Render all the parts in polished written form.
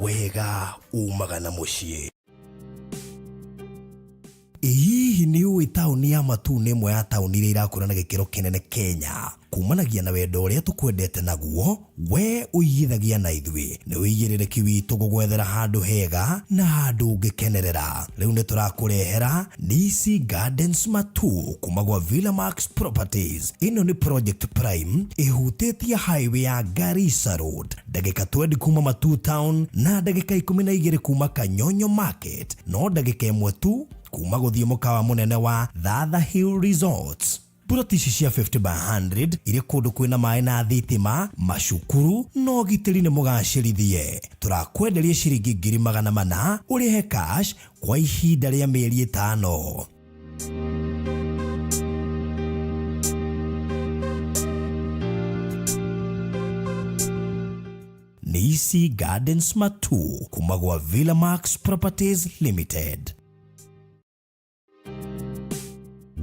wega umaga na muciĩ. Hihi nĩ ũĩ taũni ya Matu nĩ ĩmwe ya taũni iria irakũra na gĩkĩro kĩnene Kenya? Kumanagia na wendo ũrĩa tũkwendete naguo, we ũigithagia na ithuĩ nĩ wĩigĩrĩrĩki witũ gũgwethera handũ hega na handũ ũngĩkenerera. Rĩu nĩ tũrakũrehera Nisi Gardens Matu kuma gwa Villamax Properties. Ĩno nĩ Project Prime ĩhutĩtie highway ya Garissa Road, ndagĩka 20 kuma Matu Town na ndagĩka 12 kuma Kanyonyo Market, no ndagĩka 1 tu kuma gũthiĩ mũkawa mũnene wa Thatha Hill Resorts. Buroti ici cia 50 by 100 irĩ kũndũ kwĩna maĩ na thitima, macukuru no gitĩri nĩ mũgacĩrithie. Tũrakwenderia ciringi 400,000 ũrĩhe cash kwa ihinda rĩa mĩeri 5. Nisi Gardens Matu kuma gwa Villamax Properties Limited.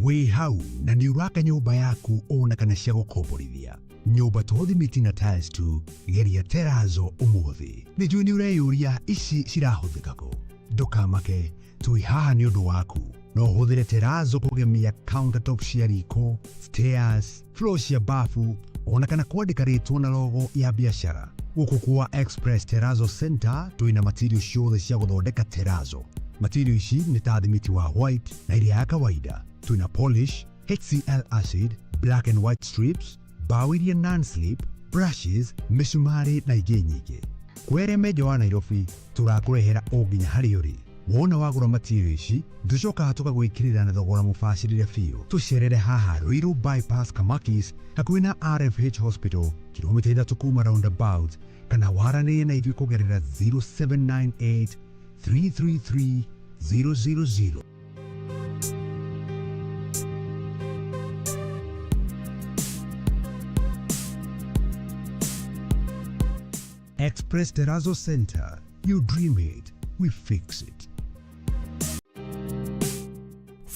Wĩ hau na nĩ ũraka nyũmba yaku ona kana cia gũkomborithia. Nyũmba to thimiti na tiles tu, geria Terrazzo ũmũthĩ. Nĩ njũĩ nĩ ũreyũria ici cirahũthĩka kũ. Ndũkamake, tũĩ haha nĩ ũndũ waku. No ũhũthĩre Terrazzo kũgemia countertop cia riko, stairs, floor cia bafu, ona kana kwandĩka rĩtwa na logo ya biacara. Gũkũ kwa Express Terrazzo Center twĩna material ciothe cia gũthondeka Terrazzo. Material ici nĩ ta thimiti wa white na iria ya kawaida. Tuna polish, HCl acid, black and white strips, bao iria non-slip, brushes, misumari na ingĩ nyingĩ. Kwere meja wa Nairobi tũrakũrehera o nginya harĩa ũrĩ. Wona wagũra material ici, tũcokaga tũgagwĩkĩrĩra na thogora mũbacĩrĩre biũ. Tũcerere haha Ruiru Bypass Kamakis hakuhĩ na RFH Hospital, kilomita 3 kuma roundabout, kana waranĩrie na ithuĩ kũgerera 0798 333 000. Express Terrazzo Center. You dream it, we fix it.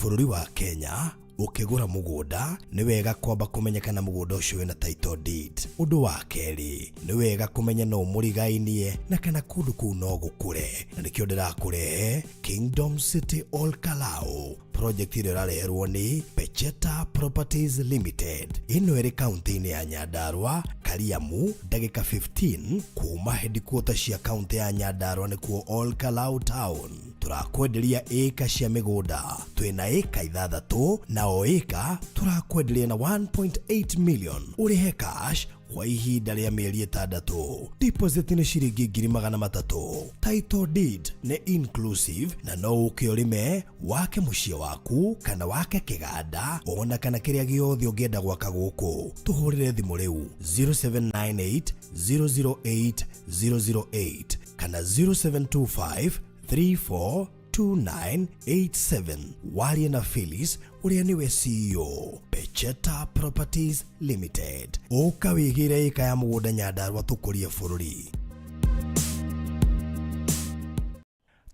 Bũrũri wa Kenya ũkĩgũra mũgũnda nĩ wega kwamba kũmenya kana mũgũnda ũcio wĩna title deed. Ũndũ wa kerĩ nĩ wega kũmenya no mũrigainie na kana kũndũ kũu no gũkũre. Na nĩkĩo ndĩrakũrehe Kingdom City Ol Kalou. Project ĩrĩa ĩrareherwo nĩ Pecheta Properties Limited. Ĩno ĩrĩ kaunti-inĩ ya Nyandarua, Kariamu, ndagĩka 15 kuma headquarters cia kaunti ya Nyandarua nĩkuo Ol Kalou Town. Tũrakwenderia ĩka cia mĩgũnda. Twĩna ĩka 6 na o ĩka tũrakwenderia na 1.8 million. Ũrĩhe cash kwa ihinda rĩa mĩeri 6. Deposit nĩ ciringi 300,000. Title deed nĩ inclusive na no ũkĩũrĩme wake mũciĩ waku kana wake kĩganda ona kana kĩrĩa gĩothe ũngĩenda gwaka gũkũ. Tũhũrĩre thimũ rĩu 0798 008 008 kana 0725 342987. Warie na Phyllis ũrĩa nĩwe CEO Pecheta Properties Limited. Ũka wĩgĩre ĩka ya mũgũnda Nyandarua tũkũrie bũrũri.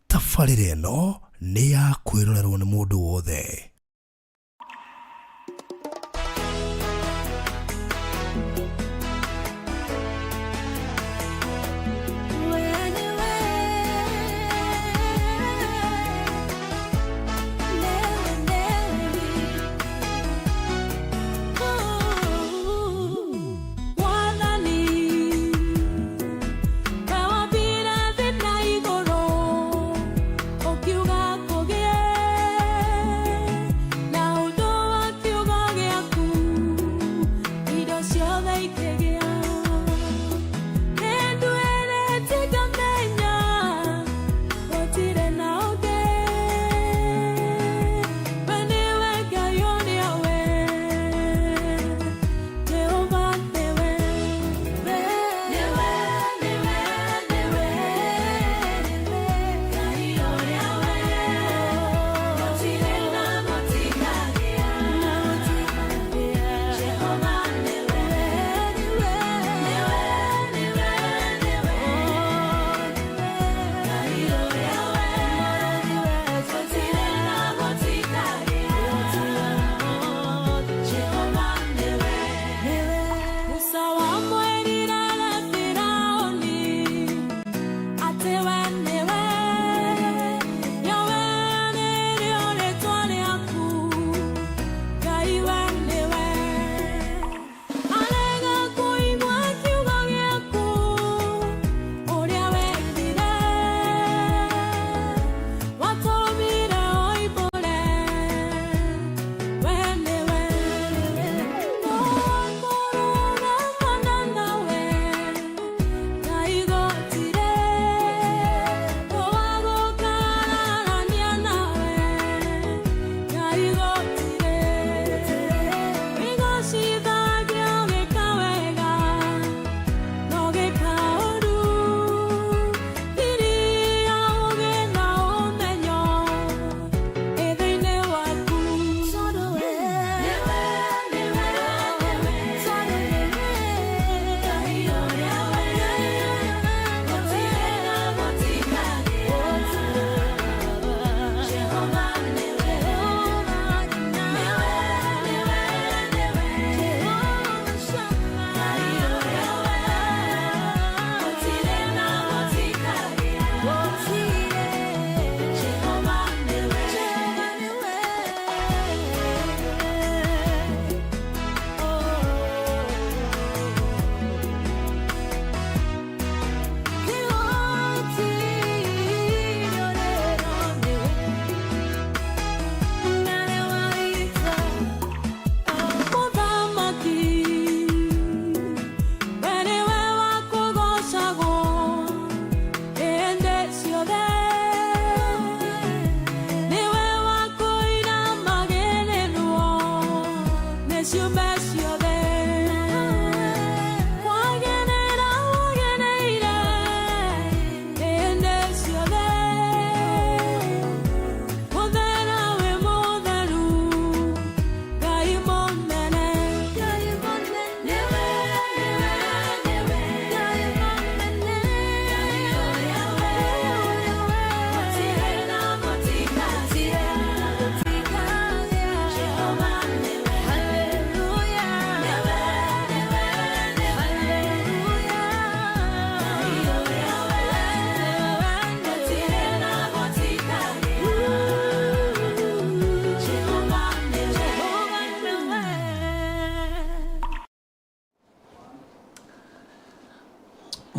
Tabarĩra ĩno nĩ ya kwĩrorerwo nĩ mũndũ wothe.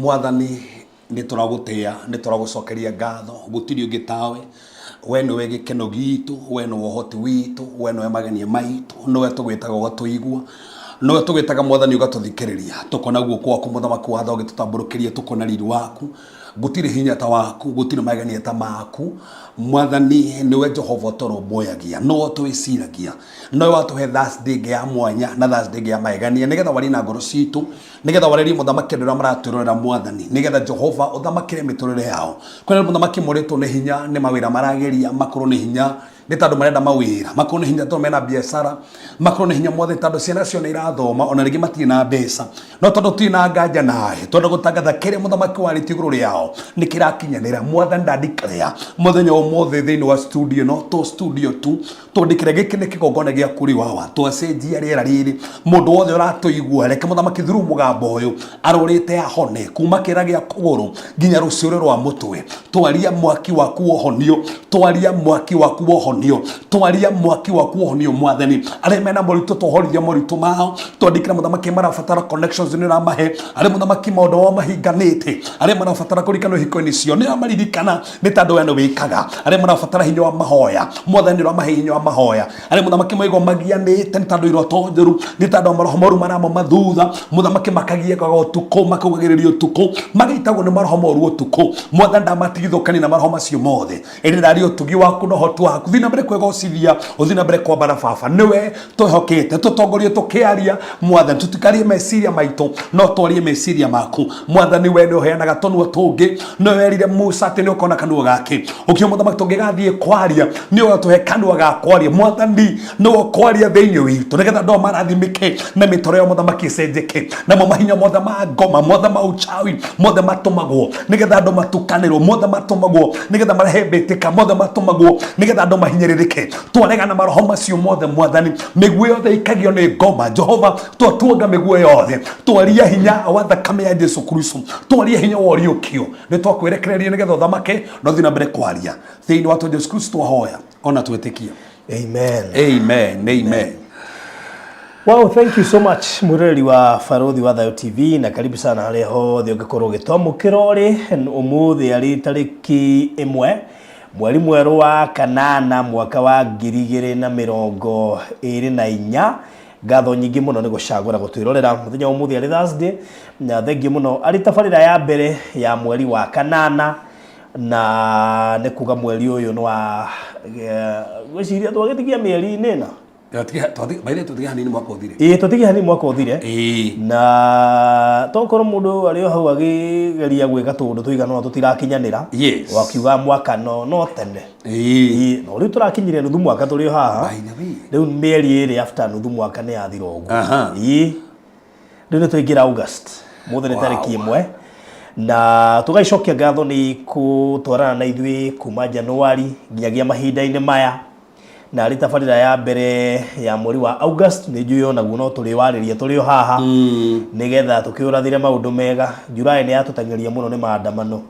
Mwathani nĩ tũragũtĩa, nĩ tũragũcokeria ngatho, gũtirĩ ũngĩ tawe. We nĩwe gĩkeno gitũ, we nĩwe ũhoti witũ, we nĩwe magenia maitũ, nĩwe tũgwĩtaga ũgatũigua, nĩwe tũgwĩtaga Mwathani ũgatũthikĩrĩria. Tũkona guoko gwaku mũthamaki wa tha ũgĩtũtambũrũkĩria, tũkona riri waku, gũtirĩ hinya ta waku, gũtirĩ magenia ta maku. Mwathani nĩwe Jehova tũrũmbũyagia, no twĩciragia, no watũhe Thursday ĩngĩ ya mwanya na Thursday ĩngĩ ya magegania, nĩgetha wari na ngoro citũ, nĩgetha warerie mũthamaki ũrĩa maratwĩrorera Mwathani, nĩgetha Jehova ũthamakĩre mĩtũrĩre yao. Kwĩna mũthamaki mũrĩtwo nĩ hinya, nĩ mawĩra marageria, makorwo nĩ hinya nĩ tandũ marenda mawĩra, makorwo nĩ hinya tondũ mena biacara, makorwo nĩ hinya Mwathani tondũ ciana cio nĩ irathoma, ona rĩngĩ matirĩ na mbeca, no tondũ tũtirĩ na nganja nawe, tondũ gũtangatha kĩrĩa mũthamaki warĩtie igũrũ rĩao nĩ kĩrakinyanĩra. Mwathani ndandikarea mũthenya ũmũthĩ thĩinĩ wa studio, no to studio tu, twandĩkĩre gĩkĩ nĩ kĩgongona gĩa kũri wawa, twacenjia rĩera rĩrĩ, mũndũ wothe ũratũigua reke mũthamaki through mũgambo ũyũ arũrĩte ahone kuma kĩra gĩa kũgũrũ nginya rũciũrĩ rwa mũtwe. Twaria mwaki waku wohonio, twaria mwaki waku wohonio, twaria mwaki waku wohonio Mwathani. Arĩa mena moritũ twohorithia moritũ mao, twandĩkĩra mũthamaki marabatara connections nĩ ũramahe, arĩa mũthamaki maũndũ wao mahinganĩte, arĩa marabatara kũrikana ihiko-inĩ cio nĩ ũramaririkana nĩ tondũ we nĩ wĩkaga, arĩa marabatara hinya wa mahoya Mwathani ũramahe hinya wa mahoya, arĩa mũthamaki maigua magianĩte nĩ tondũ iroto njũru, nĩ tondũ maroho moru maramo mathutha, mũthamaki makagiĩkaga ũtukũ, makaugagĩrĩrio ũtukũ, magaitagwo nĩ maroho moru ũtukũ. Mwathani ndamatigithũkani na maroho macio mothe, ĩrĩ ndario ũtugi waku na ũhoti waku, thiĩ na mbere kwĩgocithia, ũthiĩ na mbere kwambara baba, nĩwe twĩhokete, tũtongorie tũkĩaria Mwathani, tũtikarie meciria maitũ no twarie meciria maku. Mwathani we nĩ ũheanaga tũnua tũngĩ, nĩ werire Musa atĩ nĩ ũkona kanua gake, ũkiuga mũthamaki tũngĩgathiĩ kwaria nĩ ũgatũhe kanua ga kwaria. Mwathani nĩ ũkwaria thĩinĩ witũ, nĩgetha andũ marathimĩke na mĩtoro ya mũthamaki ĩcenjeke, namo mahinya mothe ma ngoma, mothe ma uchawi, mothe matũmagwo nĩgetha andũ matukanĩrwo, mothe matũmagwo nĩgetha marehe mbĩtĩka, mothe matũmagwo nĩgetha andũ mahinyĩrĩrĩke. Twarega na maroho macio mothe Mwathani, mĩguĩ yothe ikagio nĩ ngoma Jehova, twatuonga mĩguĩ yothe, twaria hinya wa thakame ya Jesu Kristo, twaria hinya wa ũriũkio, nĩ twakwĩrekereria nĩgetha ũthamake no thiĩ na mbere kwaria thĩinĩ wa Jesu Kristo twahoya ona twĩtĩkia. Amen. Amen. Amen. Wow, thank you so much mureri wa Barothi wa Thayo TV, na karibu sana harĩa hothe ũngĩkorwo ũgĩtwamũkĩra ũrĩ. Ũmũthĩ arĩ tarĩki 1 mweri mwerũ wa kanana mwaka wa 2024. Ngatho nyingĩ mũno nĩ gũcagũra gũtwĩrorera mũthenya ũmũthĩ arĩ Thursday, na thengi mũno arĩ tabarĩra ya mbere ya mweri wa kanana, na nĩ kuga mweri ũyũ nĩ wa gwĩciria twagĩtigia mĩeri-inĩ na tũtige hanini mwaka ũthire. Tũtige hanini mwaka ũthire. Na tokorwo mũndũ arĩ o hau agĩgeria gwĩka tũndũ tũigana tũtirakinyanĩra, wakiuga mwaka no tene. No rĩu tũrakinyire nuthu mwaka tũrĩ haha, rĩu mĩeri ĩrĩ after nuthu mwaka nĩ yathira ũguo. Rĩu nĩ tũingĩra August, mũthĩ nĩ tarĩki 1, na tũgaicokia ngatho nĩ kũtwarana na ithuĩ kuma Januari nginyagia mahinda-inĩ maya, na rĩ tabarĩra ya mbere ya mweri wa August nĩ njũĩ onaguo no tũrĩ warĩria tũrĩ o haha nĩgetha tũkĩũrathire maũndũ mega. July nĩ yatũteng'eria mũno nĩ maandamano.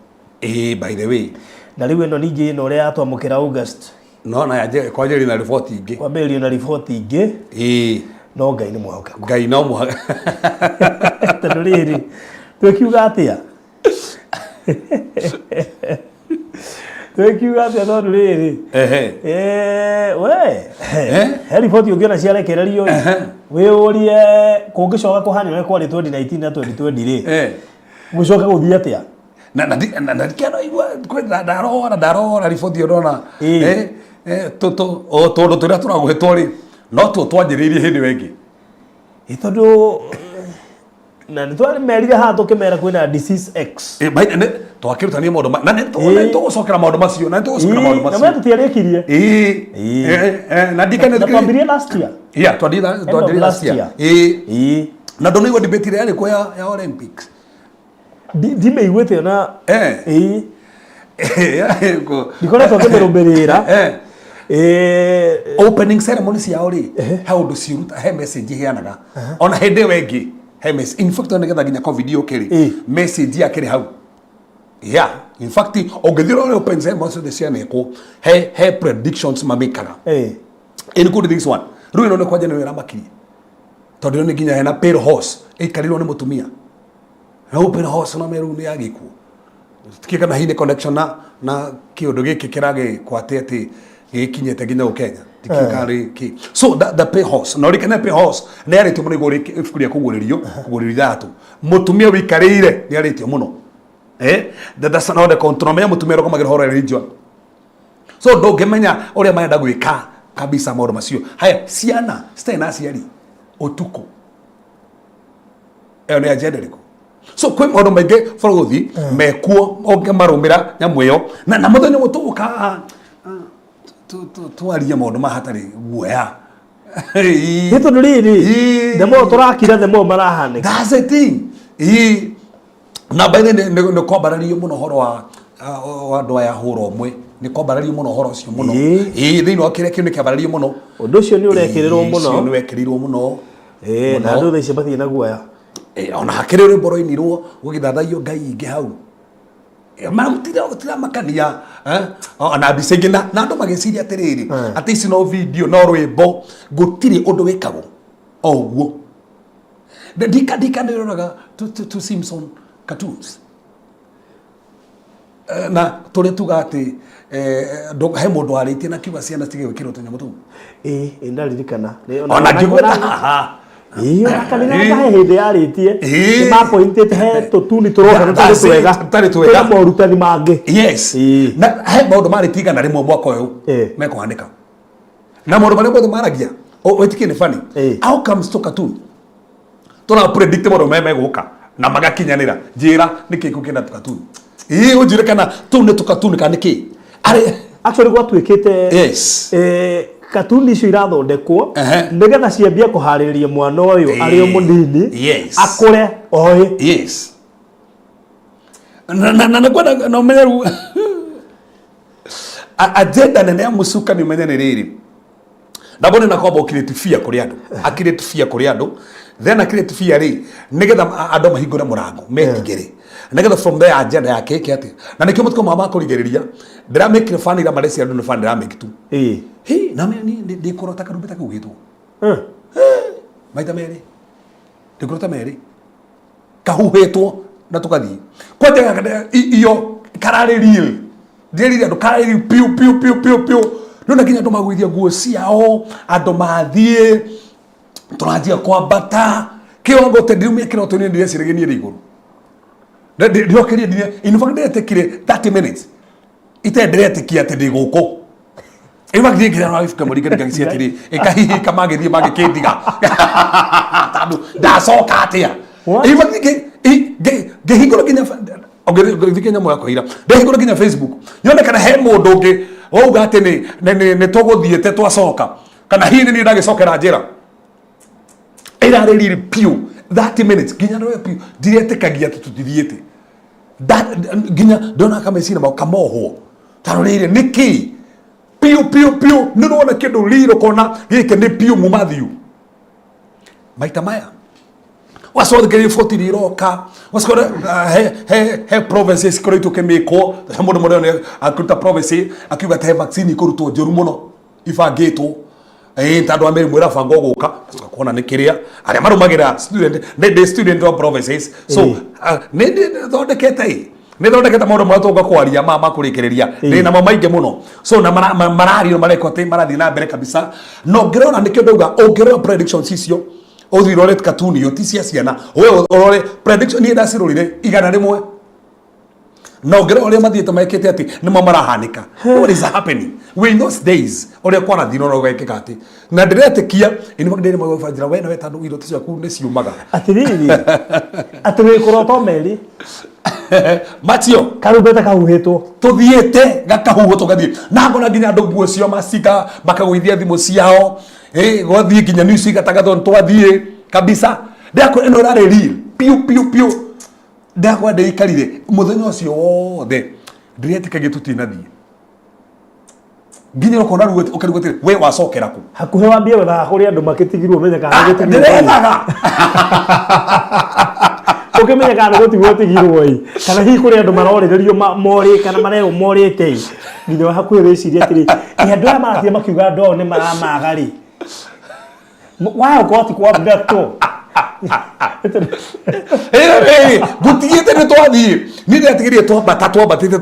By the way, na rĩu ĩno ningĩ ĩno ũrĩa yatwamũkĩra August no na kwanjĩrĩria na riboti ingĩ, kwambĩrĩrio na riboti ingĩ. No Ngai nĩ mwĩhokeku, Ngai no mwega. Tondũ rĩrĩ twĩkiuga atĩa twĩkiuga atĩa tondũ rĩrĩ he riboti ũngĩona ciarekererio wĩyũrie kũngĩcoka kũhana ũrĩa kwarĩ 2019 na 2020 gũcoka gũthiĩ atĩa. Na ndikĩano igua ndarora riboti ĩyo ndona tondũ tũrĩa tũragwĩtwo rĩ no tuo twanjĩrĩirie hĩndĩ ĩyo ĩngĩ, tondũ na nĩ twamerire haha tũkĩmera kwĩna disease X twakĩrutania maũndũ na nĩ tũgũcokera maũndũ macio, na we tũtiarĩkirie na ndikane twambirie last year. Twambirie last year na ndũnaigua debate ĩrĩa yarĩ kuo ya Olympics ndimeiguĩte ona ndikoretwo ngĩmĩrũmĩrĩra. Opening ceremony ciao rĩ he ũndũ ciruta, he message heanaga ona hĩndĩ ĩyo ĩngĩ he message. In fact nĩgetha nginya covid yũkĩrĩ message yakĩrĩ hau. In fact ũngĩthiĩ ũrĩa open ceremony ciothe cianekwo he predictions mamĩkaga. Include this one. Rĩu ĩno nĩ kwanja nĩ wĩra makirie tondũ nĩ nginya hena pale horse ĩikarirwo nĩ mũtumia. na open house na meru ni agikuo tikika na hine connection na kiundu giki kirage kwate ati gikinyete nginya Kenya tikika ki so the pay horse no rikene pay horse ni aritio muno iguri ifukuria kuguriria atu mutumia wikarire ni aritio muno that's not the control me mutumia roko magiro hore religion so ndungimenya uria mayenda gwika kabisa maundu macio haya ciana stena ciari utuko ni agenda riko so kwe maundu maingi borogothi mekuo onge marumira nyamu iyo na muthenya gutuka twaria maundu mahatari guoya hito riri demo turakira demo marahanika that's the thing na by the ne kwambarario muno horo wa andu aya huro mwe ni kwambarario muno horo ucio muno thiini wa kire kiu ni kwambarario muno undu ucio ni urekirirwo muno ucio ni wekirirwo muno na andu thaici bathie na guoya ona hakiri uri mboro-inirwo gugithathaio ngai ingi hau marutira makania ona mbica ingi na andu magiciria atiriri ati ici no video no rwimbo gutiri undu wikagwo o uguo ndika ndiroraga to Simpson cartoons na tore tuga ati he mundu aritie na kiuga ciana citige gwikirwo tunyamu tu ndaririkana ona ngigweta iyo akanina hinde yaritie ni ma pointed he tutuni turoga tari twega morutani mange yes na he maundu maritiga na rimwe mwaka uyu mekuhandika na maundu maria mothe maragia wetiki ni funny how comes to cartoon tuna predict maundu meguka na magakinyanira njira niki kukenda cartoon ujire kana tu ne cartoon kana niki actually gwatuikite yes cartoon icio irathondekwo nigetha ciambie kuhariria mwana uyu ari o munini akure oi yes na kwenda na umenyeru agenda nene ya musuka ni umenye ni riri ndabone na kwamba ukireti fia kuri andu akireti fia kuri andu then akireti fia ri nigetha andu mahingure murango metigere nigetha from there agenda yake ki ati na nikio mutuko mama kurigeriria ndira make fun ira maresi andu ni fun ndira make tu na me ni ndikorota karumbeta kugitwo maita meri ndikorota meri kahuhetwo na tukathii kwete iyo karari real ndiri andu karari piu no na kinya andu magwithia nguo ciao andu mathie turanjia kwambata kiongo tendimia kiroto ni ndire ciregenie iguru ndiokeria ndire in fact ndetekire 30 minutes itendretikia ati ndiguko iwa ngira na ifika muri ngira ngisia tiri ekahihi kama ngithie magikindiga tandu ndacoka atia iwa ngihingura kinya ngithikenya moya kwira ndihingura kinya Facebook yone kana he mundu ungi ouga ati ni tuguthiete twacoka kana hihi ni ndagicokera njira ira riri piu 30 minutes ginya no piu ndiretekagia tutithiete ginya ndona kama sina kamoho tarorire niki piu nirona kindu liro kona gike ni piu mu Matthew maita maya wasoda ke fotiri roka wasoda he provinces korito kemiko mundu mundu akuta province akiuga te vaccine ikuruto joru muno ifangeto tando ameri mwira fango guka kuona nikiria aria marumagira student of provinces so ne thondekete nithondekete maundu marĩa tũgoka kwaria mama kurikiriria ndina mo maingi muno so na marari mareko te marathi na mbere kabisa no ngirona nikio ndauga ungirora predictions icio uthirore cartoon yo ti cia ciana we urore prediction ni ndacirorire igana rimwe no ngirora uria mathiete maikite ati nimo marahanika what is happening we in those days uria kwana thino no gwekeka ati na ndiretikia inimo ndire mo gwafanjira we na we tandu iro ticio ku ne ciumaga atiriri atwe kurota meri Matio karumbeta kahuhetwo tuthiete gakahuho tugathie na ngona nginya andu nguo cio masika bakagwithia thimu ciao gwathie nginya news igatagatho twathie kabisa ndako eno rare real piu ndako ndeikarire muthenya ucio wothe ndiretika gitutina thie nginya ukona ruo ukarugotire we wacokera ku hakuhe wambie wetha kuri andu makitigirwo menya kana gitigirwo ndirethaga ukimenya kana gutigirwo kana hihi kuri andu marorirerio mori kana mareo morite nginya hakuhe reciria atiri andu aya marathie makiuga ndo ni maramagari wao goti kwa mbeto Gutiete ne twathie ni ndetigirie twambatite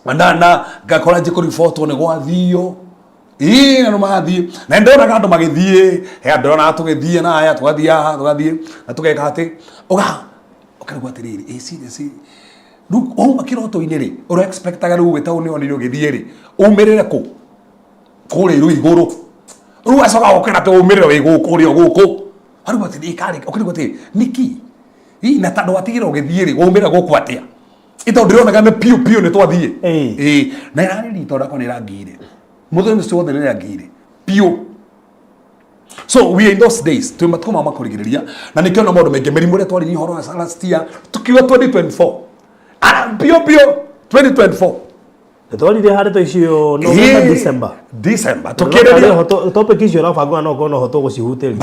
na ngakora njikuri photo ne gwathio na no mathie na ndona gandu magithie he ndona tugithie na aya tugathie na tugeka ati ukarigwa atiriri serious ru uma kiroto-ini ri ura expectaga ru weta uni onire ugithie ri umirire ku kuri ru iguru ru asoka ukira te umirire wi guku ri guku arigwa atiri ikari ukarigwa atiri niki na tando atigira ugithie ri umire guku atia ito ndirona kana piu ne twathie na irari rito ndako ni rangire muthoni cio wothe ni rangire piu. So we in those days tu matukoma makurigiriria na nikio na maundu mengi merimu ria twari horo ya last year tukiwa 2024 piu 2024 twari hare to icio no December tukireria topic icio rabangwa no kono hoto gucihuteri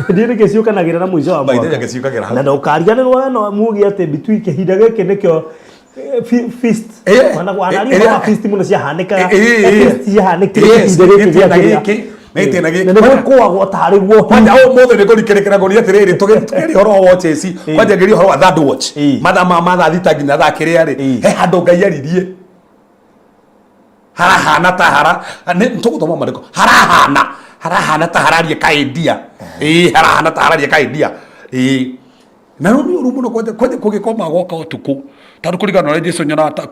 ndire ke ciukanagira na muico wa mwaka ke ciukanagira na ndukariganirwa no mugi ate between kihinda giki nikio feast wana wanari wa feast muno cia hanika feast cia hanika kihinda giki Metenage na ndio kwa gotari guo kwanja o mothe ni kurikerekera goni atiriri tugeri horo watch eci kwanja ngeri horo wa third watch matha thita nginya tha kiria ri he handu ngai aririe harahana ta hara ni tugutoma mariko harahana ta hararie kaidia harahana ta hararie kaidia na no ni urumu no kwanja kugikoma goka utuku tandu kurigana na Jesu nyona ta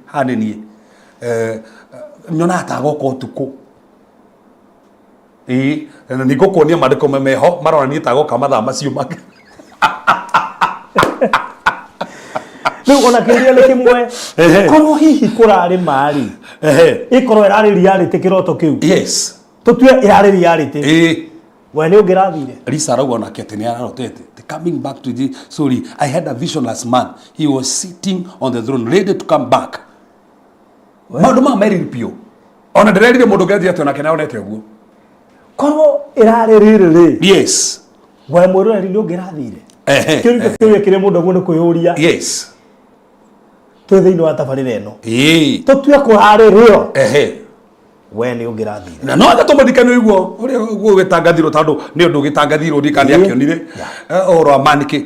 hanenie nyona ta goka utuku na niko kuonia mariko memeho marona tago kama tha macio make Riu ona kiria ni kimwe korwo hihi kurari mari ikoro irari reality kiroto kiu yes tutue irari reality we ni ungirathire Lisa rauga ona kete ni ararotete coming back to the sorry I had a vision last month he was sitting on the throne ready to come back maundu ma meri pio ona ndirerire mundu ngethi ati ona kena onete uguo korwo irari riri yes we mwirori ni ungirathire kirio kire mundu guo ni kuyuria yes tu thiini wa tabarira eno tutue kuharirio we ni ungirathire na no agatomandikano iguo uria gugitangathirwo tandu ni undu gitangathirwo ndikani akionire oro amanike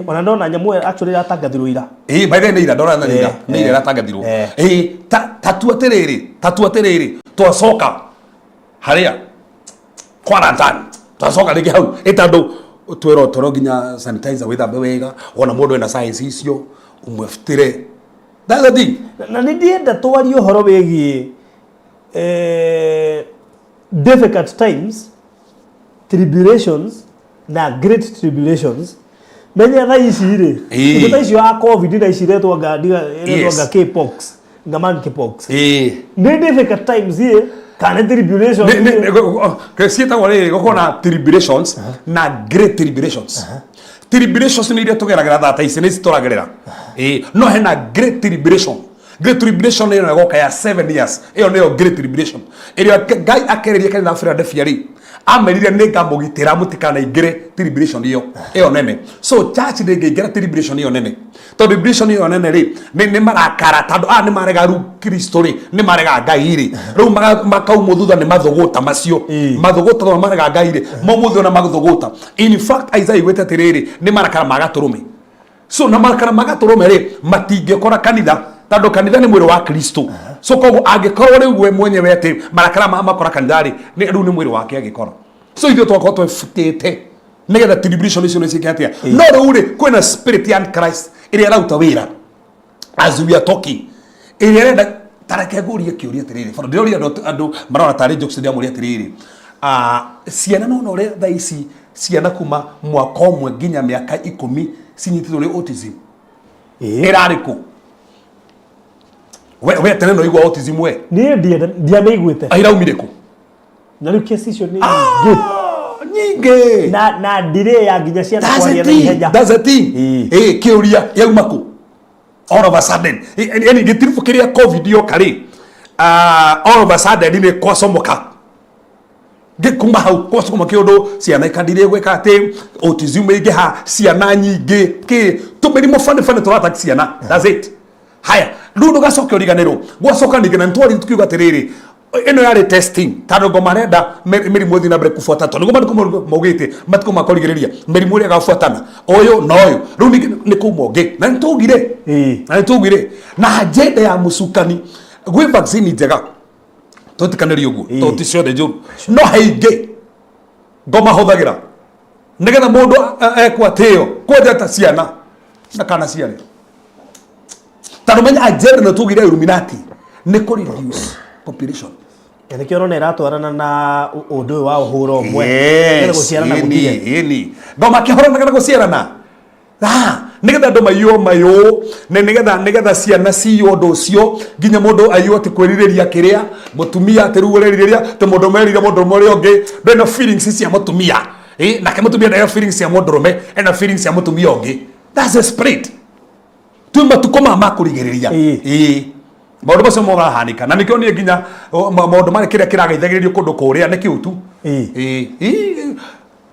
ona ndona nyamu actually yatangathirwo ira by the way ira ndona na ira ni ira yatangathirwo tatuatiriri twacoka haria quarantine twacoka rigi hau itandu twiro toro ginya sanitizer withambe wega ona mundu ena science icio umweftire that's the thing na ni ndienda twario horo wegi difficult times tribulations na great tribulations menya tha ici ri tha icio ya covid na ici retwa ga K-pox nga monkeypox ni difficult times here kana tribulations ke sieta wale gokona tribulations na great tribulations tribulations ni iria tugeragira thata ici ni citoragerera no hena great tribulation ni goka ya 7 years iyo niyo great tribulation iria ngai akereria kana afira defiari amerire nega mugitira mutikana igire tribulation iyo nene so church de igire tribulation iyo nene to tribulation iyo nene ri ni marakara tando ni marega ru Kristo ri ni marega ngai ri ru makau muthutha ni mathuguta macio mathuguta no marega ngai ri mo muthu na mathuguta in fact Isaiah gwete tiriri ni marakara magaturume so na marakara magaturume ri matingekora kanitha tando kanitha ni mwiri wa Kristo so kogo agikorwo ri we mwenyewe ati marakara makora kanitha ri ni ru ni mwiri wake agikora so ithu twako twefutite nigetha tribulation icio ni cikiatia no ri kwina spirit ya Christ iria rauta wira as we are talking iria renda tareke guria kiuria tiriri for ndiria andu marona tari jokes ndia muria tiriri ciana no ri tha ici ciana kuma mwaka omwe nginya miaka 10 cinyitithwo ni autism irariku we tene no igwa autism we ni ndia meiguite airaumire ku na riu kesi icio ni nyingi na delay ya nginya ciana kwaria na ihenya that's a thing kiuria yauma ku all of a sudden yani gitirifu kiria covid yo kari all of a sudden ni kwasomoka ngikuma hau kwasomoka kiundu ciana ikandire gweka ati autism igeha ciana nyingi ki tumirimo fane turata ciana that's it haya ndundo gacoke origanero gwacoka ningena ntwari tukiuga tiriri ino yari testing tano ngo marenda mirimu thi na mbere kufuata to niguo maugite matiko makorigereria mirimu ria gafuatana oyo na oyo riu ni kumonge na nitugire na agenda ya musukani gwe vaccine njega totikanirio guo toti ciothe njuru no haingi ngoma huthagira nigetha mundu ekwatio kwendeta ciana na kana ciare tano menya agenda na tugire Illuminati ni ku reduce population. Yani kero ne ratwarana na undu wa uhuro mwe. Ngetha guciarana gutige. Ni. Ngoma kihorana kana guciarana. Nigetha andu mayo ne nigetha ciana ciyo undu ucio nginya mundu ayo ati kwiririria kiria mutumia ati riu uririria te mundu merire mundu mori ongi ndena feelings cia mutumia. Na ke mutumia ndena feelings cia mundu rume ena feelings cia mutumia ongi. That's a spirit. Tumba tukoma makurigereria. Maundu macio morahanika na nikio ni nginya maundu mari kiria kirageithagiririo kundu kuria ni kiutu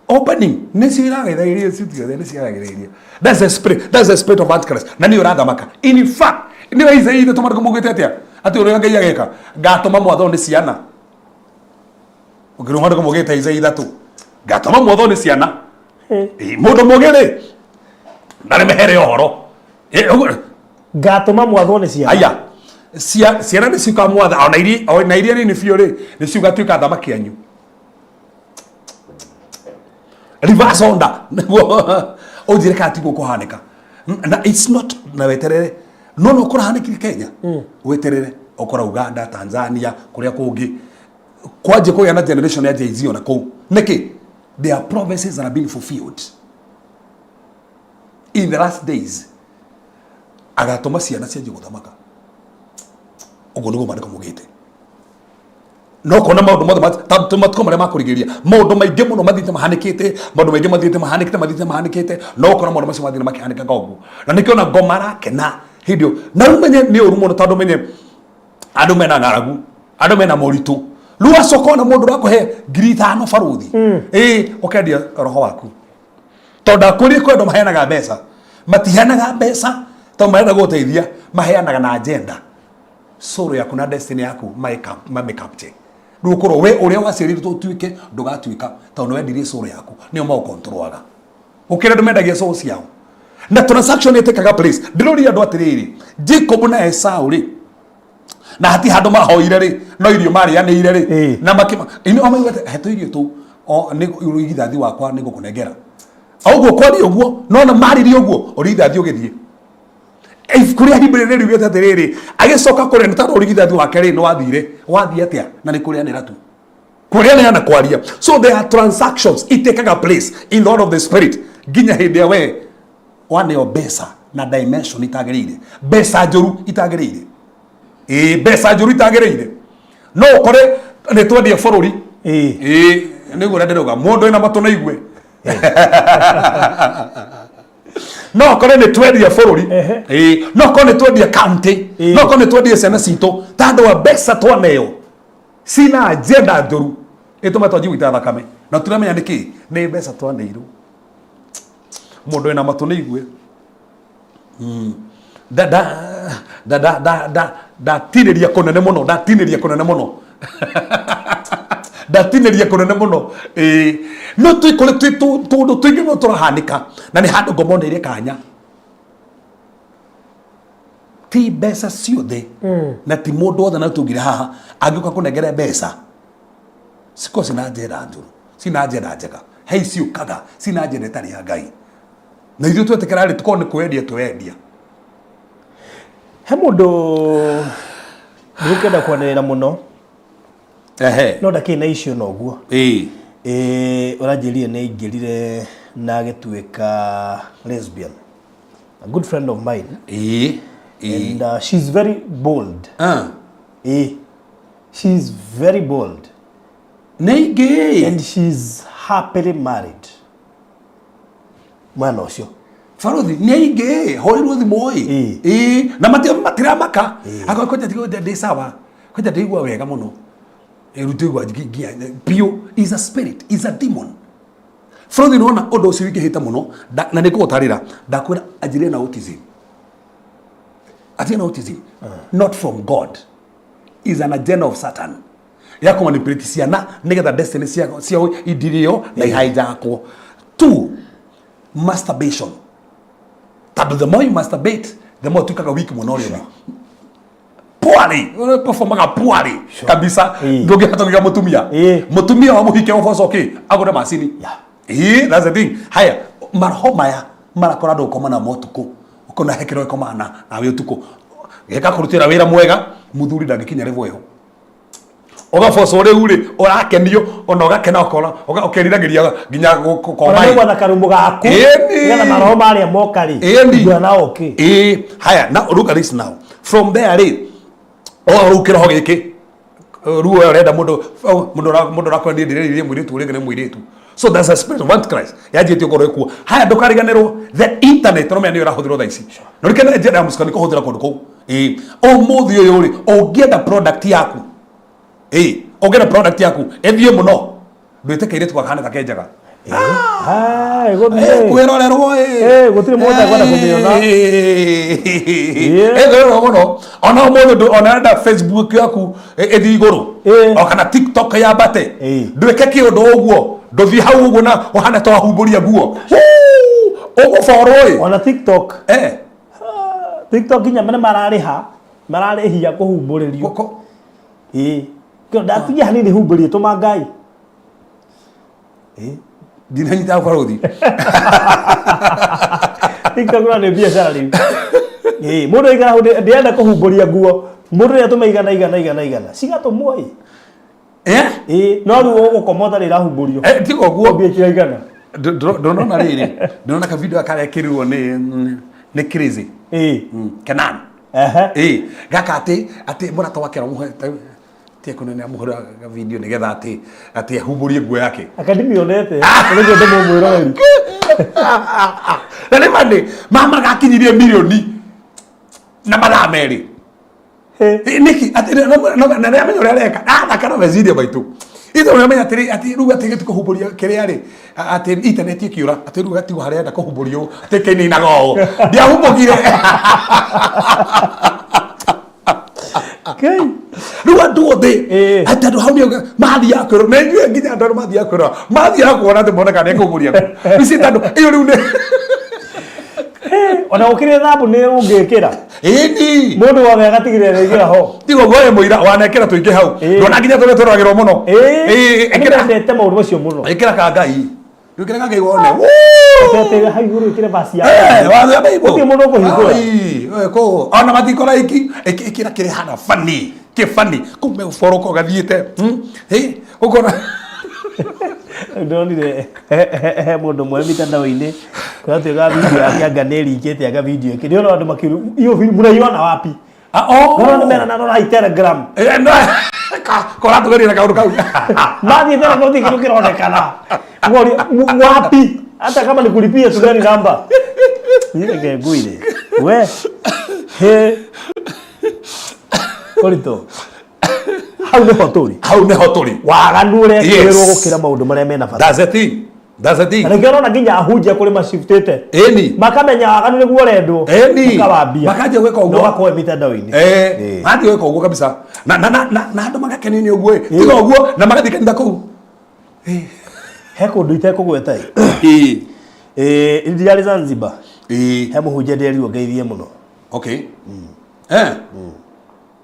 opening ni cirageithagiririo ciothe ni cirageithagiririo. That's the spirit of Antichrist na ni urathamaka. In fact ni waize ine tumara kumugite atia ati uria ngai ageka ngatuma mwatho ni ciana ukirumara kumugite ize ithatu ngatuma mwatho ni ciana mundu mugire na ni mehere ohoro ngatuma mwatho ni ciana aya ciana ni ciuka mwatha ona iria ni biũ rĩ ni ciuka tuĩka thamaki anyu reverse order ujire kati gukuhanika na it's not na weterere no kurahanikire Kenya weterere okora Uganda Tanzania kuria kungi kwaje kuya na generation ya Jay-Z ona kuu niki their promises are being fulfilled in the last days agatoma ciana cianjie guthamaka ugo niguo mandiko mugite no kona maundu mothe matiko maria makurigiria maundu maingi muno mathite mahanikite maundu maingi mathite mahanikite no kona maundu macio mathite makihanika gogu na nikio na ngoma rakena hindio na umenye ni uru muno tondu menye andu mena ngaragu andu mena moritu ruwa sokona mundu rakuhe 5,000 baruthi ukendia roho waku tonda kuri kwendo maheanaga mbeca matiheanaga mbeca to marenda guteithia maheanaga na agenda soro yaku na destiny yaku make capture ndukoro we uria wacirirwo tuike ndugatuika tondu wendirie soro yaku nio mau controlaga ukire ndumendagia soro ciao na transaction itekaga place ndiruri andu atiriri Jacob na Esau ri na hati handu mahoire ri no irio mari aniire ri na makima ini omaiwete heto irio tu o ni urigithathi wakwa ni gukunengera augo kwari uguo no na mariri uguo urigithathi ugithie kuria hibire riu gete atiriri agicoka kuria ni taro urigithathi wake ri no wathie atia na ni kuria nira tu kuria ni ana kwaria so there are transactions itekaga place in the order of the spirit ginya hindi ya we wane obesa na dimension itagirire besa njuru itagirire besa njuru itagirire no kore ni twendie bururi ni gura nderuga mundu ina matu na igwe no kore ni twendie bururi no kore ni twendie county no kore ni twendie ciana cito tando wa besa twaneo sina agenda njuru ituma twanji gwita thakame na turamenya niki ni besa twaneirwo mundu ina matu na igwe tiniria kunene muno tiniria kunene muno no twikore tundu twingi no turahanika na ni handu ngomona iria kanya ti besa ciothe na ti mundu othe na tungire haha angiuka kunengere besa siko sina njera njuru sina njera njega hei ciukaga sina njera itari ya Ngai na ithuĩ twetekera rĩ tukorwo nĩ kwendia twendia he mũndũ ndũkenda kwanĩrĩra mũno no ndakĩna icio noguo ũranjĩrire nĩ aingĩrire na agĩtuĩka lesbian, a good friend of mine and she's very bold she's very bold and she's happily married mwana ucio faruthi ni aingi hoirwo thimoi na matiramaka akakoja ndi sawa koja ndigwa wega muno rutigwa bio is a spirit, is a demon. Faruthi nona undu ucio wingihite muno na nikugutarira ndakwira ajire na autism not from God, is an agenda of Satan ya ku manipulate ciana nigetha destiny cia idirio na ihijackwo. 2, masturbation. Tadu the more you masturbate, the more tukaga weak muno ri. Poorly, performaga poorly kabisa. Ndoge hata ngiga mutumia wa muhike ofoso okay agore macini. That's the thing. Haya marhoma ya marakora ndo komana motuko ukona hekero komana na we utuko geka kurutira wira mwega muthuri ndagikinya level yo ogafoso uri urakenio ona ugakena okora ukeriragiria ginya komai ona na karumu gaku ngana marhoma ari mokari ndio na okay. Haya now look at this now from there rukira ho giki ruo renda mundu rakwendi ndire mwiritu uri ngene mwiritu. So there's a spirit of Antichrist. Yaje ukoro ekuo. Haya ndukariganirwo the internet no mena irahuthirwo tha ici. No rikene njira musika niko huthira kundu kou. O muthi uyu ri ongienda product yaku. Ongienda product yaku. Ethie muno. Ndwitekeire twakane takenjaga. Kwirorerwo gutire mota kwenda kumiona. Ethio muno. Ona mundu ona Facebook yaku ethi iguru. O kana TikTok ya bate. Ndwike kiundu uguo. Ndothi hau uguo na ohana to ahumburia guo. Ogo foroi. Ona TikTok. TikTok nya mena mararihia kuhumburirio. Kyo ndatigia hanini humburie tuma ngai. Dina nyita farodi. TikTok na biashara riu. Mundu igana ndienda kuhumburia guo. Mundu ya tuma igana. Sigato moi. No ru ugukomota rira humburio. Tiko guo biashara igana. Ndona riri. Ndona ka video akarekirirwo ni crazy. Kenan. Gaka ati murata wakera muhe tie kunene amuhura ga video nigetha ati humburie guo yake. Akadimi onete. Ndio ndo mwirori. Nale mande mama gakinyirie milioni na mathaa meri. Niki ati na amenyo reka kana mezidia baitu. Ito na menya ati ruga tigeti kuhumburia kiria ri ati internet ikiura ati ruga ati harenda kuhumburio ati kini na go. Dia humbugire. Okay. Ruga duothe ati andu hau ni mathi yakoro menjue nginya andu mathi yakoro mathi yakoro ati mona kana kuhumburia. Isi tandu iyo riu ne ona ukire thabu ni ungikira ni mundu wa gatigire regira ho tigo goye muira wanekera tuinge hau ndona nginya tole turagirwo muno ekira ndete maundu macio muno ekira ka ngai ndukira ka ngai wone tete haiguru ekira basi ya wathe baibo uti mundu kuhingura ko ona matikora iki ekira kire hana funny ke funny kume foroko gathiete ukona ndonire mundu mwe mitandao-ini kwatuika video yake anganeri ikete aga video yake ndiona andu makiru hiyo video mnaiona wapi? No mena na Telegram no kora tugerira kaundu kau mathi tena kwa kitu kironekana wapi hata kama nikulipia tu gani namba ile ngeguire we korito hau ne hotori waganure kirwo gukira maundu maria mena bata. That's the thing. Nigero na nginya ahunjia kuri mashiftete makamenya waganu niguo rendo makawambia makaje gweka uguo gakwe mitandao-ini mathi gweka uguo kabisa na andu magakenini uguo tiga uguo na magathikania kuu he kundu itekugweta ndiari Zanzibar he muhunjia nderirwo ngeithie muno. Okay.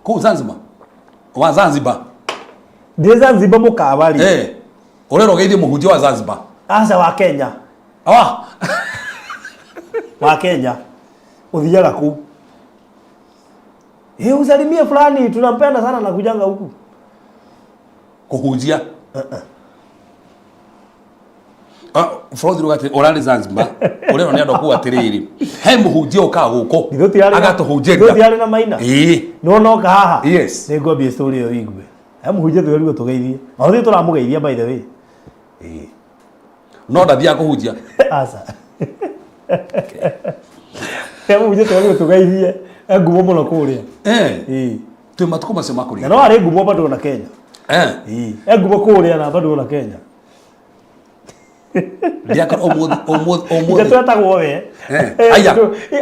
Ku Zanzibar wa Zanzibar ndi Zanzibar mukawari urero geithie muhunjia wa Zanzibar asa wa Kenya wa Kenya uthiaga ku usalimie fulani tunampenda sana na kujanga huku kuhunjia Frodi rugati orali Zanzibar urero ni andu ku atiriri he muhunjia uka guko agatuhunjia ndio na maina no kaha ni ngobie story yo igwe he muhunjia twerigo tugeithie authi turamugeithia by the way no ndathia kuhunjia asa he muhunjia twerigo tugeithie ngumo muno kuria tu matuko macio makuri no ari ngumo bado na Kenya ngumo kuria na bado na Kenya ndiakora umuthi Ndatwetagwo we. Aya.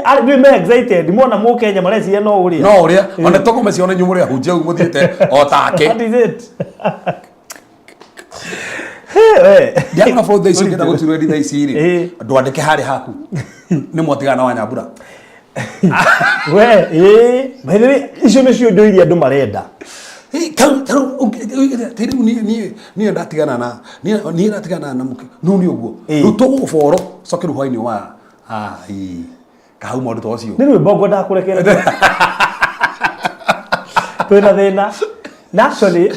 Ari me excited. Mwana mu Kenya Malaysia no uria. No uria. Ona tokome cione nyumure hunje umuthiite o take. What is it? Ndiakora for the issue ngenda gutirwe ritha iciri. Ndwandike hari haku. Ni mwatigana wa Nyambura. We by the way icio nicio ndo iria andu marenda. Niä ndatigana na må no nä å guo rä tå gå boro cokä rå hwainä wa kahau maå ndå ta å cio nä rwä mbongo ndakå rekere twä na thä na naturally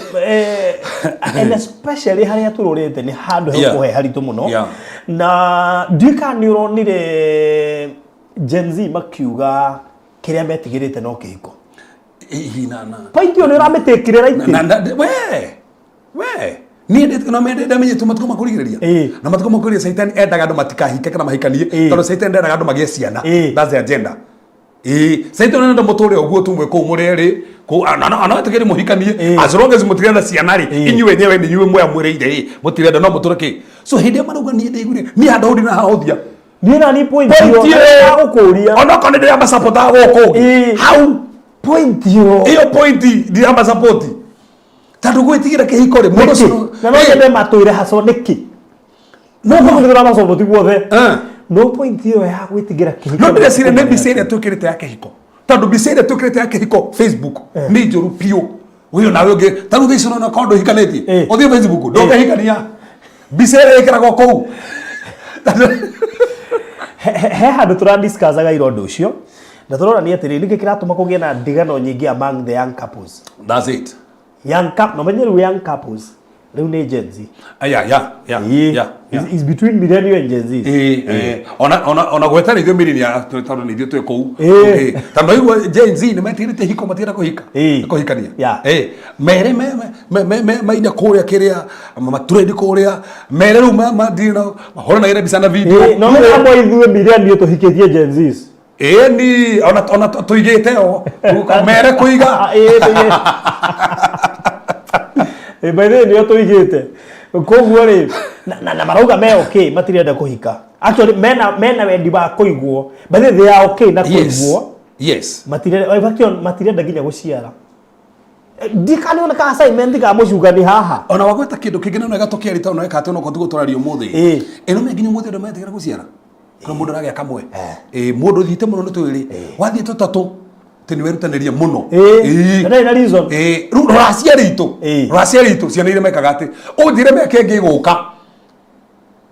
and especially harä a tå rå rä te nä handå he kå he haritå må no na ndiä ka nä å ronire Gen Z makiuga kä rä a metigä rä te no kä hiko Paitio ni rametekire right. We. Ni na mende menye tu matuko makurigiria. Na matuko makurigiria Satan endaga andu matikahike kana mahikanie. Tondu Satan endaga andu magie ciana. That's the agenda. Satan enda mutore oguo tumwe ko murere ko ana tegere muhikanie as long as mutirenda ciana ri inyuwe nyewe ni nyuwe moya mureire mutirenda no mutureke. So hinde maruga ni ndeigure ni andaudi na haothia. Ni na ni point yo ya gukuria. Ona kana ndi amba support goko. How point yo iyo point ndi amba support tandu gwitigira kihiko ri mundu ucio na no yende matwire haso niki no kugira ma support guothe no point yo ya gwitigira kihiko no ndire sire ne bisere tukirite ya kihiko tandu bisere tukirite ya kihiko Facebook ni njuru pio uyo nawe ungi tandu thicio na kondo hikaneti uthi Facebook ndo hikania bisere ikirago kou he handu tura discussaga irondo ucio na turona ni atiri niki kiratuma kugia na ndigano nyingi among the young couples. That's it. Young couple no menyeru young couples riu ni Gen Z. Yeah. Is between millennial and Gen Z. Ona gweta ni millennial tondu ni twe kou. Tandu igwa Gen Z ni metirite hiko matira kuhika. Kuhikania. Mere maida kuria kiria maturedi kuria mere ru madina hora na ire bisana video. No me amo ithuwe millennial tuhikitie Gen Z. Ni ona tuigite o mere kuiga bale ni tuigite koguo ri na marauga me okay matirenda kuhika actually mena wendi ba kuigwo bale they are okay na kuigwo yes matirenda ginya guciara ndikani ona ka assignment ga mucuga ni haha ona wagweta kindu kingine no gatokea rita ona ekate no kotugo turario muthi eno me ginya muthi ndo metigera guciara kwa mundu ragia kamwe mundu thite muno ni twiri wathie tutatu tini werutaniria muno na reason racia ritu ciana ire mekaga ati unjire meke ngiguka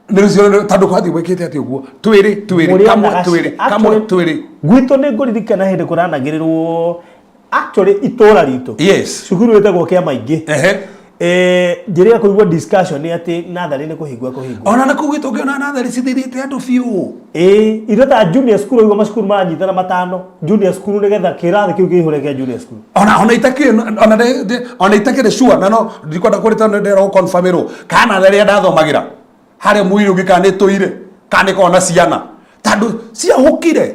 nicio tandu kwathi wekete ati uguo twiri kamwe twiri gwito ni nguririkana hindi kuranagirirwo actually itora ritu cukuru wetagwo kia maingi njĩrĩa kũigua discussion ni ati natharĩ nĩ kũhingwo ona na kugĩtwo ngĩona natharĩ cithirĩte andũ biũ irio ta junior school ũguo macukuru maranyitana matano junior school nĩgetha kĩrathi kĩu kĩihũre kĩa junior school ona itakĩrĩ sure na no ndikwenda kũrĩta ndĩrenda gũconfirmĩrwo kana natharĩ ndathomagĩra harĩa mũirũ ũngĩ kana nĩtũire kana nĩkoragwo na ciana tondũ ciahũkire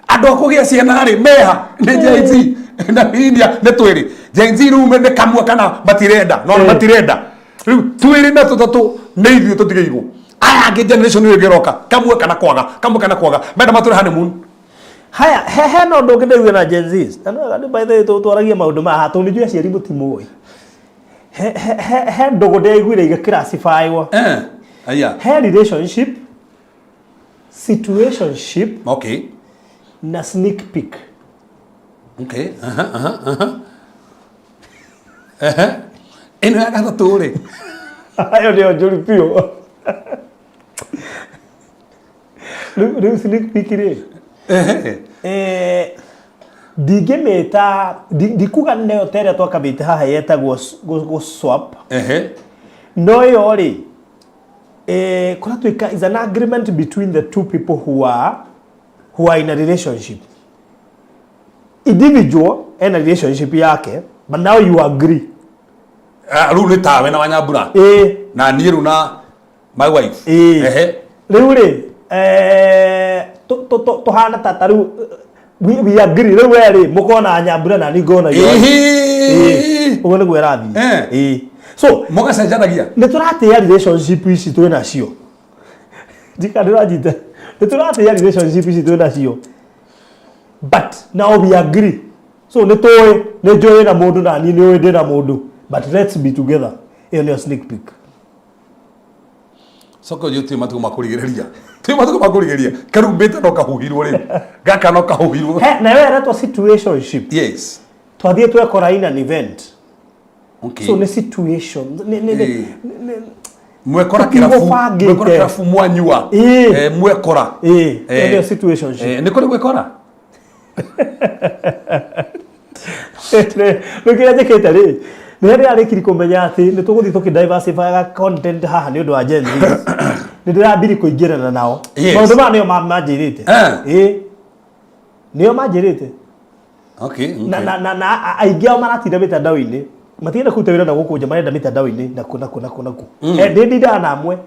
andũ a kũgĩa ciana rĩ meha nĩ Gen Z na India nĩ twĩrĩ Gen Z rume nĩ kamwe kana matirenda no matirenda rĩu twĩrĩ na tũtatũ nĩ ithuĩ tũtigĩirwo aya angĩ generation ĩyo ĩngĩroka kamwe kana kwaga menda matũre honeymoon haya he no ũndũ ũngĩ ndĩigue na Gen Z na by the way twaragia maũndũ maha tondũ nĩnjũĩ aciari mũtimũĩ he ndũgũ ndĩaiguire igĩclassifywo he relationship situationship na sneak peek eno ya gatatu ri ayo ndio njuri pio lu sneak peek ri digemeta dikuga neo tere twakabite haha yetagwo go swap no yori kuna tuika is an agreement between the two people who are in a relationship individual in a relationship yake but now you agree ru ni tawe na Wanyambura na niru na my wife riu ri to hana tata riu we agree riu ri mukona Nyambura na ni ngona yo ugo ni gwera thi so mugacenjanagia ni turate ya relationship ici twina cio Jikadira jita. Nituratia relationship ici twina cio. But now we agree. So nitoe na mundu na ni oe na mundu. But let's be together. In your sneak peek. Soko yote matu makurigereria. Tu matu makurigereria. Karumbeta no kahuhirwo ri. Gaka no kahuhirwo. He na wewe retwa situationship. Yes. Twathie twekora in an event. Okay. So ne situation. Mwekora kirafu mwanyua. Mwekora. Ndio situationship. Ni kuri mwekora. Nukira jeketa ri. Nä rä arä kiri kå menya atä nä tå gå thiä tå kä diversify content haha nä å ndå wa Gen Z. Nä ndä rambiri kå ingä rana nao maå ndå maya nä o manjä rä te nä o manjä rä te na aingä ao maratinda mä tandao-inä matigenda kå ruta wä ra na gå kå nja marenda mä tandao-inä naku ndä ndindaga na amwe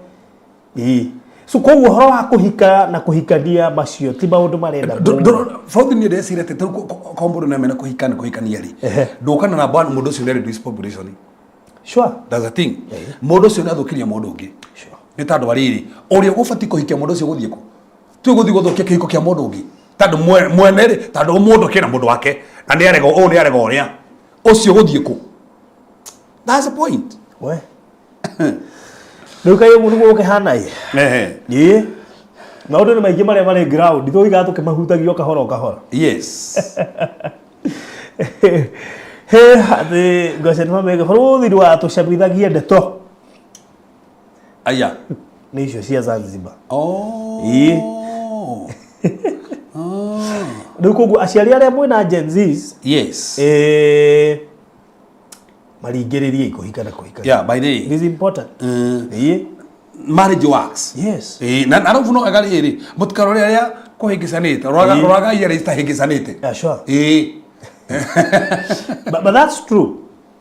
so koguo horo wa kuhika na kuhikania macio ti maundu marenda Fauthi ni ndecire te kombo na mena kuhikana kuhikania ri ndukana na bwana mundu ucio ni reduce population sure that's a thing mundu ucio ni athukiria mundu ungi sure ni tandu bariri uria gubati kuhikia mundu ucio guthie ku tu guthie guthukia kihiko kia mundu ungi tandu mwene ri tandu mundu kina mundu wake na ni arego o ni arego uria ucio guthie ku that's the point we Nduka yo mungu ukihana ye maundu ni maingi maria mari ground ithu igaga tukimahutagio kahora yes the goshen mamega bũrũri wa tucabithagia ndeto aya ni icio cia Zanzibar Nduku aciari aria mwina Gen Zs yes maringiririe ikuhikana yeah by the way it is important marriage works yes na arafu no agari iri mutkarore aria kuhingisanite roraga ira itahingisanite yeah sure but that's true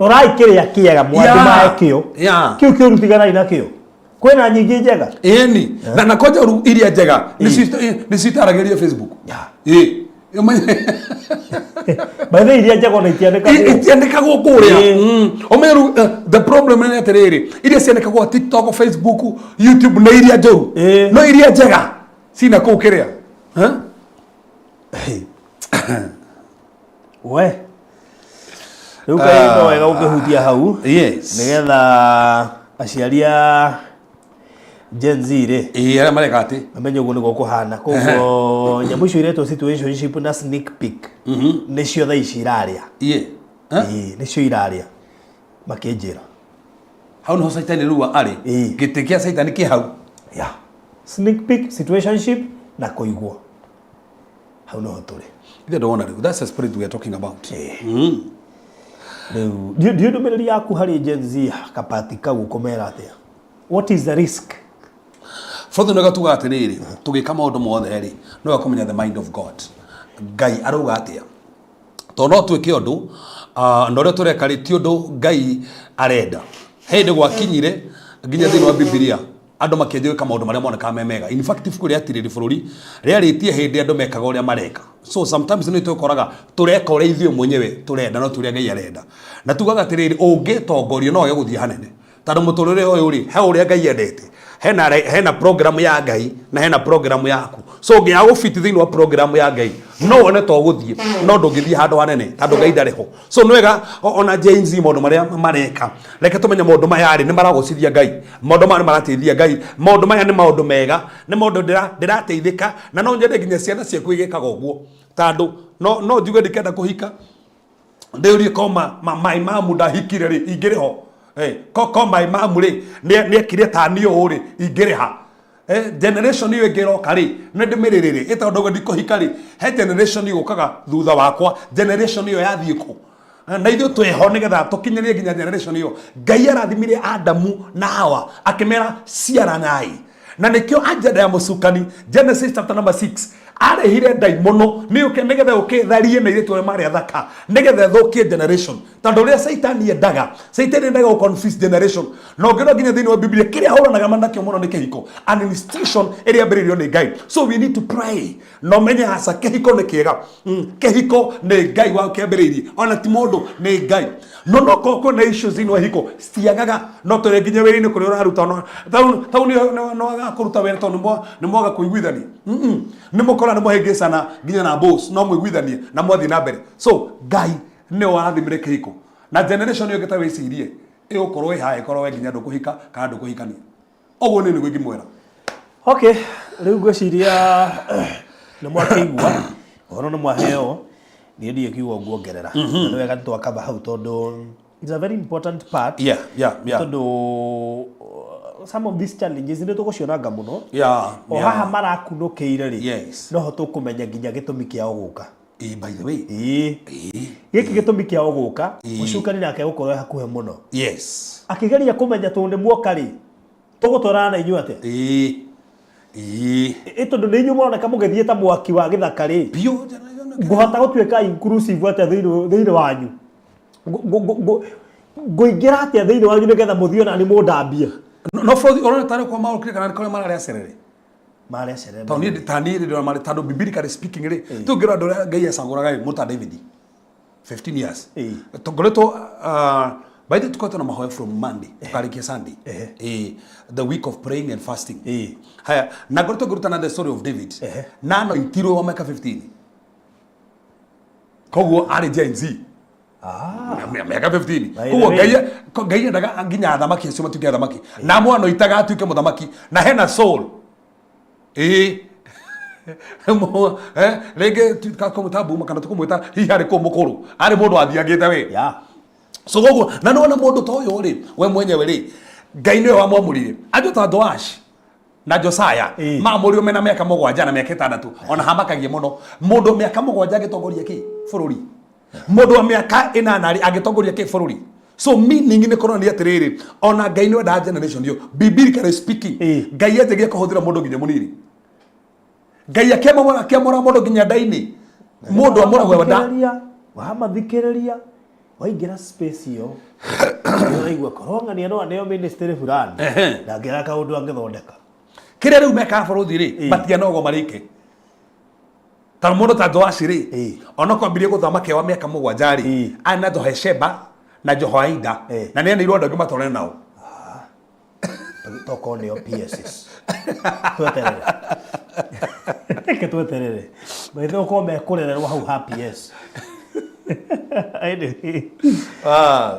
rorai kiria kiega mwandu maekio kiu rutigana inakio kwena nyingi njega ni na koja iria njega ni citarageria Facebook by the iria njega na itiandikagwo kuria omeru the problem is that iria ciandikagwo TikTok Facebook YouTube na iria njau no iria njega sina kuu kiria we ruka ino wega ukihutia hau yes nigetha aciaria Gen Z ri aria mareka ati amenye uguo niguo kuhana koguo nyamu icio iretwo situationship na sneak peek nicio thaa ici iraria nicio iraria makinjira hau no saitani ruwa ari gite kia saitani ki hau sneak peek situationship na kuigwa hau no turi either don't want to that's the spirit we are talking about Dio ndumiriri yaku hari Gen Z kapatika gukomera atia what is the risk Further no gatuga atiriri tugika maundu mothe ri no akumenya the mind of God Ngai aruga atia to no twike undu no ria tureka ri ti undu Ngai arenda hindi gwakinyire nginya thini wa Biblia andu makienjeka maundu maria moneka memega in fact ifuku ria atiriri bururi ria ritie hindi andu mekaga uria mareka so sometimes no tukoraga tureka uria ithio mwenyewe turenda no turia Ngai arenda na tugaga atiriri ungitongorio no ge guthie hanene tandu muturire uyu ri he uria Ngai endete hena program ya Ngai na hena program yaku so nginya gufiti thini wa program ya Ngai no one to guthie no ndungithie handu hanene tandu Ngai ndariho so nwega ona Gen Z maundu maria mareka reke tumenya maundu maya ri ni maragocithia Ngai maundu maya ni marateithia Ngai maundu maya ni maundu mega ni maundu ndirateithika na no nyende nginya ciana ciaku igikaga uguo tandu no njuge ndikenda kuhika ndiurie koma mai mamu ndahikire ri ingiriho koma imamu ri ni ekire tanio uri ingiriha generation iyo ngiroka ri ne ndimiriri itondogo ndikuhika ri he generation iyo ukaga thutha wakwa generation iyo yathie ku na ithu tweho nigetha tukinyerie nginya generation iyo Ngai arathimire Adamu na Hawa akimera ciaranyai na nikio ajenda ya musukani Genesis chapter number 6 arehire ndaimono nigetha ukitharie na iretu mari athaka nigetha thukie generation tondu ria Satan endaga go confuse generation no ngiro nginya thini wa Biblia kiria huranaga manakio muno ni kihiko an institution iria mbiririo ni Ngai. So we need to pray no menye hasa kihiko ni kiega kihiko ni Ngai wa kiambiririe ona ti mundu ni Ngai no koko na issues ino hiko stiagaga no tore nginya wiri-ini kuri uraruta no tau no agakuruta wira tondu ni mwaga kuiguithania ni mukora ni muhingicana nginya na boss no muiguithanie na mwathi na mbere. So Ngai ni warathimire kihiko na generation yo getawe cirie igukorwo ihae korwo nginya ndukuhika kana ndukuhikania oguo ni niguo ngimwera. Okay, riu ngwiciria ni mwakeigua horo ni mwaheo ni ndiye kiugo nguongerera ni wega twakaba hau tondu it's a very important part. Yeah. Tondu some of these challenges ni tugucionanga muno o haha marakunukiire ri yes no ho tukumenya nginya gitumi kiao guka. By the way giki gitumi kiao guka ucukani nake gukorwo hakuhe muno. Yes akigeria kumenya tundu muoka ri tugutwarana na inyuĩ ate tondu ni inyuĩ muroneka mugithie ta mwaki wa githaka ri nguhota gutuika inclusive ate thiini wanyu nguingira ate thiini wanyu nigetha muthio na ni mundambia no for orona tare kwa maul kile kana kole mara acerere tani ndio mara tando biblically speaking ri tungira ndo Ngai acaguraga muta David 15 years tungoretwo by the tukote na mahoya from Monday tukarikia Sunday the week of praying and fasting haya na goreto gurutana the story of David nano itiro wa miaka 15 koguo ari Gen Z miaka 15 koguo Ngai ndaga nginya thamaki acio matuke thamaki na mwana itaga atuike muthamaki na hena soul rege tukakomutabu makana tukumwita hihi ari ko mukuru ari mundu athiagite we so gogo na nona mundu to yo ri we mwenyewe ri Ngai niwe wamwamurire ajo ta Joash na Josiah mamurio mena miaka 7 na miaka 6 ona hamakagie muno mundu miaka 7 agitongoria ki bururi mundu wa miaka 8 agitongoria ki bururi. So meaning ni korona ni atiriri ona Ngai niwe da generation yo biblically speaking Ngai ategia kuhuthira mundu nginya munini Ngai akemora mundu nginya ndaini mundu amora we wada wahamathikiriria waingira space yo waigua korongania no aneo ministry fulani na ngira kaundu angithondeka kire riu meka bũrũthi ri matianogo marike ta mundu ta Joash ri ona kwambirie gũthamaka wa miaka 7 ri ana Jehosheba na Jehoiada na nene irwo ndagima tore nao toko neo PSS tweterere ke tweterere maitho ko me kurererwa hau HPS.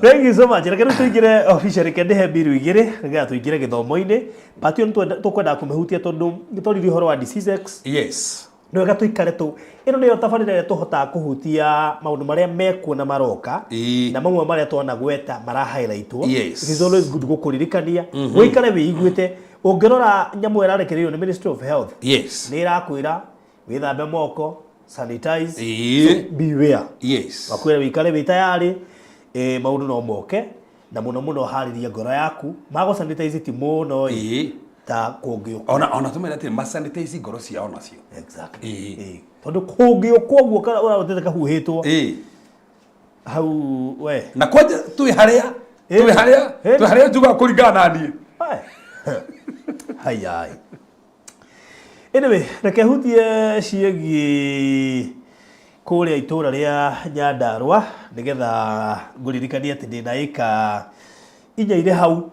Thank you so much. Rekera tuigire officially kende he biru igire rega tuigire githomo-ini patio tukwenda kumehutia tondu gitoriri horo wa Disease X. Yes no ga tuikare tu ino niyo tabarire tuhota kuhutia maundu maria mekuo na maroka na mamwe maria twana gweta mara highlightwo. It is always good gukuririkania wikare wiiguite ungirora nyamu irarekererio ni Ministry of Health ni irakwira withambe moko sanitize so beware wakwira wikare witayari maundu no moke na muno hariria ngoro yaku mago sanitize ti muno ta kungio ona tumera ati ma sanitize ngoro cia ona cio exactly tondu kungio koguo kana ura ka huhitwo hau we na kwaje tu haria juga kuringana nani hai anyway reke hutie ciegi kuria itura ria Nyandarua nigetha nguririkania ati ndina ika inya ire hau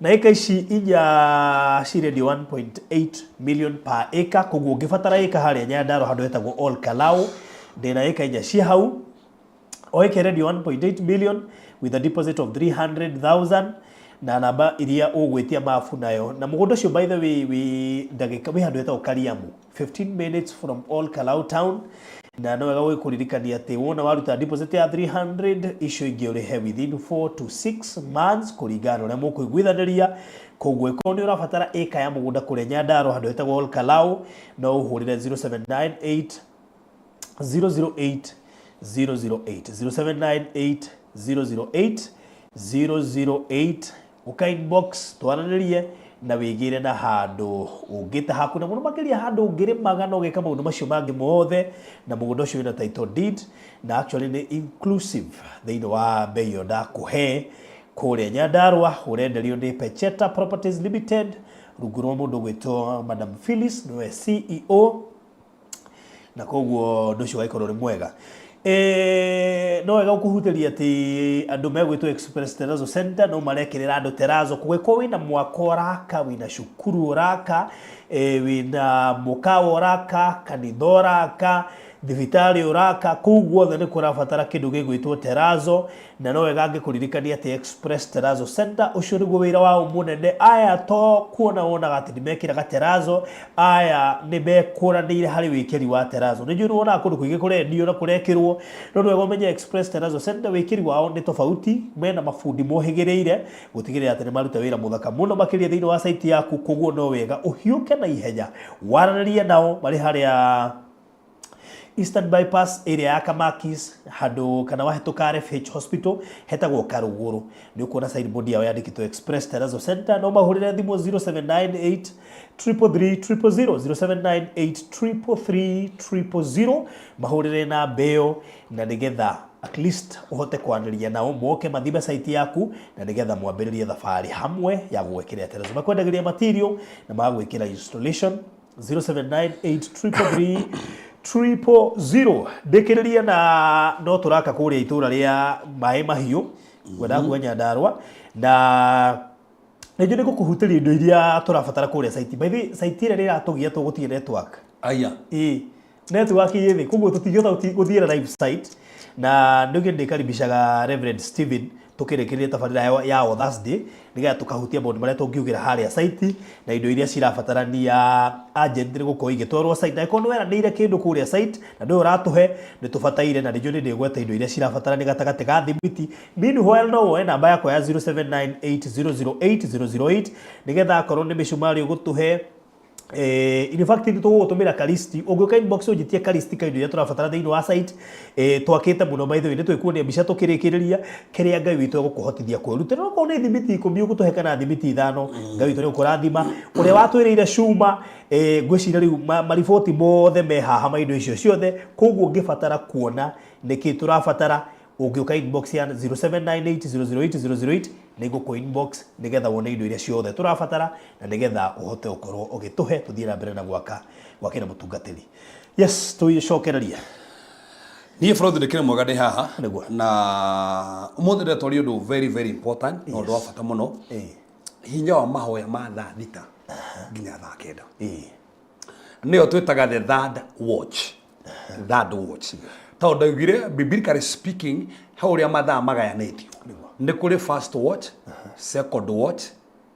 na eka ici inya ciredi 1.8 million per acre koguo ungibatara eka haria Nyandarua handu hetagwo Ol Kalou ndina eka inya ci hau o eka ready 1.8 million with a deposit of 300,000 na namba iria ugwitia mafu nayo na mugondo cio by the way we ndagika we handu hetagwo Kariamu 15 minutes from Ol Kalou town na no wega gwikuririkania ati wona waruta deposit ya 300 icio ingi urihe within 4 to 6 months kuringana na mukuiguithaniria koguo ko ni urabatara eka ya mugunda kuria Nyandarua handu hetagwo Ol Kalou no uhurire 0798 008 008 0798 008 008 uka inbox twaranirie na wigire na handu ungita hakuna muno makiria handu ungire magana ugeka maundu macio mangi mothe na mugunda ucio wina title deed na actually ni inclusive thiini wa bei ndakuhe kuria Nyandarua urenderio ni Pecheta Properties Limited rungu rwa mundu gwitwo Madam Phyllis niwe CEO na koguo nducio waikoro ri mwega no wega kuhuteria ati andu megwitwo Express Terrazzo Center no marekirira andu Terrazzo kugwiko wina mwako oraka wina cukuru oraka wina mukawa oraka kanitha oraka thibitari oraka koguo othe ni kurabatara kindu gigwitwo Terrazzo na no wega ngikuririkania ati Express Terrazzo Center ucio niguo wira wao munene aya to kuona wonaga ati nimekiraga Terrazzo aya ni mekuranire hari wikiri wa Terrazzo ni njuru wona kundu kuingi kurendio na kurekirwo no wega umenya Express Terrazzo Center wikiri wao ni tofauti mena mafundi mohigireire gutigirira ati ni maruta wira muthaka muno makiria thiini wa site yaku koguo no wega uhiuke na ihenya waranaria nao bari haria Eastern Bypass area ya Kamakis hado kana wahituka RFH Hospital hetagwo Karuguru ni ukuona signboard yao yandikitwo Express Terrazzo Center no mahurire thimu 0798 333 0798 333 mahurire na beo na nigetha at least uhote kwaniriria nao moke mathibe site yaku na nigetha mwambiririe thabari hamwe ya gwekira Terrazzo makwendagiria material na magwikira installation 0798 333 ndikiriria na no turaka kuria itura ria mai mahiu gwenda kuga Nyandarua na nĩnjũ nĩ gũkũhutĩria indo iria tũrabatara kũrĩa site by the site ĩrĩa ĩratũgia tũgũtiĩ network network yĩthĩ koguo tũtingĩhota gũthiĩra live site na nĩguo ndĩkaribishaga Reverend Stephen tukirekeria tabarira ya o Thursday niga tukahutia maundu maria tungiugira haria site na indo iria cirabatarania agent ni gukorwo igitwarwo site na ikono wera nire kindu kuria site na ndio uratuhe ni tubataire na ndio ndi gweta indo iria cirabatarania gatagate ga thimiti meanwhile no woe namba yako ya 0798008008 nigetha akorwo ni micumari ugutuhe in fact ni tugutumira kalisti ungioka inbox ujitie kalisti ka indo iria turabatara thiini wa site twakite muno by the way ni twikuonia mbica tukirikiriria kiria ngai witu gukuhotithia kwirutira no ko ni thimiti 10 ugutuheka na thimiti 5 ngai witu ni ukurathima uria watwirire cuma ngwicira riu mariboti mothe me haha ma indo icio ciothe koguo ngibatara kuona niki turabatara ungioka inbox ya 0798008008 nigo ko inbox nigetha wone indo iria ciothe turabatara na nigetha uhote ukorwo ugituhe tuthie na mbere na gwakira mutungatiri yes tuicokereria niä bro ndä kä re mwega ndä haha na umuthi ndä twaria å ndå very very important na å ndå wa bata må no hinya wa mahoya ma thaa thita nginya thaa kenda nä yo twätaga the third watch tondå ndaugire biblically speaking ha å rä a mathaa magayanätio nä kå rä first watch second watch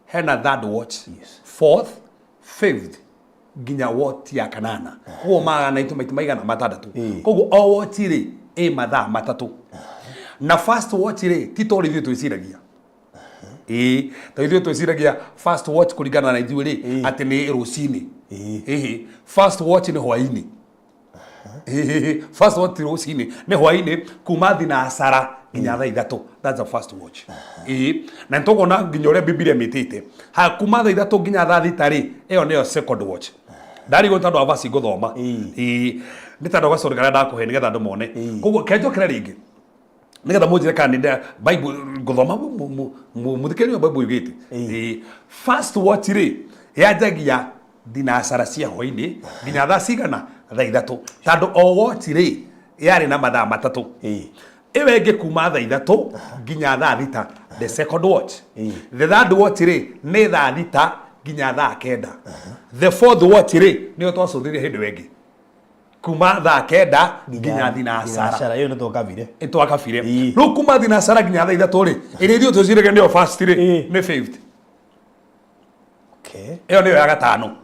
hena third watch fourth fifth nginya watch ya kanana koguo maganaitwo maita maigana matandatu koguo o watch rĩ mathaa matatu na first watch rĩ ti tondũ ithuĩ twĩciragia ta ithuĩ twĩciragia first watch kũringana na ithuĩ rĩ atĩ nĩ rũcinĩ first watch nĩ hwainĩ first watch rũcinĩ nĩ hwainĩ kuma thinacara nginya thaa ithatũ that's the first watch na nĩtũkuona nginya ũrĩa Biblia ĩmĩtĩte ha kuma thaa ithatũ nginya thaa thita rĩ ĩyo nĩyo second watch ndari go tandå avasi ngåthoma nä tandå gacore karä a ndakå he nä getha andå mone koguo kenjokera rä ngä nä getha må njire kana nä bible ngåthoma må thikä rä wa bible yugä te first watch rä yanjagia thinacara cia hwainä nginya thaa cigana thaa ithatå tandå o watch rä yarä na mathaa matatå ä we ngä kuma thaa ithatå nginya thaa thita the second watch the third watch rä nä thaa thita nginya thaa kenda the fourth watch rĩ nĩyo twacũthĩrĩria hĩndĩ wengĩ kuma thaa kenda nginya thinacara ĩyo nĩ twakabire rĩu kuma thinacara nginya thaa ithatũ rĩ ĩrĩa ithuĩ twĩciragia nĩyo first rĩ nĩ fifth ĩyo nĩyo ya gatano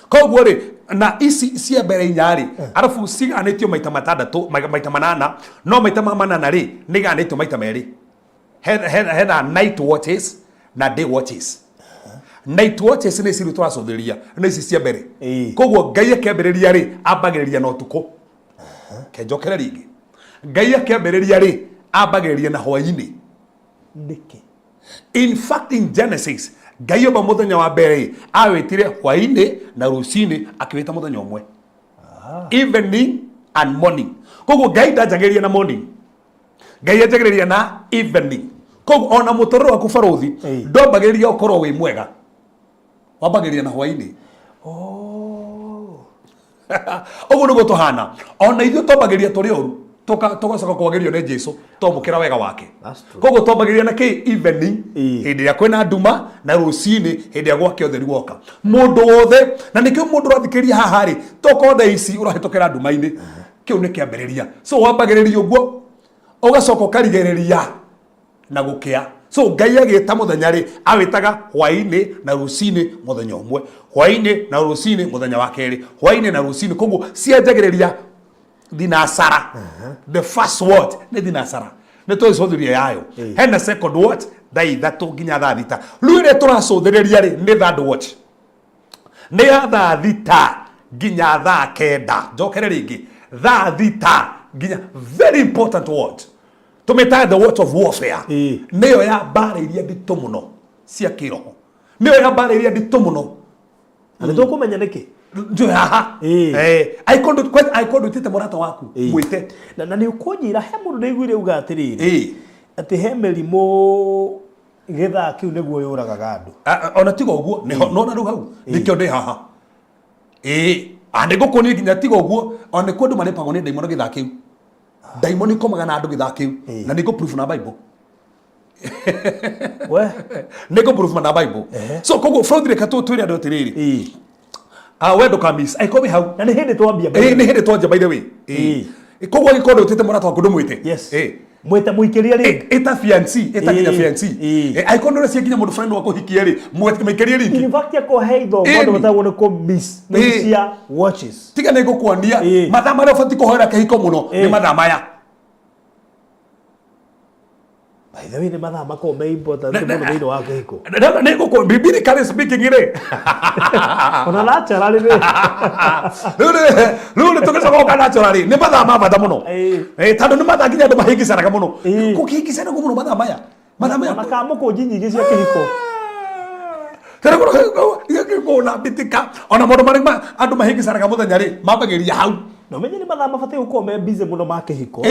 koguo rĩ na ici cia mbere inya rĩ arabu ciganĩtio maita matandatũ maita manana no maita manana rĩ nĩ iganĩtio maita merĩ hena night watches na day watches night watches nä ciru twacåthĩrĩria nä ici cia mbere koguo ngai akĩambĩrĩria rĩ ambagĩrĩria na ũtukũ kenjokere rĩngĩ ngai akĩambĩrĩria rĩ ambagĩrĩria na hwainĩ nĩkĩ in fact in Genesis Ngai oba muthenya wa mbere awitire hwaini na rucini akiwita muthenya umwe. Evening and morning. Koguo Ngai ndajageria na morning. Ngai ajageria na evening. Koguo ona mutororo waku baruthi ndombageria ukorwo wi mwega. Wambageria na hwaini. Oguo niguo tuhana. Ona ithuĩ twambageria tũrĩ ũru tugacoka kwagerio nĩ Jesu twamũkĩra wega wake. Koguo twambageria na kĩ evening hĩndĩ ĩrĩa kwĩna nduma na rũcinĩ hĩndĩ ĩrĩa gwake ũtheri woka. Mũndũ wothe na nĩkĩo mũndũ ũrathikĩria haha rĩ tokorwo thaa ici ũrahĩtũkĩra nduma-inĩ kĩu nĩ kĩambĩrĩria. So wambagĩrĩria ũguo ũgacoka ũkarigĩrĩria na gũkĩa. So Ngai agĩta mũthenya rĩ awĩtaga hwainĩ na rũcinĩ mũthenya ũmwe, hwainĩ na rũcinĩ mũthenya wa kerĩ, hwainĩ na rũcinĩ. Koguo cianjagĩrĩria thinasara. The first word nĩ thinasara, nĩ twĩcũthĩria yayo. Hena second word thaa ithatũ nginya thaa thita. Rĩu ĩrĩa tũracũthĩrĩria rĩ nĩ third watch, nĩ ya thaa thita nginya thaa kenda. Njokere rĩngĩ thaa thita nginya, very important word. Tumetaga the word of warfare. Nĩyo ya mbara iria nditũ mũno cia kĩroho, nĩyo ya mbara iria nditũ mũno. Nĩ tũkũmenya nĩkĩ ndio haha aikondo tete mũrata waku mwĩte na nĩ ũkũnjĩra he mũndũ nĩaiguire uga atĩrĩrĩ atĩ he mĩrimũ gĩthaa kĩu nĩguo yũragaga andũ. Ona tiga ũguo nona rĩu hau nĩkĩo ndĩ haha. Nĩ ngũkuonia nginya tiga ũguo ona nĩ kũndũ marĩpagwo nĩ ndaimono gĩthaa kĩu. Ndaimono ikomaga na andũ gĩthaa kĩu na nĩ ngũ-proof na Bible. Nĩ ngũ-proof na Bible. So koguo Fraudrey twĩre andũ atĩrĩrĩ wendo kamis aikomi hau na nĩ hĩndĩ twambia nĩ hĩndĩ twambia by the way. Koguo gĩkorwo ũtĩte mũrata waku ndũmwĩte. Yes. Mwĩte mũikĩria rĩngĩ eta fiancé eta nginya fiancé aikondo rĩcio nginya mũndũ friend wako hikia rĩ mũikĩrie rĩngĩ. In fact yakũhe ithomo andũ matagwo nĩ kũ miss nĩ cia watches. Tiga nĩ ngũkuonia mathaa marĩa ũbatiĩ kũhoera kĩhiko mũno nĩ mathaa maya. By the way, nĩ mathaa makorwo me important mũno thĩinĩ wa kĩhiko. Nĩ ngũkuonia biblically speaking rĩ ona naturally rĩ rĩu nĩ tũgĩcoka ũka naturally nĩ mathaa ma bata mũno tondũ nĩ mathaa nginya andũ mahĩngicanaga mũno. Gũkĩhĩngicana mũno mathaa maya ona kamũkũnji nyingĩ cia kĩhiko na bitika ona maũndũ marĩa andũ mahĩngicanaga mũthenya rĩ mambagĩria hau. Na ũmenye nĩ mathaa mabatiĩ gũkorwo me busy mũno ma kĩhiko.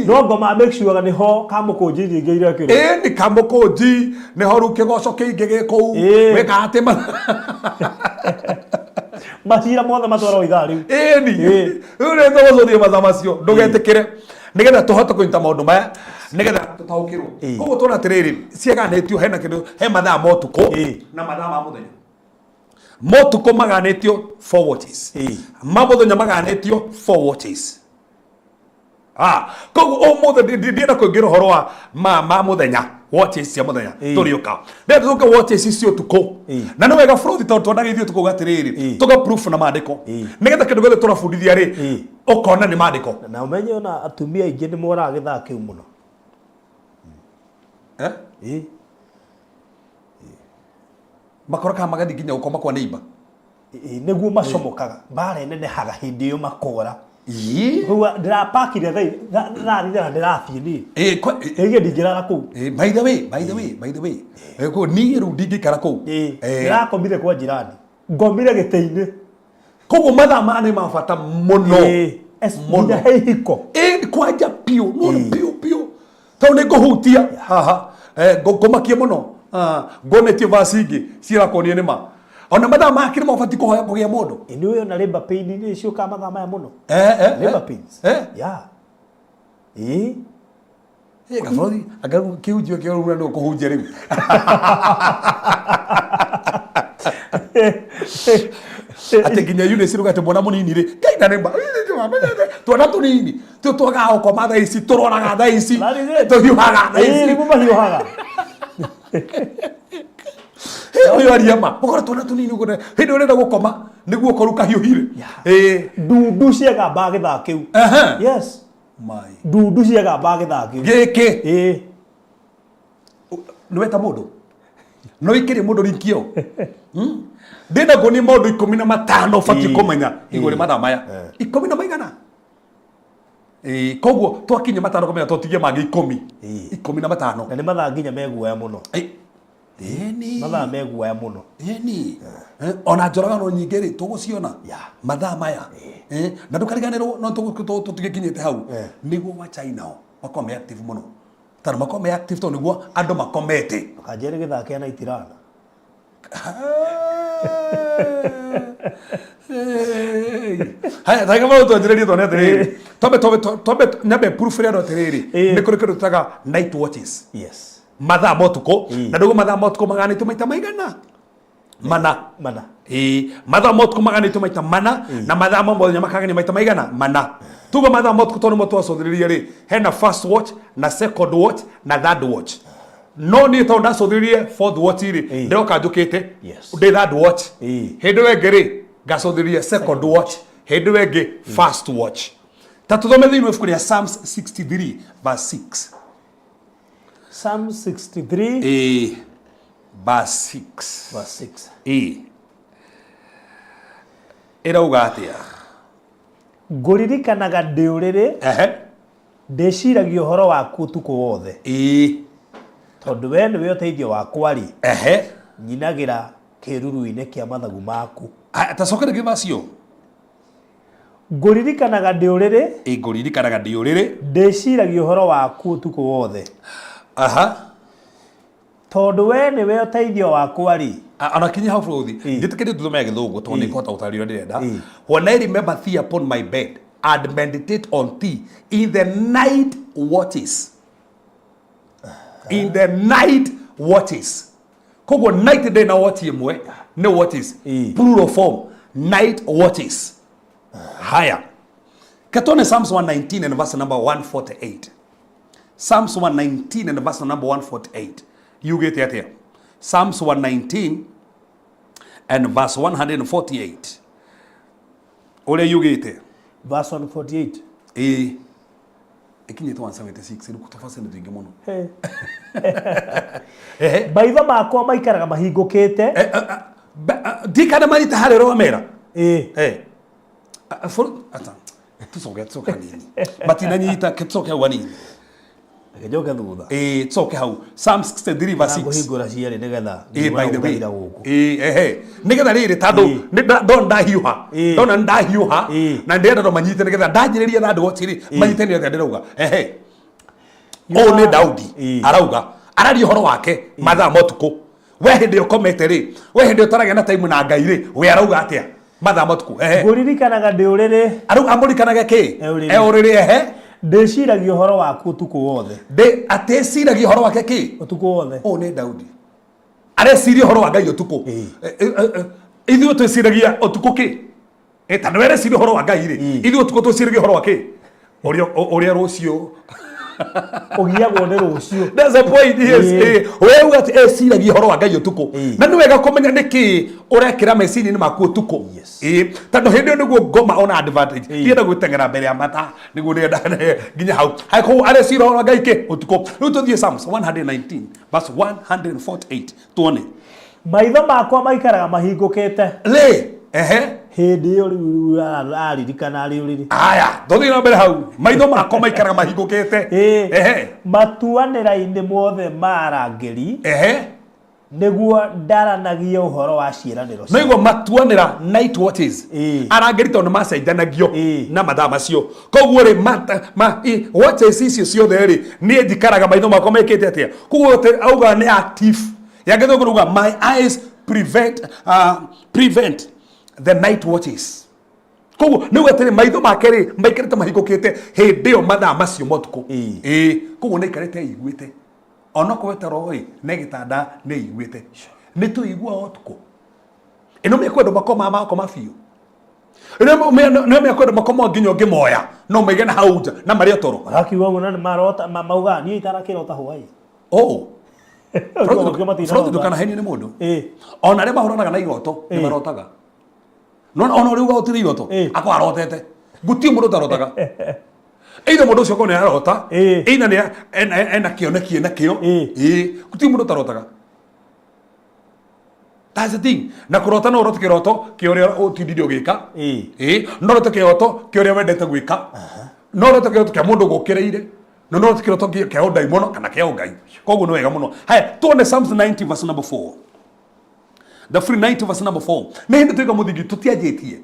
No ngoma make sure nĩho kamũkũnji nyingĩ irekĩrwo. Nĩ kamũkũnji nĩho rĩu kĩgoco kĩingĩ gĩ kũu wĩka atĩ macira mothe matwarwo ithaa rĩu. Rĩu nĩ tũgũcũthia mathaa macio ndũgetĩkĩre nĩgetha tũhote kũnyita maũndũ maya nĩgetha tũtaũkĩrwo. Koguo tuona atĩrĩrĩ ciaganĩtio hena kĩndũ he mathaa ma ũtukũ na mathaa ma mũthenya. Motuko maganĩtio 4 watches. Ma mũthenya maganĩtio 4 watches. Koguo ũmũthĩ ndienda kũingĩra ũhoro wa ma mũthenya watches cia mũthenya tũrĩũka. Ndenda tũka watches cia ũtukũ. Na nĩ wega Fraudrey tondũ twandagĩithio tũkauga atĩrĩrĩ tũga proof na maandĩko nĩgetha kĩndũ gĩothe tũrabundithia rĩ ũkona nĩ maandĩko. Na ũmenye ona atumia aingĩ nĩ moraga gĩthaa kĩu mũno. Makorakaga magathi nginya gũkoma kwa neighbor nĩguo macomokaga mbara nenehaga hĩndĩ ĩyo makora. Koguo ndĩrapakire thaa thita na ndĩrathiĩ niĩ ĩgĩ ndingĩrara kũu. By the way koguo niĩ rĩu ndingĩikara kũu ndĩrakomire kwa jirani ngomire gĩtĩ-inĩ. Koguo mathaa maya nĩ ma bata mũno nginya he ihiko kwanja piũ piũ tondũ nĩ ngũhutia haha ngũmakie mũno ngonetie vasi ingĩ cirakonia nĩ ma ona mathaa make nĩ mabatiĩ kũhoya kũgĩa mũndũ. Nĩ ũyũ na labor pain nĩ ciũkaga mathaa maya mũno. Labor pains Fraudrey anga kĩhunjio kĩo rĩu nĩ ũkũhunjia rĩu. Atĩ nginya Eunice rugate mwana mũnini rĩ Ngai na nĩmba twana tũnini twaga gũkoma thaa ici tũroraga thaa ici tũhiũhaga thaa ici nĩguo mahiũhaga. Ũyũ ariama ũkorwo twana tũnini ũguo hĩndĩ ũrenda gũkoma nĩguo ũkorwo kahiũhire. Ndundu ciagambaga gĩthaa kĩu. Yes. Ndundu ciagambaga gĩthaa kĩu gĩkĩ. Nĩweta mũndũ no ikĩrĩ mũndũ rinkio ndĩna kuonia maũndũ 15 ũbatiĩ kũmenya igũrĩ mathaa maya 10 na maigana. Koguo twakinya matano kũmenya tũtigie mangĩ 10 15 na nĩ mathaa nginya meguoya mũno. Eni. mathaa meguoya muno. Eni. Ona njoragano nyingĩ rĩ tũgũciona mathaa maya. Na ndũkariganĩrwo no tũgĩkinyĩte hau nĩguo wa China makome active mũno. Tondũ makome active tondũ nĩguo andũ makomete. Kanjere gĩthake na itirana. Haya thaiga mau twanjĩrĩrie twana atĩrĩrĩ. Tombe nyambe proof rĩa atĩrĩrĩ. Nĩ kũrĩ kĩndũ tũtaga night watches. Yes. Mathaa ma ũtukũ na ndũgũ mathaa ma ũtukũ maganĩtwo maita maigana? Mana. Mathaa ma ũtukũ maganĩtwo maita mana na mathaa ma mũthenya makaganio maita maigana? Mana. Tuga mathaa ma ũtukũ tondũ nĩmo twacũthĩrĩria rĩ, hena first watch na second watch na third watch. No niĩ tondũ ndacũthĩrĩrie fourth watch rĩ, ndĩroka njũkĩte ndĩ third watch. Hĩndĩ ĩyo ĩngĩ rĩ ngacũthĩrĩria second watch, hĩndĩ ĩyo ĩngĩ first watch. Ta tũthome thĩinĩ wa ibuku rĩa Psalms 63 verse 6. Psalm 63 verse 6. verse 6. Ĩrauga atĩa? Ngũririkanaga ndĩ ũrĩrĩ ndĩciragia ũhoro waku ũtukũ wothe. Tondũ we nĩwe ũteithio wakwa rĩ, nyinagĩra kĩruru-inĩ kĩa mathagu maku. Ta cokereria macio. Ngũririkanaga ndĩ ũrĩrĩ ngũririkanaga ndĩ ũrĩrĩ ndĩciragia ũhoro waku ũtukũ wothe. Tondũ we nĩwe ũteithio wakwa rĩ. Ona kinya hau bũrũthi njĩtĩkĩrie tũthome gĩthũngũ tondũ nĩ kũhota gũtarĩria ndĩrenda. When I remember thee upon my bed and meditate on thee in the night watches. In the night watches. Koguo night day na watch ĩmwe nĩ watches plural form night watches. Haya. Katone Psalms 119 and verse number 148. Psalms 119 and verse number 148. You get it here. Psalms 119 and verse 148. Ole you get it. Verse 148. Ikinyete 176 iri kutofasa ndio ingi muno. Maitho makwa maikaraga mahingũkĩte. Dikana marita harero amera. Tucoke nini. Batina nyita ketsoke wanini. Njoke thutha. Tsoke hau. Psalm 63 verse 6. Ngũhingũra ciarĩ nĩgetha. By the way. Nĩgetha rĩrĩ tandũ ndona ndahiũha. Ndona ndahiũha na ndĩrenda ndo manyite nĩgetha ndanjĩrĩria na andũ otiri manyite nĩgetha ndĩrauga. O nĩ Daudi arauga araria ũhoro wake mathaa ma ũtukũ. We hĩndĩ ũkomete rĩ, we hĩndĩ ũtaragia na time na Ngai rĩ, we arauga atĩa mathaa ma ũtukũ. Ngũririkanaga ndĩ ũrĩrĩ. Arauga amũrikanaga kĩ? Ũrĩrĩ ndĩciragia ũhoro waku ũtukũ wothe. Ateciragia ũhoro wake kĩ? Ũtukũ wothe. O nĩ Daudi areciria ũhoro wa Ngai ũtukũ. Ithuĩ twĩciragia ũtukũ kĩ? Ta nĩwe areciria ũhoro wa Ngai rĩ, ithuĩ ũtukũ twĩciragia ũhoro wa kĩ? Ũrĩa rũciũ ũgiagwo nĩ rũciũ. That's the point. Yes. Wewe ugati eciragia ũhoro wa Ngai ũtukũ. Na nĩ wega kũmenya nĩkĩ ũrekĩra meciria-inĩ maku ũtukũ. Tondũ hĩndĩ ĩyo nĩguo ngoma ona advantage. Ndienda gwĩteng'era mbere ya mata nĩguo ndĩenda nginya hau. Haiko arecira ũhoro wa Ngai kĩ? Ũtukũ. Rĩu tũthiĩ Psalms 119 verse 148 tuone. Maitho makwa maikaraga mahingũkĩte. Hĩndĩ ĩyo rĩu aririkana arĩ ũrĩrĩ. Aya, tũthiĩ na mbere hau. Maitho makwa maikaraga mahingũkĩte. Matuanĩra-inĩ mothe ma arangĩri. Nĩguo ndaranagia ũhoro wa ciĩranĩro. Nĩguo matuanĩra night watches. Arangĩri tondũ macenjanagio na mathaa macio. Koguo rĩ watches icio ciothe rĩ niĩ njikaraga maitho makwa mekĩte atĩa. Koguo auga nĩ active. Yagĩthũngũ ruga my eyes prevent the night watches. Koguo nĩguo atĩrĩ maitho make rĩ maikarĩte mahingũkĩte hĩndĩ ĩyo mathaa macio motukũ. Koguo nĩ aikarĩte aiguĩte. Ona kwetero ĩ nĩ gĩtanda nĩ aiguĩte. Nĩ tũiguaga ũtukũ. Ĩno mĩkwenda makoma biũ. Nĩ mĩkwenda makoma nginya ũngĩmoya no maige na hau nja na marĩa toro. Arakiuga ũguo na nĩ marota mauga niĩ itarakĩrota hwaĩ. Front ndũkanahenia nĩ mũndũ. Ona arĩa mahũranaga na iroto nĩ marotaga. Ona ũrĩa uga iroto akwa arotete. Gutirĩ mũndũ ũtarotaga. Either mũndũ ũcio nĩ arota, either nĩ ena kĩonekie na kĩo. Gutirĩ mũndũ ũtarotaga. That's the thing. Na kũrota no ũrote kĩroto kĩa ũrĩa ũtindirio gĩka. No ũrote kĩroto kĩa ũrĩa wendete gwĩka. No ũrote kĩroto kĩa mũndũ gũkĩrĩire. no kiroto kia daimono kana kia ngai koguo no wega muno haya tuone Psalms 90 verse number 4 the free 90 verse number 4 na hindi tuika muthingi tutiajetie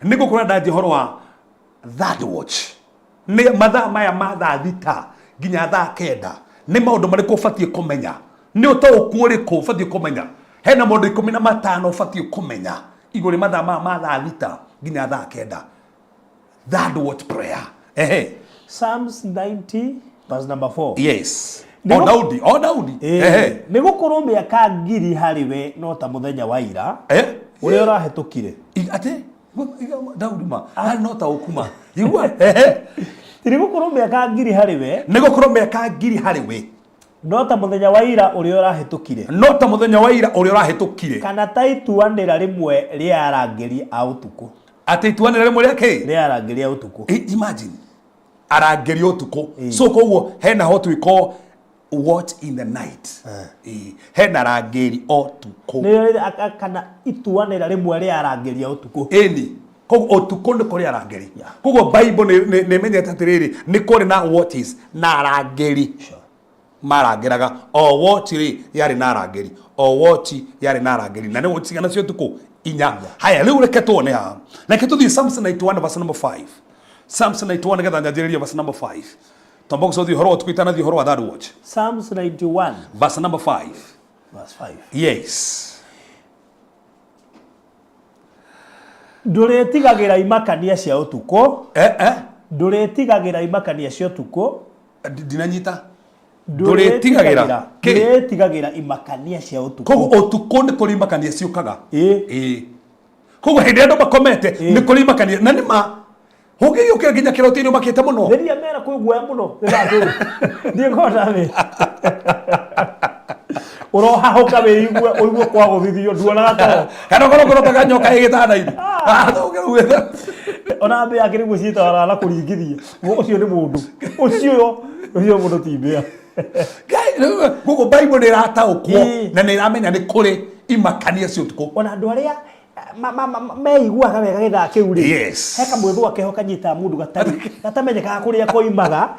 niko kuna daji horo wa that watch ni mathaa maya ma thaa thita nginya thaa kenda ni maundu mariko ubatie kumenya ni utaũku ũrĩkũ ubatie kumenya hena maundu 15 ubatie kumenya igũrĩ mathaa ma thaa thita nginya thaa kenda that watch prayer Psalms 90 verse number 4 yes o Daudi nĩ gũkorwo mĩaka ngiri harĩ we no ta mũthenya wa ira ũrĩa ũrahetũkire ate Daudi ma no ta ũkuma igua nĩ gũkorwo mĩaka ngiri harĩ we nĩ gũkorwo mĩaka ngiri harĩ we no ta mũthenya wa ira ũrĩa ũrahetũkire no ta mũthenya wa ira ũrĩa ũrahetũkire kana ta ituanĩra rĩmwe rĩa arangĩri a ũtukũ atĩ ituanĩra rĩmwe rĩa kĩ rĩa arangĩri a ũtukũ imagine arangĩri ũtukũ so koguo hena what we call watch in the night hena arangĩri ũtukũ kana ituanĩra rĩmwe rĩa arangĩri a ũtukũ ĩni koguo ũtukũ nĩ kũrĩ arangĩri koguo Bible nĩ menyete atĩrĩrĩ nĩ kũrĩ na watches na arangĩri marangĩraga o watch rĩ yarĩ na arangĩri o watch yarĩ na arangĩri na nĩ watch cigana cio ũtukũ inya haya rĩu reke tuone haha reke tũthiĩ Psalms 91 verse number 5 Psalms 91 nĩgetha nyanjĩrĩrie verse number 5 tombo gũcothiĩ ũhoro ũtukũ itanathiĩ ũhoro wa that watch Psalms 91 verse number 5 verse 5 yes ndũrĩtigagĩra imakania cia ũtukũ ndũrĩtigagĩra imakania cia ũtukũ ndinanyita ndũrĩtigagĩra imakania cia ũtukũ koguo ũtukũ nĩ kũrĩ imakania ciũkaga koguo hĩndĩ andũ makomete nĩ kũrĩ imakania na nĩma ũngĩgĩũkĩra nginya kĩroti-inĩ ũmakĩte mũno rĩrĩa mera kwĩ guoya mũno ndiĩ ngona wĩ ũrohahũka wĩigue ũigue kwa gũthithio nduonaga toro kana ũkorwo ta ganyoka ĩgĩtanda-inĩ ona mbĩa yake nĩguo ciĩtaraga na kũringithia ũcio nĩ mũndũ ũcio mũndũ ti mbĩa koguo Bible nĩ ĩrataũkwo na nĩ ĩramenya nĩ kũrĩ imakania cia ũtukũ ona andũ arĩa meiguaga wega gĩthaa kĩu rĩ he kamwĩthũa keho kanyita mũndũ gatamenyekaga kũrĩa koimaga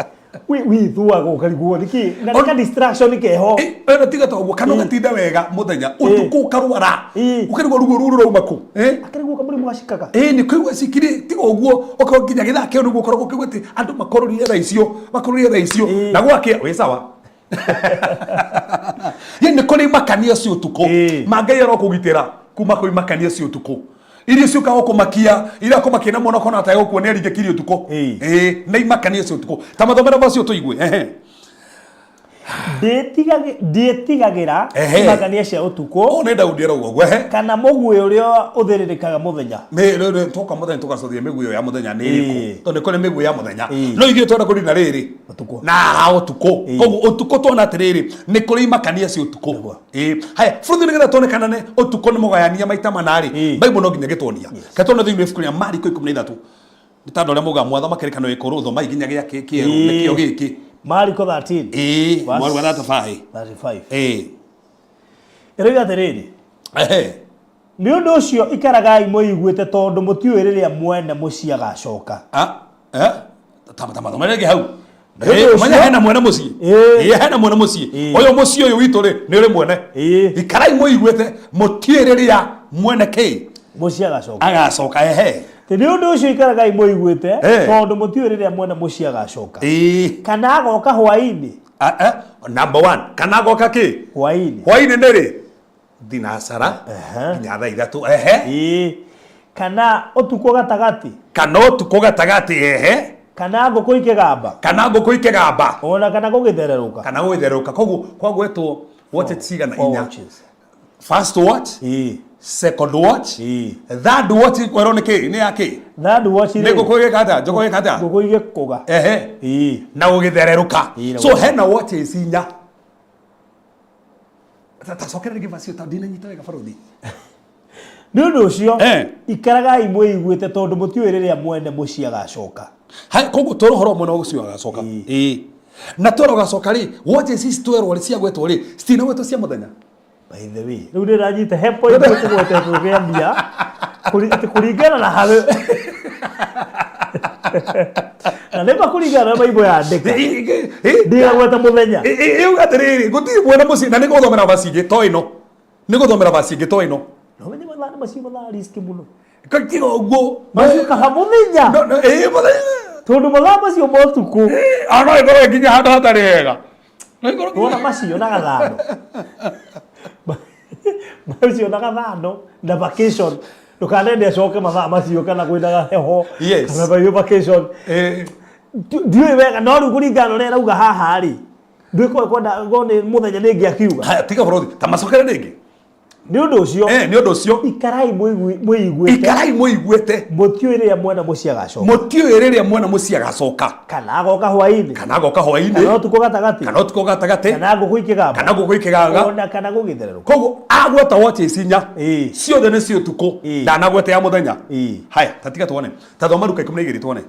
wĩithũaga ũkarigwo nĩkĩ na nĩ ka distraction keho ĩno tiga ta ũguo kana ũgatinda wega mũthenya ũtukũ ũkarwara ũkarigwo ruo rũrũ rauma kũ akarigwo kamũrimũ gacikaga nĩ kũigua cikiri tiga ũguo okorwo nginya gĩthaa kĩu nĩguo ũkoragwo ũkĩigua atĩ andũ makororire thaa icio na gwakĩa wĩ sawa nĩ kũrĩ imakania cia ũtukũ Ngai arokũgitĩra kuma kwĩ imakania cia ũtukũ iria ciũkaga kũmakia iria kũmakia na mwana kona ta gũkuo nĩ aringĩkirie ũtukũ na imakania cia ũtukũ ta mathomera macio tũigue ndĩtigagĩra imakania cia ũtukũ nĩ Daudi arauga ũguo kana mũguĩ ũrĩa ũthĩrĩrĩkaga mũthenya twoka mũthenya tũgacothia mĩguĩ ya mũthenya nĩ ĩrĩkũ tondũ nĩ kũrĩ mĩguĩ ya mũthenya no ithuĩ twenda kũrina rĩrĩ na ũtukũ koguo ũtukũ tuona atĩrĩrĩ nĩ kũrĩ imakania cia ũtukũ haya bũrũri nĩgetha tuone kana nĩ ũtukũ nĩ mũgayania maita manarĩ Bible no nginya gĩtuonia katona thĩinĩ wa ibuku rĩa Mariko 13 nĩ tondũ ũrĩa mauga mwatha makerekano ĩkũrũthwo maiginya gĩa kĩerũ nĩkĩo gĩkĩ Mariko 13 mwaru wa 35 ĩroiga atĩrĩrĩ nĩ ũndũ ũcio ikaragai mũiguĩte tondũ mũtiũĩ rĩrĩa mwene mũciĩ agacoka tamathomere hau hena mwene mũciĩ hena mwene mũciĩ ũyũ mũciĩ ũyũ witũ rĩ nĩ ũrĩ mwene ikarai mũiguĩte mũtiũĩ rĩrĩa mwene kĩ mũciĩ agacoka nĩ ũndũ ũcio ikaragai mũiguĩte tondũ mũtiũĩ rĩrĩa mwene mũciĩ agacoka kana agoka hwaĩ-inĩ number 1 kana agoka kĩ hwaĩ-inĩ nĩ rĩ thinacara nginya thaa ithatũ kana ũtukũ gatagatĩ kana ngũkũ ikĩgamba ona kana gũgĩthererũka koguo etwo watch cigana inya first watch second watch third watch kwerwo nĩ kĩ nĩ ya kĩ third watch nĩ ngũkũ igĩkata njũkũ igĩkata ngũkũ igĩkũga na gũgĩthererũka so hena watch inya tacokerera gĩvacio ta ndinanyita wega bũrũri nĩ ũndũ ũcio ikaragai mwĩiguĩte tondũ mũtiũĩ rĩrĩa mwene mũciĩ agacoka koguo twĩrwo ũhoro mwene ũcio agacoka na twĩrwo agacoka rĩ watch ici twĩrwo rĩ ciagwetwo rĩ citinagwetwo cia mũthenya by the way rĩu ndĩranyita he point tũgwetetwo gĩa mbia kũringana na harĩ Na nĩ makũringana na Bible yandĩka. Ndigagweta mũthenya. Iuga atĩrĩrĩ, gũtirĩ mwena mũciĩ na nĩ gũthomera vaci ingĩ to ĩno. Nĩ gũthomera vaci ingĩ to ĩno. No menye mathaa macio mathaa riski mũno. Kakiga ũguo. Macio kaha mũthenya. Mũthenya. Tondũ mathaa macio ma ũtukũ. No ĩkorwo nginya handũ hatarĩ hega. Wona macio na gathano. Macio na gathano na vacation. Ndukanende acoke mathaa macio kana kwĩna heho. Kana bayo vacation. Ndiũĩ wega no rĩu kũringana ũrĩa arauga haha rĩ. Ndĩkoe kwenda ngone mũthenya nĩ ngĩakiuga. Haya tiga bũrũri. Ta macokere nĩngĩ. Nĩ ũndũ ũcio. Nĩ ũndũ ũcio. Ikarai mũiguĩte. Ikarai mũiguĩte. Mũtiũĩ rĩrĩa mwena mũciĩ agacoka. Mũtiũĩ rĩrĩa mwena mũciĩ agacoka. Kana agoka hwaĩ-inĩ. Kana agoka hwaĩ-inĩ. Kana ũtukũ gatagatĩ. Kana ũtukũ gatagatĩ. Kana ngũkũ ikĩgamba. Kana ngũkũ ikĩganga. Ona kana gũgĩthererũka. Koguo agweta wote isinya. Ciothe nĩ cio ũtukũ. Ndanagweta ya mũthenya. Haya tatiga tuone. Tathoma Luka 12 tuone.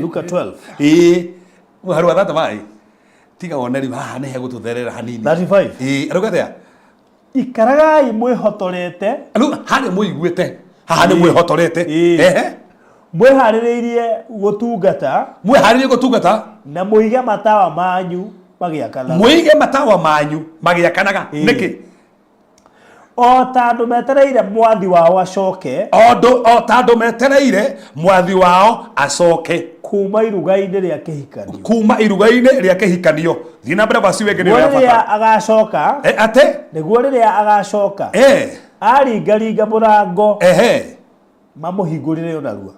Luka 12. Mũharu wa thata vai. Tiga wone rĩu haha nĩ hegũtũtherera hanini. 35. Arauga atĩa? Ikaragai mwĩhotorete. Harĩ mũiguĩte. Haha nĩ mwĩhotorete. Mwĩharĩrĩirie gũtungata. Mwĩharĩrĩirie gũtungata. Na mũige matawa manyu magĩakanaga. Mũige matawa manyu magĩakanaga. Nĩkĩ? O ta andũ metereire mwathi wao acoke. O ta andũ metereire mwathi wao acoke. Kuma iruga-inĩ rĩa kĩhikanio. Kuma iruga-inĩ rĩa kĩhikanio. Thiĩ na mbere vaci wengĩ nĩ ũrĩa bata. Rĩrĩa agacoka. Ate? Nĩguo rĩrĩa agacoka. Aringaringa mũrango. Mamũhingũrĩre o narua.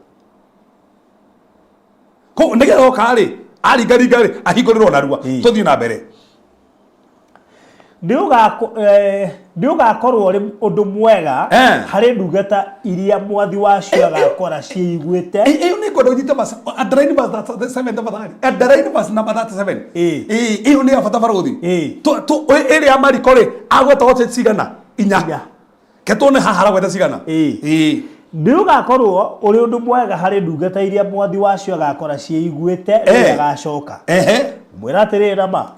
Kũu nĩgetha oka rĩ, aringaringa rĩ, ahingũrĩrwo narua. Tũthiĩ na mbere. Nĩũgakorwo ũrĩ ũndũ mwega harĩ ndungata iria mwathi wacio agakora ciĩiguĩte. Ĩyo nĩ ngwenda ũnyite basa. Andaraini basa 7 tafadhali. Andaraini basa namba 37. Ĩyo nĩ ya bata barũthi. Ĩrĩa mariko rĩ, agweta wote cigana? 4. Ketone haha aragweta cigana? Nĩũgakorwo ũrĩ ũndũ mwega harĩ ndungata iria mwathi wacio agakora ciĩiguĩte rĩrĩa agacoka. Mwĩra atĩrĩrĩ na ma.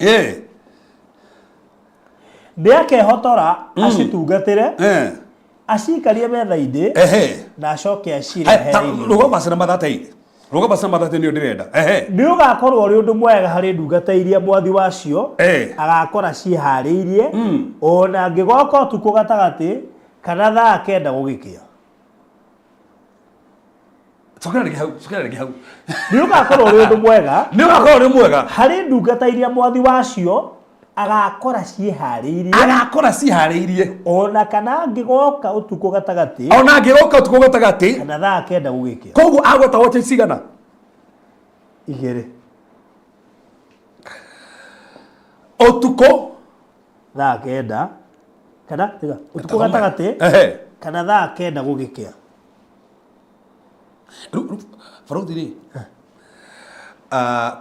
Nĩakehotora acitungatĩre. Acikarie metha-inĩ. Na acoke acirehe irio. Ruga basi namba 38. Ruga basi namba 38 nĩyo ndĩrenda. Nĩũgakorwo ũrĩ ũndũ mwega harĩ ndungata iria mwathi wacio agakora ciĩharĩirie. Ona angĩgoka ũtukũ gatagatĩ kana thaa 9 gũgĩkĩa. Cokerera hau. Nĩũgakorwo ũrĩ ũndũ mwega. Nĩũgakorwo ũrĩ mwega harĩ ndungata iria mwathi wacio agakora ciĩharĩirie. Agakora ciĩharĩirie. Ona kana angĩgoka ũtukũ gatagatĩ. Ona angĩgoka ũtukũ gatagatĩ. Kana thaa 9 gũgĩkĩa. Koguo agweta wote cigana? 2. Ũtukũ thaa 9 kana tiga ũtukũ gatagatĩ. Kana thaa 9 gũgĩkĩa. Barũthi rĩ.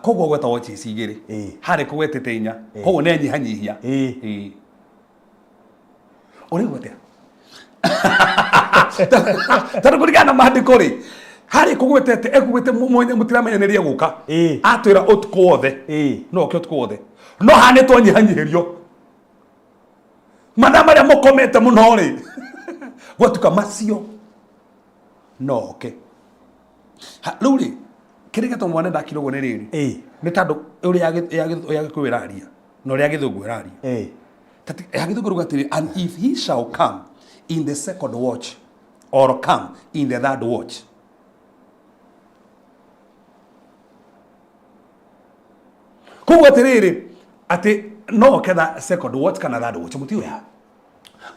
Koguo gweta wote ici igĩrĩ. Harĩ kũgwetete 4. Koguo nĩ anyihanyihia. Ũrĩgwete. Tondũ kũringana na maandĩko rĩ, harĩ kũgwetete ekũgwete mũtiramenyanĩria gũka. Atwĩra ũtukũ wothe. No oke ũtukũ wothe. No haha nĩ twanyihanyihĩrio. Mathaa marĩa mũkomete mũno rĩ. Gwatuka macio. No oke. Rĩu rĩ, kĩrĩa gĩtũma mwana ndakira ũguo nĩ rĩrĩ. Nĩ tondũ ũrĩa Gĩkũyũ ĩraria na ũrĩa Gĩthũngũ ĩraria. Ya Gĩthũngũ rauga atĩrĩ, and if he shall come in the second watch or come in the third watch. Koguo atĩrĩrĩ, atĩ no oke second watch kana third watch mũtiũĩ.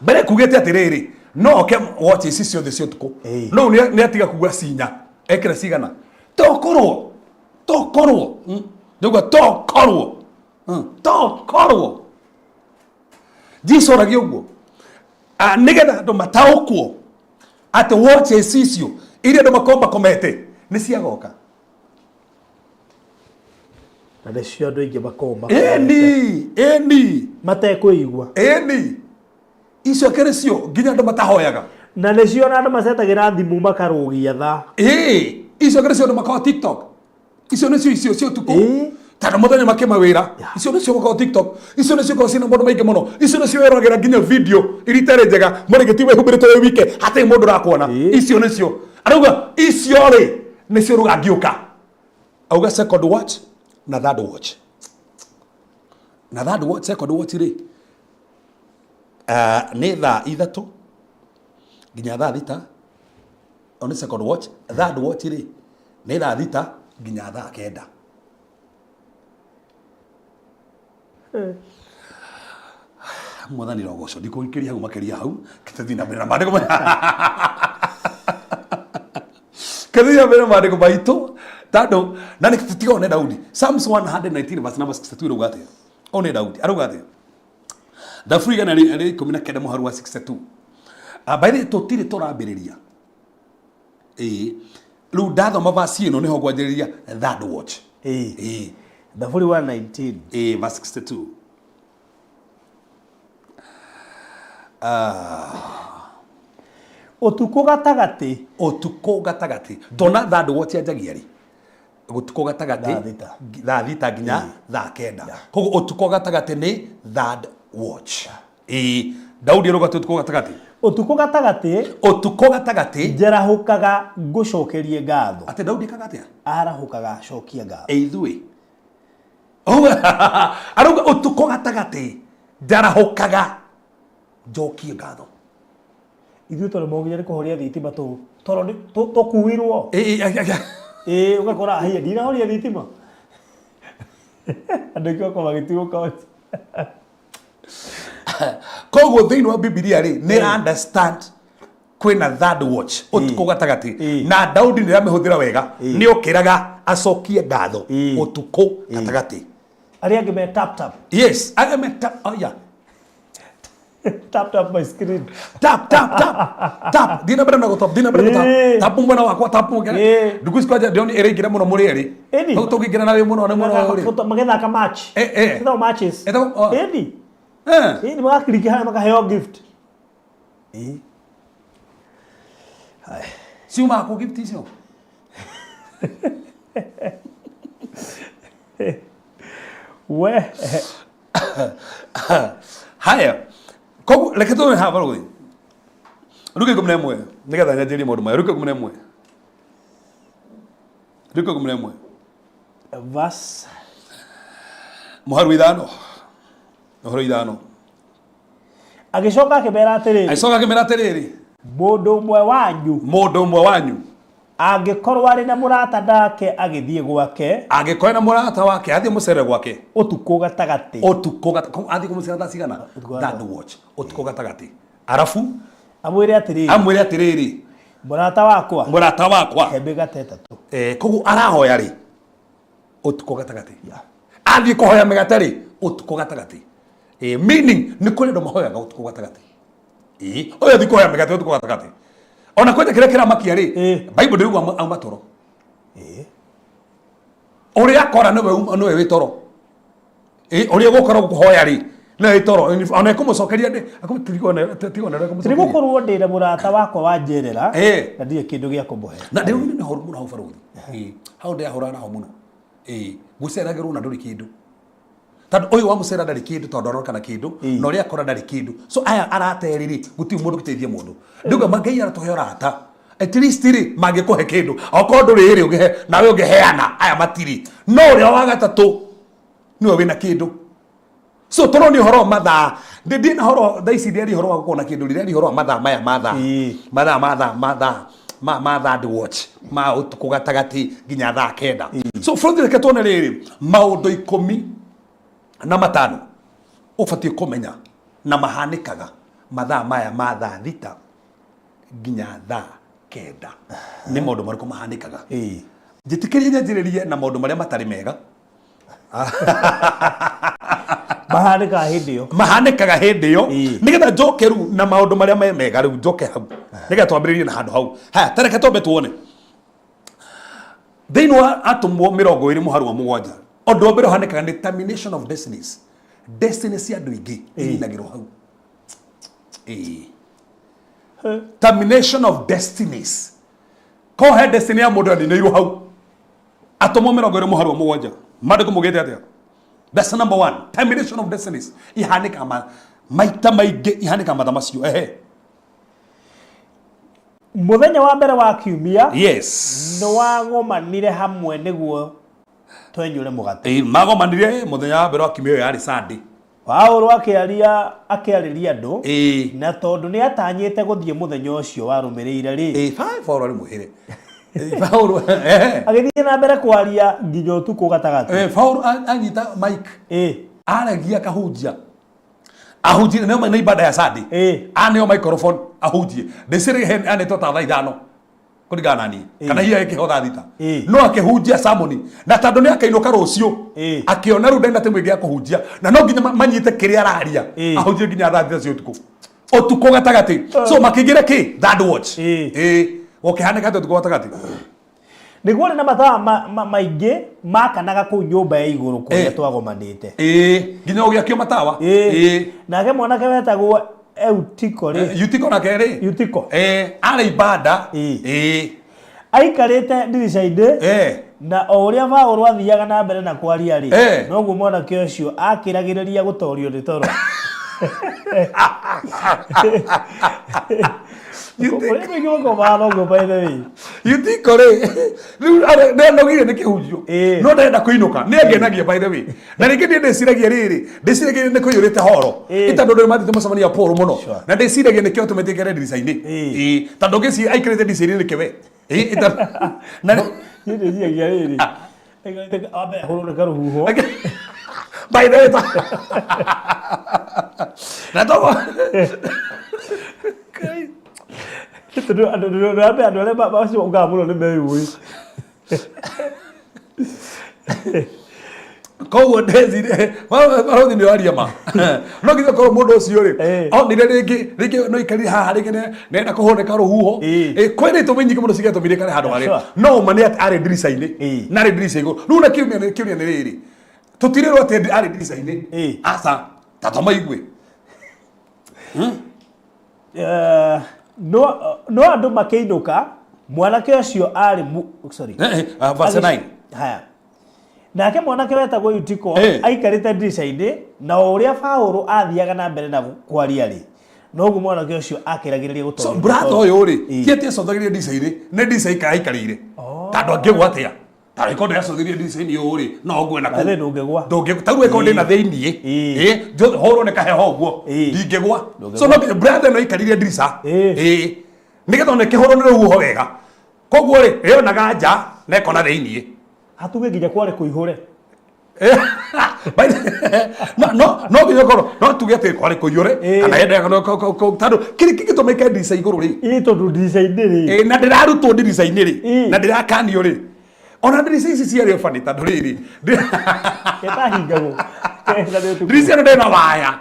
Mbere kugĩte atĩrĩrĩ, no oke watch ici ciothe cia ũtukũ. No nĩ atiga kuga cinya. Ekĩra cigana? Tokorwo. Nĩguo tokorwo. Jesũ aragia ũguo. Nĩgetha andũ mataũkwo atĩ watches icio iria andũ makorwo makomete nĩ ciagoka. Na nĩcio andũ aingĩ makorwo Ĩni. matekũigua. Icio kĩrĩ cio nginya andũ matahoyaga. Na nĩcio andũ macetagĩra thimũ makarũgia thaa. Icio kĩrĩ cio andũ makorwo TikTok. Icio nĩcio cio ũtukũ. Tana mũthenya makĩmawĩra. Icio nĩcio makorwo TikTok. Icio nĩcio makorwo ciĩna maũndũ maingĩ mũno. Icio nĩcio wĩroragĩra nginya video iria itarĩ njega. Mũrĩ gĩtĩ wĩhumbĩrĩtwo wĩ wike hatarĩ mũndũ ũrakuona. Icio nĩcio arauga icio ri nicio rugangiuka auga second watch na third watch na third watch second watch ri ni thaa ithatu nginya thaa thita on second watch third watch ri ni thaa thita nginya thaa kenda mwathani rogoco ndikuikiria hau makiria hau kitathina mbere na mandiko kathia mbere na mandiko maitu tando na nikitiga ne Daudi Psalms 119 verse number 62 rugate one Daudi arugate the free gana ri 19 muharu wa 62 by the totire torambiriria riu ndathoma verse ino niho ngwanjiriria third watch the free 119 verse 62 Otuko gatagati tona third watch yanjagia ri gutuko gatagati thaa thita nginya thaa kenda koguo utuko gatagati ni third watch Daudi aroga utuko gatagati njarahukaga ngucokerie ngatho ate Daudi kagatia arahukaga cokia ngatho ithui aroga utuko gatagati njarahukaga njokie ngatho ithuĩ tondũ mũnginya nĩ kũhoria thitima tondũ tũkuirwo ũgakora haiya ndinahoria thitima andũ aingĩ makorwo magĩtigũka koguo thĩinĩ wa Bibilia rĩ nĩ understand kwĩna third watch ũtukũ gatagati na Daudi nĩ ramĩhũthĩra wega nĩ okĩraga acokie ngatho ũtukũ gatagati arĩa angĩ me tap yes arĩa me tap yeah tap my screen tap dina bera na go tap tap mwana wakwa tap mwana ndugu sikwaje ndio ere ngira muno muri eri au tukigira nawe muno na muno uri magethaka match sitho matches edi ni makiriki haya makaheo gift si uma ko gift icio we haya kogu leke tu ha baro ri ruke kumne mwe nigetha nyanjiri maundu maya ruke kumne mwe vas muharu ithano agicoka akimera atiriri mundu umwe wanyu angikorwo ari na murata ndake agithie gwake angikorwo na murata wake athie mucere gwake utuko gatagati athie kumucera thaa cigana third watch utuko gatagati arafu amwire atiriri murata wakwa hembe gatetatu koguo arahoya ri utuko gatagati athie kuhoya migate ri utuko gatagati meaning ni kuri ndo mahoyaga utuko gatagati oyo athie kuhoya migate utuko gatagati ona kwenye kire kira makia ri Bible ndirigo auma toro uri akora no we toro uri gukora guhoya ri na toro ona kumucokeria ndi akumtirigona gukorwo ndira murata wakwa wanjerera na ndie kindu gia kumuhe na ndiru ni horu muno hau baruthi hau ndi ahura na ho muno guceragirwo na nduri kindu tondu uyu wa mucera ndari kindu tondu aroka na kindu na uri akora ndari kindu so aya arateriri guti mundu giteithie mundu nduga mangai aratuhe rata at least ri mangikuhe kindu okorwo nduri ri ugihe nawe ungiheana aya matiri no uri wa gatatu niwe wina kindu so toro ni horo mathaa ndi na horo thaisi ndi horo wa gukona kindu ndi horo mathaa maya mathaa third watch ma utuko gatagati nginya thaa kenda so from the ketone riri maundu 15 ubatie kumenya na mahanikaga mathaa maya ma thaa thita nginya thaa kenda ni maundu mariku mahanikaga njitikirie nyanjiririe na maundu maria matari mega mahanikaga hindi iyo nigetha njoke ru na maundu maria me mega ru njoke hau nigetha twambiririe na handu hau ha tareke tombe tuone thiini wa atumwo 20 muharu wa mugwanja undu wa mbere uhanikaga ni termination of destiny cia andu ingi inagirwo hau termination of destinies ko he destiny ya mundu ndinirwo hau atumwo 20 muharu wa mugwanja mandiko mugete atia. That's number 1. Termination of destinies. Ihanika maita maingi ihanika matha macio muthenya wa mbere wa kiumia yes no wagomanire hamwe niguo twenyure mugate magomanire muthenya wa mbere wa kiumia yari Sunday Paulo akiariria andu na tondu ni atanyite guthie muthenya ucio warumirire ri Paulo ari muhire Paulo agithie na mbere kwaria nginya utuku gatagati Paulo anyita mic aragia kahunjia ahunjie na ibada ya Sunday aneo microphone ahunjie ndicire hen aneto ta thaa ithano kuringana nani kana hiya ikihotha thita no akihunjia sermon na tondu ni akainuka rucio akiona ru ndenda timwingi akuhunjia na no nginya manyite kiria araria ahunjie nginya thaa thita cio utuku gatagati so makigira ki that watch okihaneka utuku gatagati niguo na mathaa maingi makanaga ku nyumba ya iguru kuria twagomanite nginya ugiakio matawa nake mwanake wetagwo Eutiko ri Eutiko na keri Eutiko ara ibada aikarite ndirisha-ini na o uria Paulo athiaga na mbere na kwaria ri noguo mwanake ucio akiragiriria gutorio ni toro Eutiko ri nogire ni kihunjio no ndenda kuinuka ni agenagia by the way na ringi ni ndiciragia riri ndiciragia ni kuyurite horo itandu ndu mathite mucemania Paulo muno na ndiciragia ni kio tumetikere ndirica-ini tandu ngisi aikarite ndirica-ini ni kiwe na ni ndiciragia riri abe horo karuhuho by the way na to andu aria bacio ugaga muno ni meyui koguo ndecire marothi nä aria ma no nginya korwo må ndå å cio rä onire rä no ikarire haha rä nenda kå honeka rå huho kwä rä tå mä nyingä må no cigetå mirä kare handå harä no ma nä arä ndirica-inä na arä ndirica igå rä u na kä å ria nä rä rä tå tirä rwo atä arä ndirica-inä aca tata maigue no andu makiinuka mwanake ucio ari sorry verse 9 haya nake mwanake wetagwo Eutiko aikarite ndirica-ini na uria Paulo athiaga na mbere na kwaria ri noguo mwanake ucio akiragiriria gutoria so brother uyu ri ti atia cothagiria ndirica-ini ni ndirica ikaikarire tandu angigwa atia tari ko ndacothirie ndirica-ini uyu ri no ngwe na ale ndungigwa taru eko ndi na thiini horo ne kaheho guo ndingigwa so no brother no ikaririe ndirica nigetha ne kihoro ni ruho wega koguo ri yonaga nja na eko na thiini hatuge nginya kware kuihure no nginya korwo no tuge ati kware kuihure kana yenda tandu kiri gitumike ndirica iguru ri tondu ndirica-ini ri na ndirarutwo ndirica-ini ri na ndirakanio ri ona ndirica ici ciarä bani tandå rä rä ndirica ä no ndä na waya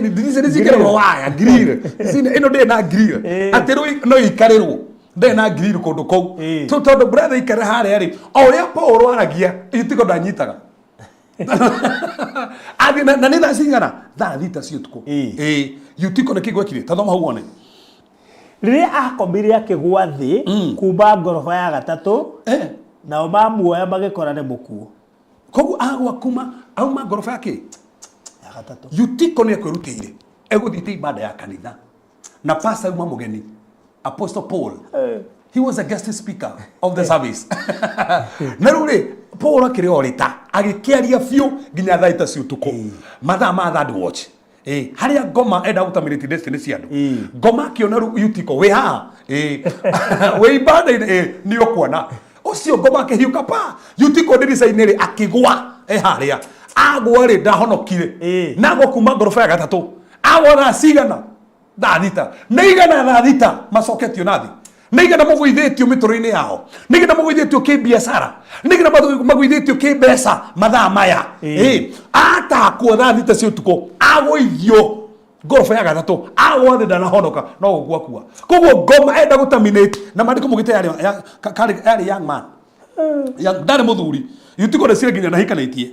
ndirica nä cikä ragwo waya ä no ndä na atä no ikarä rwo ndä na kå ndå kou tondå bretha ikare harä a rä o å rä a Paulo aragia Eutiko ndanyitaga athi na nä thaa cigana thaa thita cio tukå Eutiko nä kä gwekire tathoma hau wone riria akomire akigwa thi kuma ngorofa ya gatatu nao mamuoya magikorane mukuo koguo agwa kuma auma ngorofa yake ya gatatu Eutiko nä akwirutire eguthiite ibada ya kanitha na pastor uma mugeni Apostle Paul he was a guest speaker of the service na rä u rä Paul akĩrĩ o rĩta agĩkĩaria biũ nginya thaa ita cia ũtukũ mathaa ma third watch harĩa ngoma enda gũtamirĩti destiny cia andũ ngoma akĩona rĩu Eutiko wĩ haha wĩ ibada-inĩ nĩ ũkuona ũcio ngoma akĩhiũka pa Eutiko ndirica-inĩ rĩ akĩgwa harĩa agwa rĩ ndahonokire nagwa kuma ngoroba ya gatatũ agwa thaa cigana thaa thita nĩ igana thaa thita macoketio na thĩ nĩ igana mũgũithĩtio mĩtũrĩ-inĩ yao nĩ igana mũgũithĩtio kĩbiacara nĩ igana mũgũithĩtio kĩmbeca mathaa maya atakwo thaa thita cia ũtukũ agũithio ngoroba ya gatatũ agwa thĩ ndanahonoka no gũkua kua koguo ngoma enda gũtaminate na maandĩko mũgĩte yarĩ young man ndarĩ mũthuri Eutiko ndecire nginya nahikanĩtie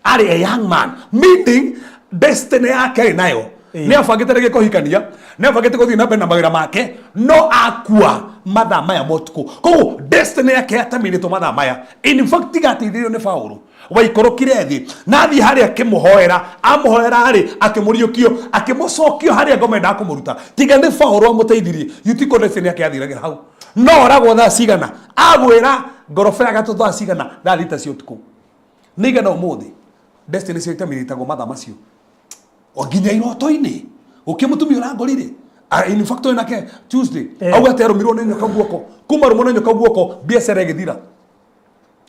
arĩ a young man meaning destiny yake arĩ nayo nä abangä te rä gä kå hikania nä abangä te gå thiä na mbere na mawä ra make no akua mathaa maya motukå koguo destiny yake yatamä two mathaa maya in fact tigateithä nä Paulo waikå kire thä na thiä harä akä må hoera amå hoera rä akä må riå kio akä må cokio harä a ngomendaga kå må ruta tiga nä Paulo amå teithirie Eutiko destiny yake yathiragä hau no oragwo thaa cigana agwä ra ngoroba ya gatå thaa cigana thaa thita cia å tukå nä igana å må thä destiny cio itamä ritagwo mathaa macio o nginya iroto-inä å kä må tumia å rangorire in fact nake Tuesday auga atä arå nä nyoka guoko kuma rå nä nyoka guoko biacara ä gä thira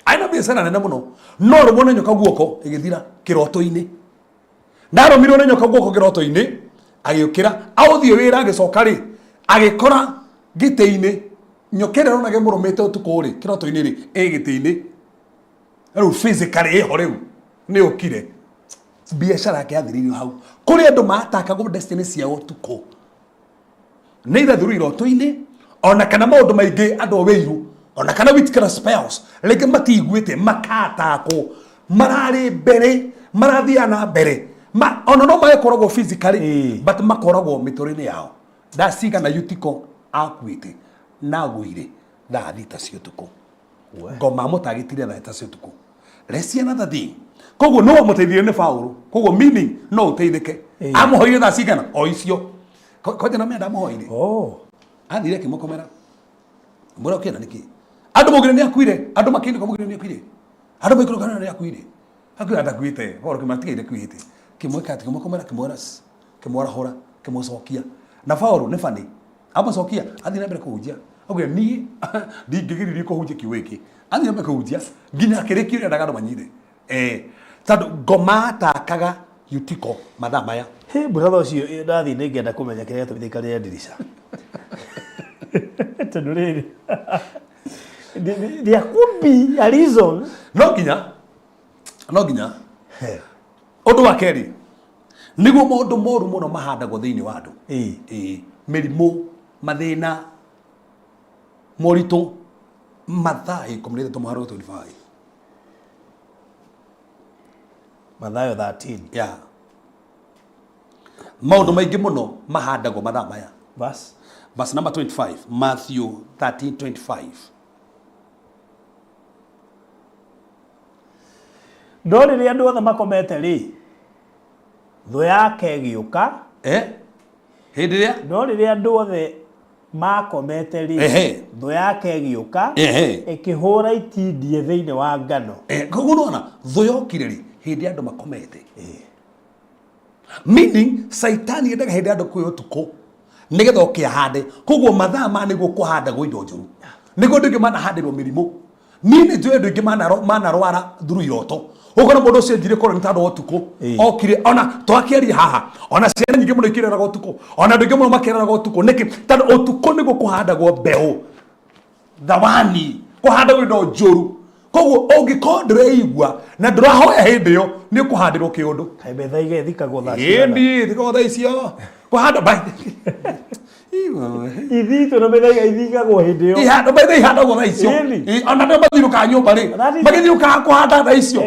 aina biacara nene må no no rå nä nyoka guoko ä gä thira kä roto-inä ndarå nä nyoka guoko kä roto-inä agä å kä ra aå thiä wä ra agä coka rä agä kora gä tä-inä nyoka ä rä a ronage må rå mä te å tukå rä kä roto-inä rä ä gä tä-inä rä u physically ä ho rä u nä å kire biacara yake yathiririo hau kå rä andå matakagwo destiny ciao tukå nä irathirwo iroto-inä ona kana maå ndå maingä andå wä irå ona kana witchcraft spells rä ngä matiguä te makatakwo mararä mbere marathiaga na mbere ona no magäkoragwo physically but makoragwo mä tå rä-inä yao ndacigana Eutiko akuä te na gå ire thaa thita cia å tukå ngoma må tagä tire thaa thita cia å tukå reci another thing koguo no må teithirie nä Paulo koguo meaning no å teithä ke amå hoire thaa cigana o icio koja na menda amå hoire athire kä må komera må rä a å kä ena nä kä andå må gire nä akuire andå makä ndä ka må gire nä akuire andå maikå rå kana nä akuire akuire ndakuä te Paulo kä matigaire kuä te kä mwä kati kä må komera kä mwarahå ra kä må cokia na Paulo nä bani amå cokia athie na mbere kå hunjia augä niä ndingä gä ririe kå hunjia kiugo gä kä athie na mbere kå hunjia nginya akä rä kie rä endaga andå manyire tondå ngoma takaga Eutiko mathaa maya brother ũcio ndathiĩ nĩ ngĩenda kũmenya kĩrĩa gĩatũmĩte ikarĩre ndirica tondũ rĩrĩ there could be a reason no nginya ũndũ wa kerĩ nĩguo maũndũ moru mũno mahandagwo thĩinĩ wa andũ mĩrimũ mathĩna moritũ mathaa 13:25 Mathayo 13 yeah maundu maingi muno mahandagwo mathaa maya verse number 25 Matthew 13:25 no rĩrĩa andũ othe makomete rĩ thũ yake ĩgĩũka hĩndĩ ĩrĩa no rĩrĩa andũ othe makomete rĩ thũ yake ĩgĩũka ĩkĩhũra itindie thĩinĩ wa ngano koguo nona thũ yokire rĩ hĩndĩ andũ makomete meaning saitani endaga hĩndĩ andũ kwĩ ũtukũ nĩgetha oke ahande koguo mathaa ma nĩguo kũhandagwo indo njũru nĩguo andũ aingĩ manahandĩrwo mĩrimũ niĩ nĩ njũĩ andũ aingĩ manarwara through iroto ũkona mũndũ ũcio njire korwo nĩ tandũ wa ũtukũ okire ona twakĩaria haha ona ciana nyingĩ mũno ikĩreraga ũtukũ ona andũ aingĩ mũno makĩreraga ũtukũ nĩkĩ tondũ ũtukũ nĩguo kũhandagwo mbeũ thawani kũhandagwo indo njũru koguo ũngĩkorwo ndũreigua na ndũrahoya hĩndĩ ĩyo nĩ ũkũhandĩrwo kĩũndũ metha igethikagwo thikagwo thaa icio kũhanda ithitũ na metha ithikagwo hĩndĩ ĩyo metha ihandagwo thaa icio ona ndĩo mathirũkaga nyũmba rĩ magĩthirũkaga kũhanda thaa icio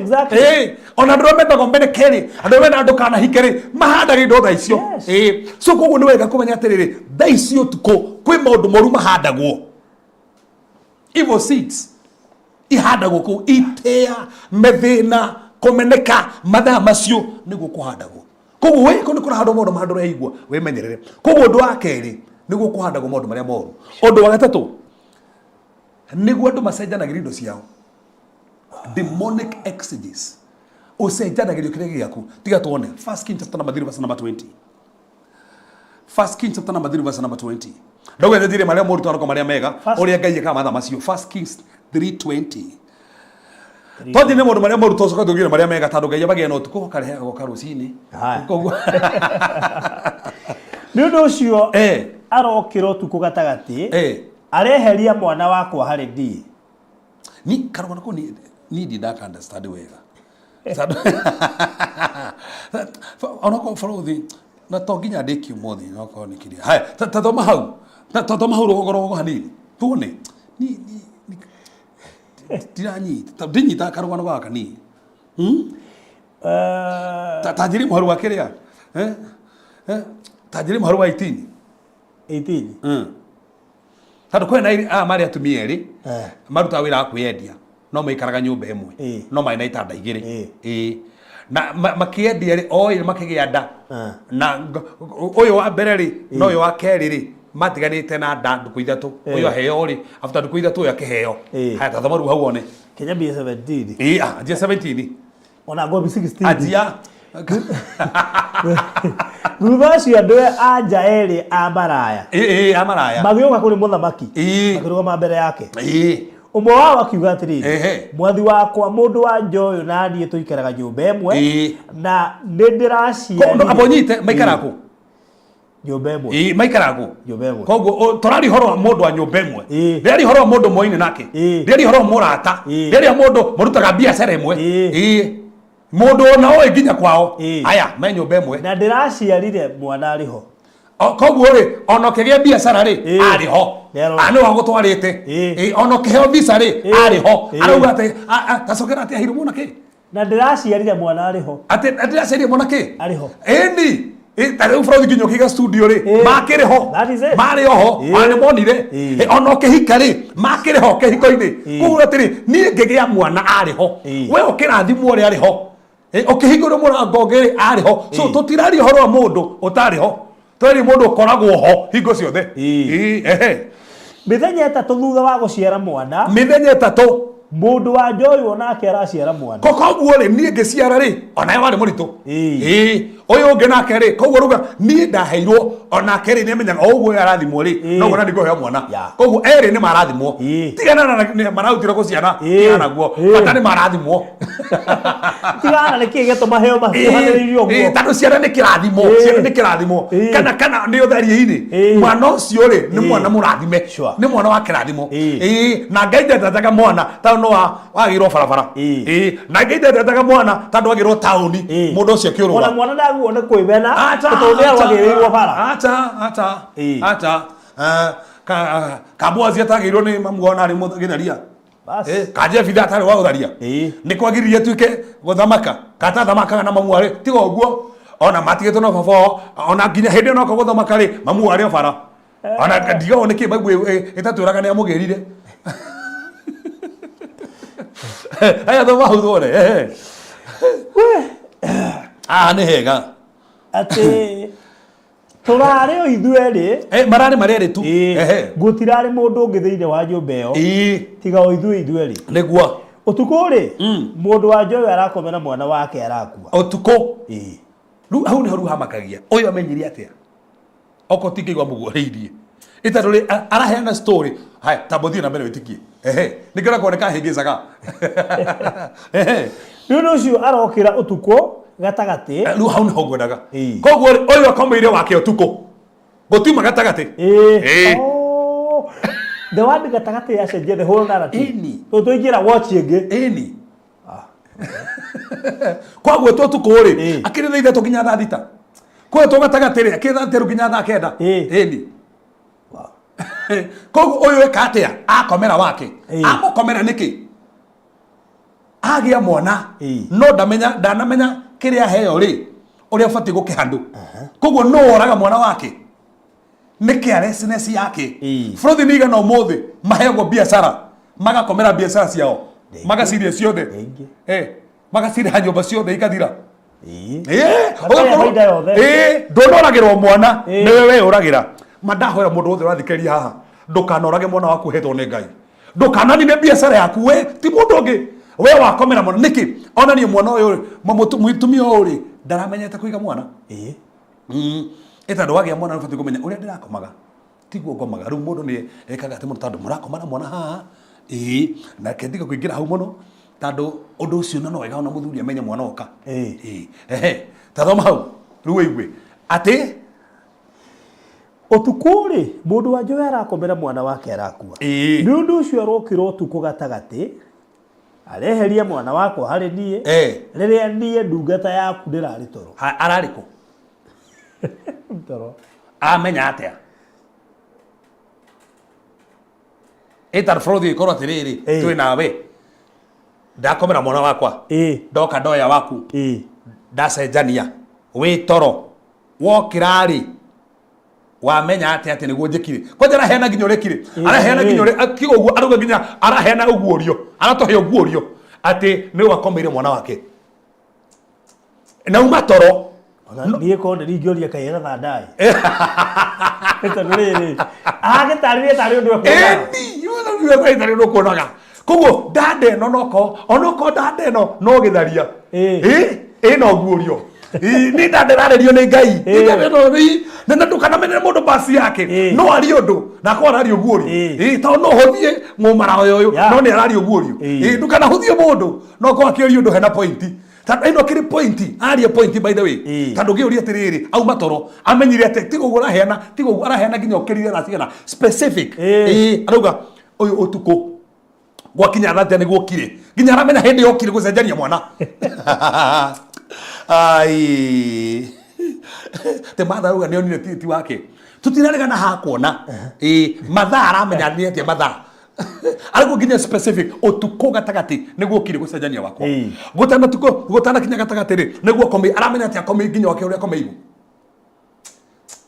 ona ndĩo mendagwo mbere kerĩ andũ mena andũ kanahike rĩ mahandaga indo thaa icio so koguo nĩ wega kũmenya atĩrĩrĩ thaa icio ũtukũ kwĩ maũndũ moru mahandagwo evil seeds ihandagwo kũu itĩa methĩna kũmeneka mathaa macio nĩguo kũhandagwo koguo wĩko nĩ kũrahandwo maũndũ ma andũ ũreigua wĩmenyerere koguo ũndũ wa kerĩ nĩguo kũhandagwo maũndũ marĩa moru ũndũ wa gatatũ nĩguo andũ macenjanagĩria indo ciao demonic exeges ũcenjanagĩrio kĩrĩa gĩaku tiga tuone 1 Kings chapter number 3 verse number 20 1 Kings chapter number 3 verse number 20 ndauga thire marĩa moru twarako marĩa mega ũrĩa Ngai ekaga mathaa macio 1 Kings 3:20 tondũ nĩ mũndũ marĩa moru tũcoka tũgire marĩa mega tondũ Ngai abagĩa na ũtukũ karehaga goka rũcinĩ koguo nĩ ũndũ ũcio arokĩra ũtukũ gatagatĩ areheria mwana wakwa harĩ ndiĩ ni karwana ko ni ndaka understand wega onako bũrũthi na to nginya ndĩki ũmũthĩ no korwo nĩ kĩrĩa haya tathoma hau rũgoro hanini tuone ni tiranyita ndinyita karwana gaka ni tajiri mũharu wa kĩrĩa Tajiri maru wa 18 tandå kwä na marä atumia erä maruta wä ra wa kwĩendia no maikaraga nyũmba ĩmwe no marĩ na itanda igĩrĩ na makĩendia rĩ o ĩrĩ makĩgĩa nda na ũyũ wa mbere rĩ na ũyũ wa kerĩ rĩ matiganĩte na nda ndukũ ithatũ ũyũ aheo rĩ after ndukũ ithatũ ũyũ akĩheo haya tathoma rĩu hau one Kenya mbia 17 anjia 17 ona ngombi 16 anjia thutha ũcio andũ anja erĩ a maraya magĩũka kũrĩ mũthamaki makĩrũgama mbere yake ũmwe wao akiuga atĩrĩrĩ mwathi wakwa mũndũ wa nja ũyũ na niĩ tũikaraga nyũmba ĩmwe na nĩ ndĩraciarire abonyite maikara kũ nyũmba ĩmwe maikara kũ nyũmba ĩmwe koguo tũrari horo wa mũndũ wa nyũmba ĩmwe rĩrĩ horo wa mũndũ moine nake rĩrĩ horo wa mũrata rĩrĩ mũndũ mũrutaga biacara ĩmwe mundu ona oĩ nginya kwao aya me nyũmba ĩmwe na ndĩraciarire mwana arĩ ho koguo rĩ ona ũkĩgĩa biacara rĩ arĩ ho nĩ wa gũtwarĩte ona ũkĩheo visa rĩ arĩ ho arauga atĩ tacokera atĩ ahirwo mwanake na ndĩraciarire mwana arĩ ho atĩ ndĩraciarire mwanake arĩ ho ĩni tarĩu bũrũthi nginya ũkĩiga studio rĩ makĩrĩ ho marĩ oho ona nĩ monire ona ũkĩhika rĩ makĩrĩ ho kĩhiko-inĩ koguo atĩrĩ niĩ ngĩgĩa mwana arĩ ho we ũkĩrathimwo rĩ arĩ ho ukihingũra mũrango ngĩ arĩ ho so tũtiraria ũhoro wa mũndũ ũtarĩ ho tũraria mũndũ ũkoragwo ho hingo ciothe mĩthenya ĩtatũ thutha wa gũciara mwana mĩthenya ĩtatũ mũndũ wa nja ũyũ onake araciara mwana koguo rĩ niĩ ngĩciara rĩ onawe warĩ mũritũ ũyũ ũngĩ nake rĩ koguo ruga niĩ ndaheirwo onake rĩ nĩamenyaga o ũguo arathimwo rĩ noguo na nĩngũheo mwana koguo erĩ nĩ marathimwo tigana na mararutire gũciana tigana naguo bata nĩ marathimwo tigana nĩ kĩĩ gĩtũma heo makuhanĩrĩirio ũguo tondũ ciana nĩ kĩrathimo kana nĩ ũtharia-inĩ mwana ũcio rĩ nĩ mwana mũrathime nĩ mwana wa kĩrathimo na Ngai ndatataga mwana tondũ wagĩrwo barabara na Ngai ndatataga mwana tondũ wagĩrwo taũni mũndũ ũcio kĩũrũga ona mwana ndaguo nĩ kwĩmena tũtũũrĩa wagĩrĩirwo bara acha Kaboazi atagĩirwo nĩ mamuona arĩ gĩtharia Kajebitha atarĩ wa gũtharia nĩ kwagĩrĩire tuĩke gũthamaka katathamakaga na mamu arĩ tiga ũguo ona matigĩtwo na baba ona nginya hĩndĩ ĩno gũthamaka rĩ mamu arĩ o bara ona ndigao nĩ kĩ Bible ĩtatwĩraga nĩ amũgĩrire aya thoma hau tuone nĩ hega atĩ tũrarĩ o ithuerĩ mararĩ marĩ tu gũtirarĩ mũndũ ũngĩ thĩinĩ wa nyũmba ĩyo tiga o ithuerĩ nĩguo ũtukũ rĩ mũndũ wa nja ũyũ arakomera mwana wake arakua ũtukũ rĩu hau nĩho rĩu hamakagia ũyũ amenyire atĩa okorwo tingĩigua mũguũrĩirie ĩtandũ rĩ araheana story haya tambũthiĩ na mbere wĩtĩkie nĩkĩona kuoneka hĩngĩcaga nĩ ũndũ ũcio arokĩra ũtukũ gatagatĩ rĩu hau nĩho ngwendaga koguo ũyũ akomeire wake ũtukũ gũtiuma gatagatĩ the word gatagatĩ yacenjia the whole narrative tũingĩra watch ĩngĩ koguo ũtukũ rĩ akĩrĩ thaa ithatũ nginya thaa thita koguo gatagatĩ rĩ akĩrĩ thaa thĩru nginya thaa kenda koguo ũyũ eka atĩa akomera wake amũkomera nĩkĩ agĩa mwana no ndanamenya kĩrĩa aheo rĩ ũrĩa ũbatiĩ gũkĩhandũ koguo no oraga mwana wake nĩ carelessness yake bũrũri nĩ igana ũmũthĩ maheagwo biacara magakomera biacara ciao magaciria ciothe magaciria nyũmba ciothe ikathira ndũnoragĩrwo mwana nĩwe weyũragĩra mandahoera mũndũ wothe ũrathikĩrĩria haha ndũkanorage mwana waku hetwo nĩ Ngai ndũkananine biacara yaku we ti mũndũ ũngĩ we wakomera mwana nĩkĩ onanie mwana ũyũ mũtumia ũyũ rĩ ndaramenyete kũiga mwana ĩtandũ wagĩa mwana ũbatiĩ kũmenya ũrĩa ndĩrakomaga tiguo ngomaga rĩu mũndũ nĩ ekaga atĩ mũndũ tondũ mũrakoma na mwana haha na ketiga kũingĩra hau mũno tondũ ũndũ ũcio no wega ona mũthuri amenye mwana oka tathoma hau rĩu wĩigue atĩ ũtukũ rĩ mũndũ wa nja arakomera mwana wake arakua nĩ ũndũ ũcio arokĩra ũtukũ gatagatĩ areheria mwana wakwa harĩ niĩ rĩrĩa niĩ ndungata yaku ndĩrarĩ toro ararĩ kũ toro amenya atĩa ĩtarĩ bũrũri ĩkorwo atĩrĩrĩ twĩ nawe ndakomera mwana wakwa ndoka ndoya waku ndacenjania wĩ toro wokira ri wamenya ati niguo njikire kwanja araheana nginya urekire araheana nginya ure kiuguo aruga nginya araheana uguorio aratohe uguorio ati ni wakomeire mwana wake na umatoro niä korwo nä ringioria kaä ra thandai tondå rä rä agätarä tarä å ndå tarä ndå kuonaga koguo ndanda ä no noko onoko ndanda ä no no gä tharia ä no guorio nä ndanda ä rarerio nä ngai na ndå kanamenere må ndå basi yake no ari å ndå na akorwo arario guorio tondå no å thiä må marayo å yå no nä arario guorio ndå kana å thiä må ndå no korwo akä orio ndå hena pointi ino kiri pointi aria pointi by the way tando giuria tiriri au matoro amenyire ate tigo araheana nginya okirire na cigana specific arauga uyu utuko gwakinya thate niguo kire nginya aramenya hindi yokire gucenjania mwana ai te matha arauga nionire titi wake tutiraregana ha kuona matha aramenya ni atia matha ariko nginya specific otuko gatagati niguo kire gucenjania wakwa gutana tuko gutana kinya gatagati ri niguo komi aramenya ati akomi nginya wake uria komeigu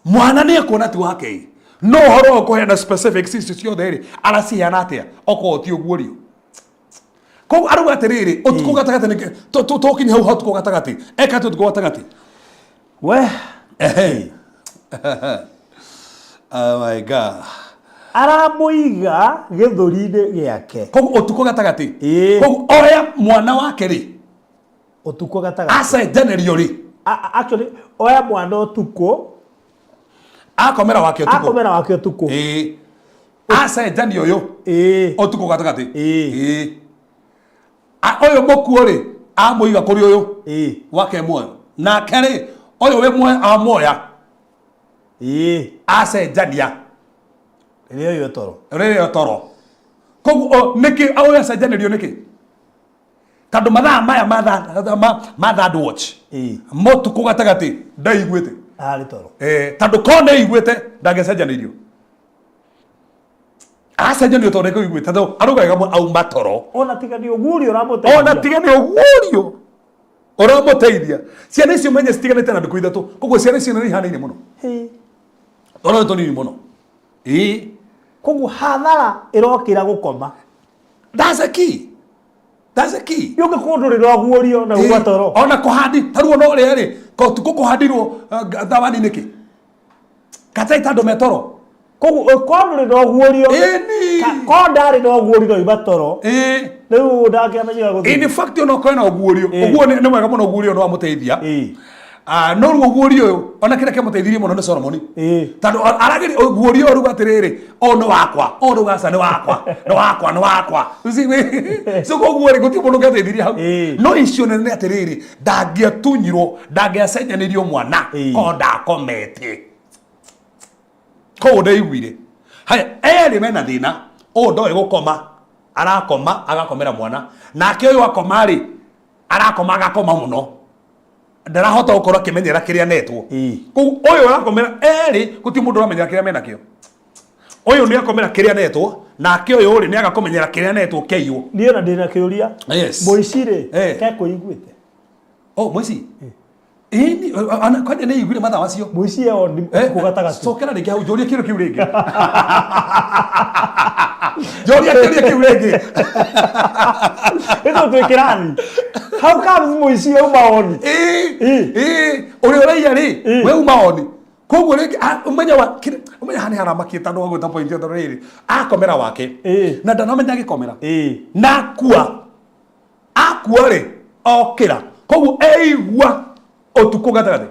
mwana ni akona tu wake no horo ko hena specific sisi cio theri aracihana atia oko ti uguorio ko aruga atiriri otuko gatagati ni to kinya hau hotuko gatagati eka tuko gatagati we oh my god aramuiga githuri-inĩ gĩake koguo utuko gatagati koguo oya mwana wake ri utuko gatagati acenjanerio ri actually oya mwana utuko akomera wake utuko acenjanio yo utuko gatagati oyo mukuo ri amuiga kuri uyu wake muoyo nake ri oyo we muoyo amoya acenjania Rĩo toro koguo niki aoya cenjanerio niki tondå mathaa maya ma third watch motuko gatagati ndaiguĩte arĩ toro tondå korwo nĩ aiguĩte ndangĩcenjanĩrio acenjanio tondũ nĩkũiguĩte tondũ arũgaga auma toro ona tiga nĩ ũguũrio ũramũteithia ciana icio menye citiganĩte na ndukũ ithatũ koguo ciana icio nĩ ihanaine mũno ona nĩ tũnini mũno koguo hathara ĩrokĩra gũkoma that's a key yũngĩ kũndũ rĩ rwaguũrio na gũa toro ona kũhandi tarũo no rĩa rĩ tuko kũhandirwo thawani nĩkĩ katai tandũ metoro koguo kũndũ rĩ rwaguũrio ko ndarĩ rwaguũrio no iba toro rĩu ndangĩamenyaga gũthiĩ in fact ona kwena ũguũrio ũguo nĩ mwega mũno ũguũrio no amũteithia no ruo guorio uyu ona kira ke muteithirie muno ni Solomoni tando aragiri guorio ruga atiriri no wakwa ruga sa ni wakwa so go guori guti mundu gateithirie hau no icio nene atiriri ndangĩatunyirwo ndangĩacenjanirio mwana ko ndakomete ko ndaiguire haya eri mena thina ndoe gukoma arakoma agakomera mwana nake uyu akoma ri arakoma agakoma muno ndarahota gukora kimenyera kiria netwo uyu arakomera eri guti mundu uramenyera kiria mena kio uyu ni akomera kiria netwo nake uyu ri ni agakomenyera kiria netwo keiywo ni ona ndina kiuria muici ri ke kuiguite muici ini ana kwani ni igwire matha macio muici yo ni kugatagati sokera ringi hau joria kiru kiu ringi joria kiu ringi ito twikirani how comes muici yo maoni uri uraia ri we umaoni koguo ringi umenya hani haramakie tando gwita point yo riri akomera wake na ndanamenya gikomera na akua ri okira koguo eigua otuko gatagati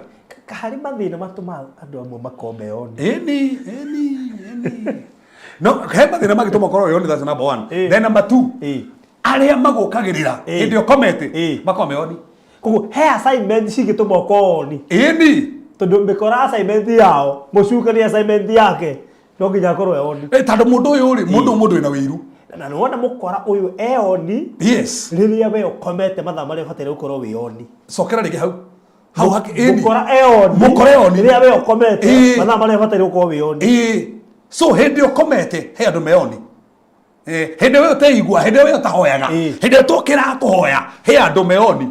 kahari mathina matuma andu amwe makombe oni eni no hema thina magituma korwo yoni that's number 1 then number 2 aria magukagirira hindi okomete makome oni koguo he assignment cigituma okoni eni tondu mbikora assignment yao mucuka ni assignment yake no nginya korwo oni tando mundu uyu ri mundu ina wiru na nona mukora uyu eoni yes riria we okomete matha mari fatire ukorwo wi oni sokera ringi hau haki eni mukora eoni riria we okomete matha mari fatire ukorwo wi oni so hindi okomete he andu meoni hindi we teigua hindi we tahoyaga hindi tokira kuhoya he andu meoni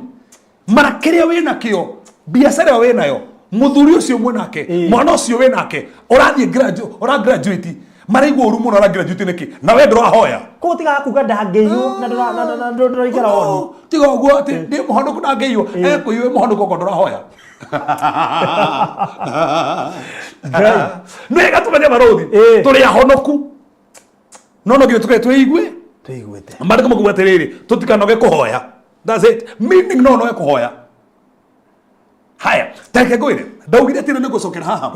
mara kiria wina kio biacara we nayo muthuri ucio mwenake mwana ucio we nake urathie graduate maraigua uru muno ara graduate niki na we ndurahoya ko tiga kuga ndangeiyo na nduraikara oni tiga uguo ati ndi muhonoku ndangeiyo ekuiwe muhonoku ko ndurahoya nwega tumenye barothi turi ahonoku no gire tuke twigwe tuigwete marika mukuga atiriri tutikanoge kuhoya. That's it. Meaning no kuhoya. Haya, tareke goire ndaugire atira niguo cokera haha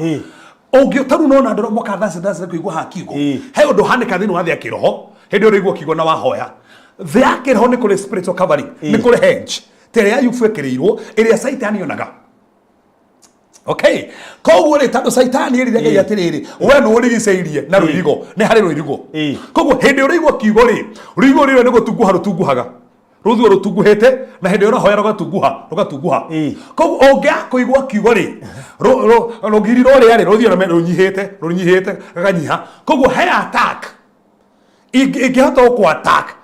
ogio taru no na ndoro moka thase kuigua hakigo he undu hanika thini wa thia kiroho hindi urigua kigo na wahoya thia kiroho ni kuri spiritual covering ni kuri hedge tere ya yufu ekereirwo iria saitani yonaga. Okay, koguo ri tando saitani iri ngai atiriri we no urigiceirie na ruirigo ni hari ruirigo koguo hindi urigua kigo ri ruirigo ri ni gutunguha rutunguhaga ruthu rutunguhete na hindi urahoya rugatunguha koguo ongia kuigua kigo ri rugiri rori ari ruthio na runyihite gaganyiha koguo he attack ingihota ku attack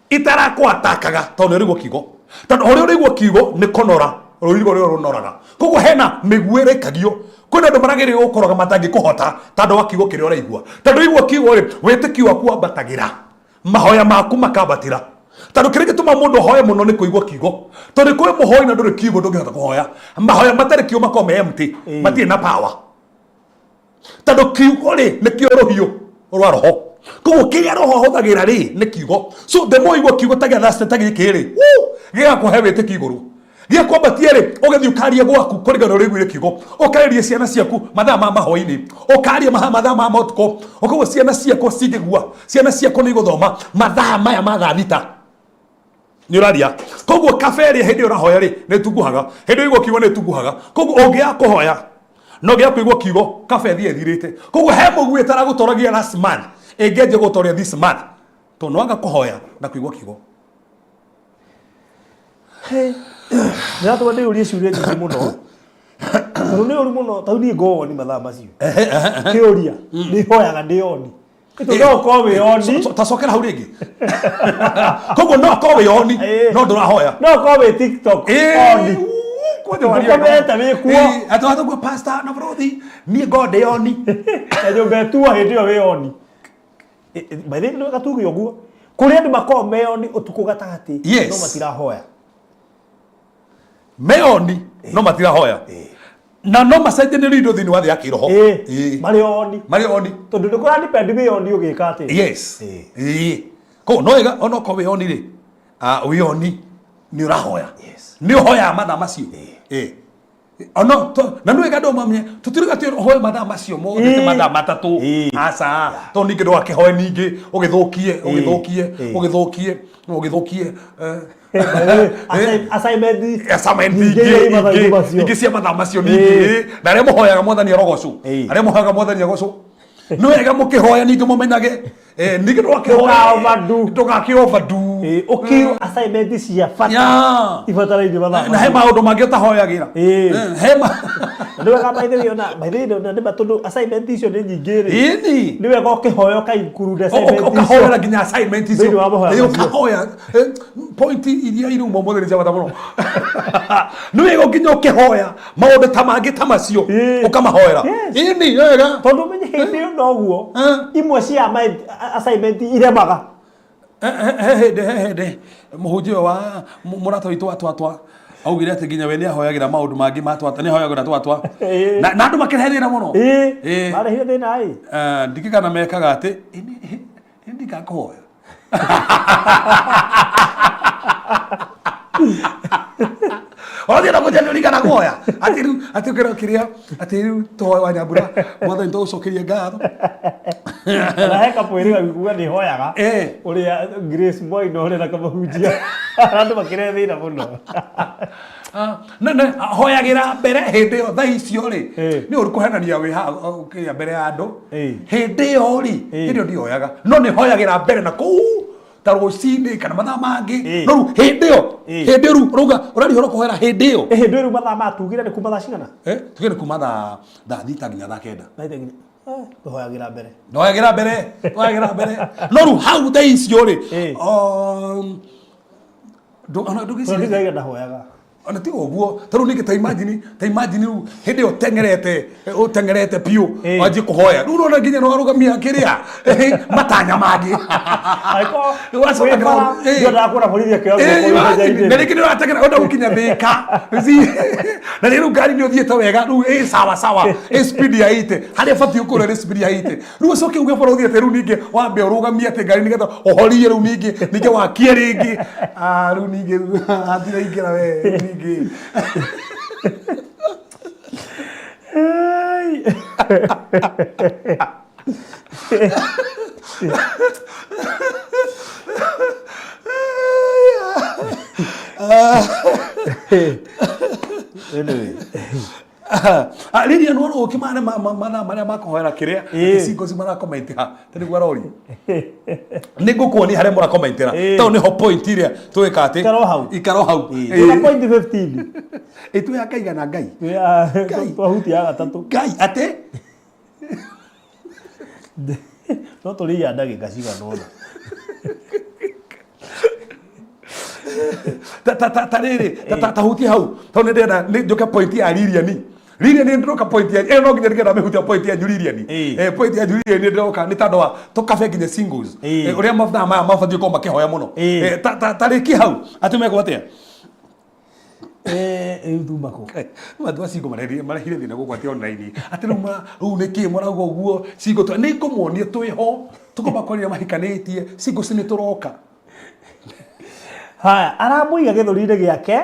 itara ku attackaga tondu urigua kigo tondu uri urigua kigo ni konora rurigo rio runoraga koguo hena miguire kagio kwina andu maragiri gukoroga matangi kuhota tondu wa kigo kiri uraigua tondu igua kigo ri witikio waku ambatagira mahoya maku makabatira tondu kiri gituma mundu hoye muno ni kuigua kigo tondu kwi muhoyi na nduri kigo ndungihota kuhoya mahoya matari kio makome empty matie na power tondu kigo ri ni kio rohio rwa roho koguo kiria roho hothagira ri ni kigo so the more igua kigo tagia thasta tagia kiri giga kuhe witiki iguru gia kwambatie ri ugethi ukaria gwaku kurigana uriguire kigo ukaririe ciana ciaku mathaa ma mahoini ukaria mathaa ma motko ukoguo ciana ciaku cingigua ciana ciaku ni guthoma mathaa maya ma thaa thita ni uraria koguo kaferi hindi urahoya ri ni tunguhaga hindi igua kigo ni tunguhaga koguo ungia kuhoya no gia kuigua kigo kafethi ethirite koguo he mugwi tara gutoragia last month engeje gutoria this month to noanga kuhoya na kuigua kigo na to wande uri ciuria nyingi muno tondu ni uri muno tau ni ngo ni mathaa macio kiuria ni hoyaga ndi oni ito no ko we oni tacokera hau ringi koguo no ko we oni no ndurahoya no ko we TikTok oni kwani kometa we kuo atatu kwa pastor na brothi ni god oni ayo betua hindi we oni by the way no gatugi oguo kuri andu makome oni utuku gatagati no matirahoya meoni no matirahoya na no macenjanĩrio indo thĩinĩ wa thĩ ya kĩroho marĩ oni tondũ nĩ kũra depend wĩoni ũgĩka atĩ yes koguo no wega ona okorwo wĩoni rĩ wĩoni nĩ ũrahoya nĩ ũhoyaga mathaa macio ona na nĩ wega andũ mamenye tũtirĩga tũhoe mathaa macio mothe tĩ mathaa matatũ aca tondũ ningĩ ndũgakĩhoe ningĩ ũgĩthũkie assignment ingĩ cia mathaa macio ningĩ na arĩa mũhoyaga mwathani arogocwo arĩa mũhoyaga mwathani arogocwo nĩ wega mũkĩhoya ningĩ mũmenyage ningĩ ndũgakĩ overdo ũkĩo assignment cia bata ibataraine mathaa na he maũndũ mangĩ ũtahoyagĩra he nĩ wega maithĩrio na nĩma tondũ assignment icio nĩ nyingĩ rĩ nĩ wega ũkĩhoya ũkainkurude assignment icio ũkahoera nginya assignment icio ũkahoya point iria iruma mũthĩ nĩ cia bata mũno nĩ wega nginya ũkĩhoya maũndũ ta mangĩ ta macio ũkamahoera ĩni wega tondũ menye hĩndĩ ĩyo noguo imwe cia assignment iremaga hende muhunjio wa murato witu watwa augire ati nginya we ni ahoyagira maundu mangi matwata ni ahoyagira twatwa na andu makirehe thina muno marehire thina ndikikana mekaga ati ndikakuhoya othia na mujani urigana kuhoya ati ukira kiria ati tohoya wa Nyambura mwathani tugucokerie ngatho na heka pwiriga wikuga ni hoyaga uria Grace Moi no rena kamahunjia andu makire thina muno na hoyagira mbere hindi yo thaa icio ri ni uri kuhenania wi ha ukiria mbere ya andu hindi yo ri ndio ndioyaga no ni hoyagira mbere na kuu tarucini kana mathaa mangi no hindi yo ru ruga urari horo kuhera hindi yo ru mathaa matugire ni kuma thaa cigana tugire kuma thaa thita nginya thaa kenda hoyagira mbere no ru hau thaa icio ri ndugiciga ndahoyaga ona ti oguo taru niki ta imagine ru hindi utengerete piu waje kuhoya ru no nginya no arugamia kiria matanya magi aiko ndio ndakura polisi akio na niki no ategera onda gukinya thika na riu ngari ni uthiete wega ru sawa speed ya 80 haria fati ukure speed ya 80 ru ucoke uge bora uthiete ru ningi wambe urugamia ate ngari nigetha uhorie ru ningi wakie ringi ru ningi athira ingira we ningi anyway Lidia no no kimana maria makohera kiria cigo cimara comment ha tani gwarori nigukuoni haria mura commentera to ni ho point iria twika ati ikaro hau ina point 15 itu ya kaiga na ngai twahuti ya gatatu ngai ate no tulia ndagika cigana ta huti hau to ne ndena ni njoka point ya Liria ni ndoka point ya no nginya nginya mehutia point ya Liria ni point ya Liria ni ndoka ni tandwa to cafe nginya singles uria mafuna mafathio ko makihoya muno tariki hau atume ko atia thumako matwa cigo marehire thina gukwati online ati ru niki murauga uguo cigo to ni kumuonia twiho tukomakorira mahikanitie cigo cini turoka haya aramuiga githuri-ini giake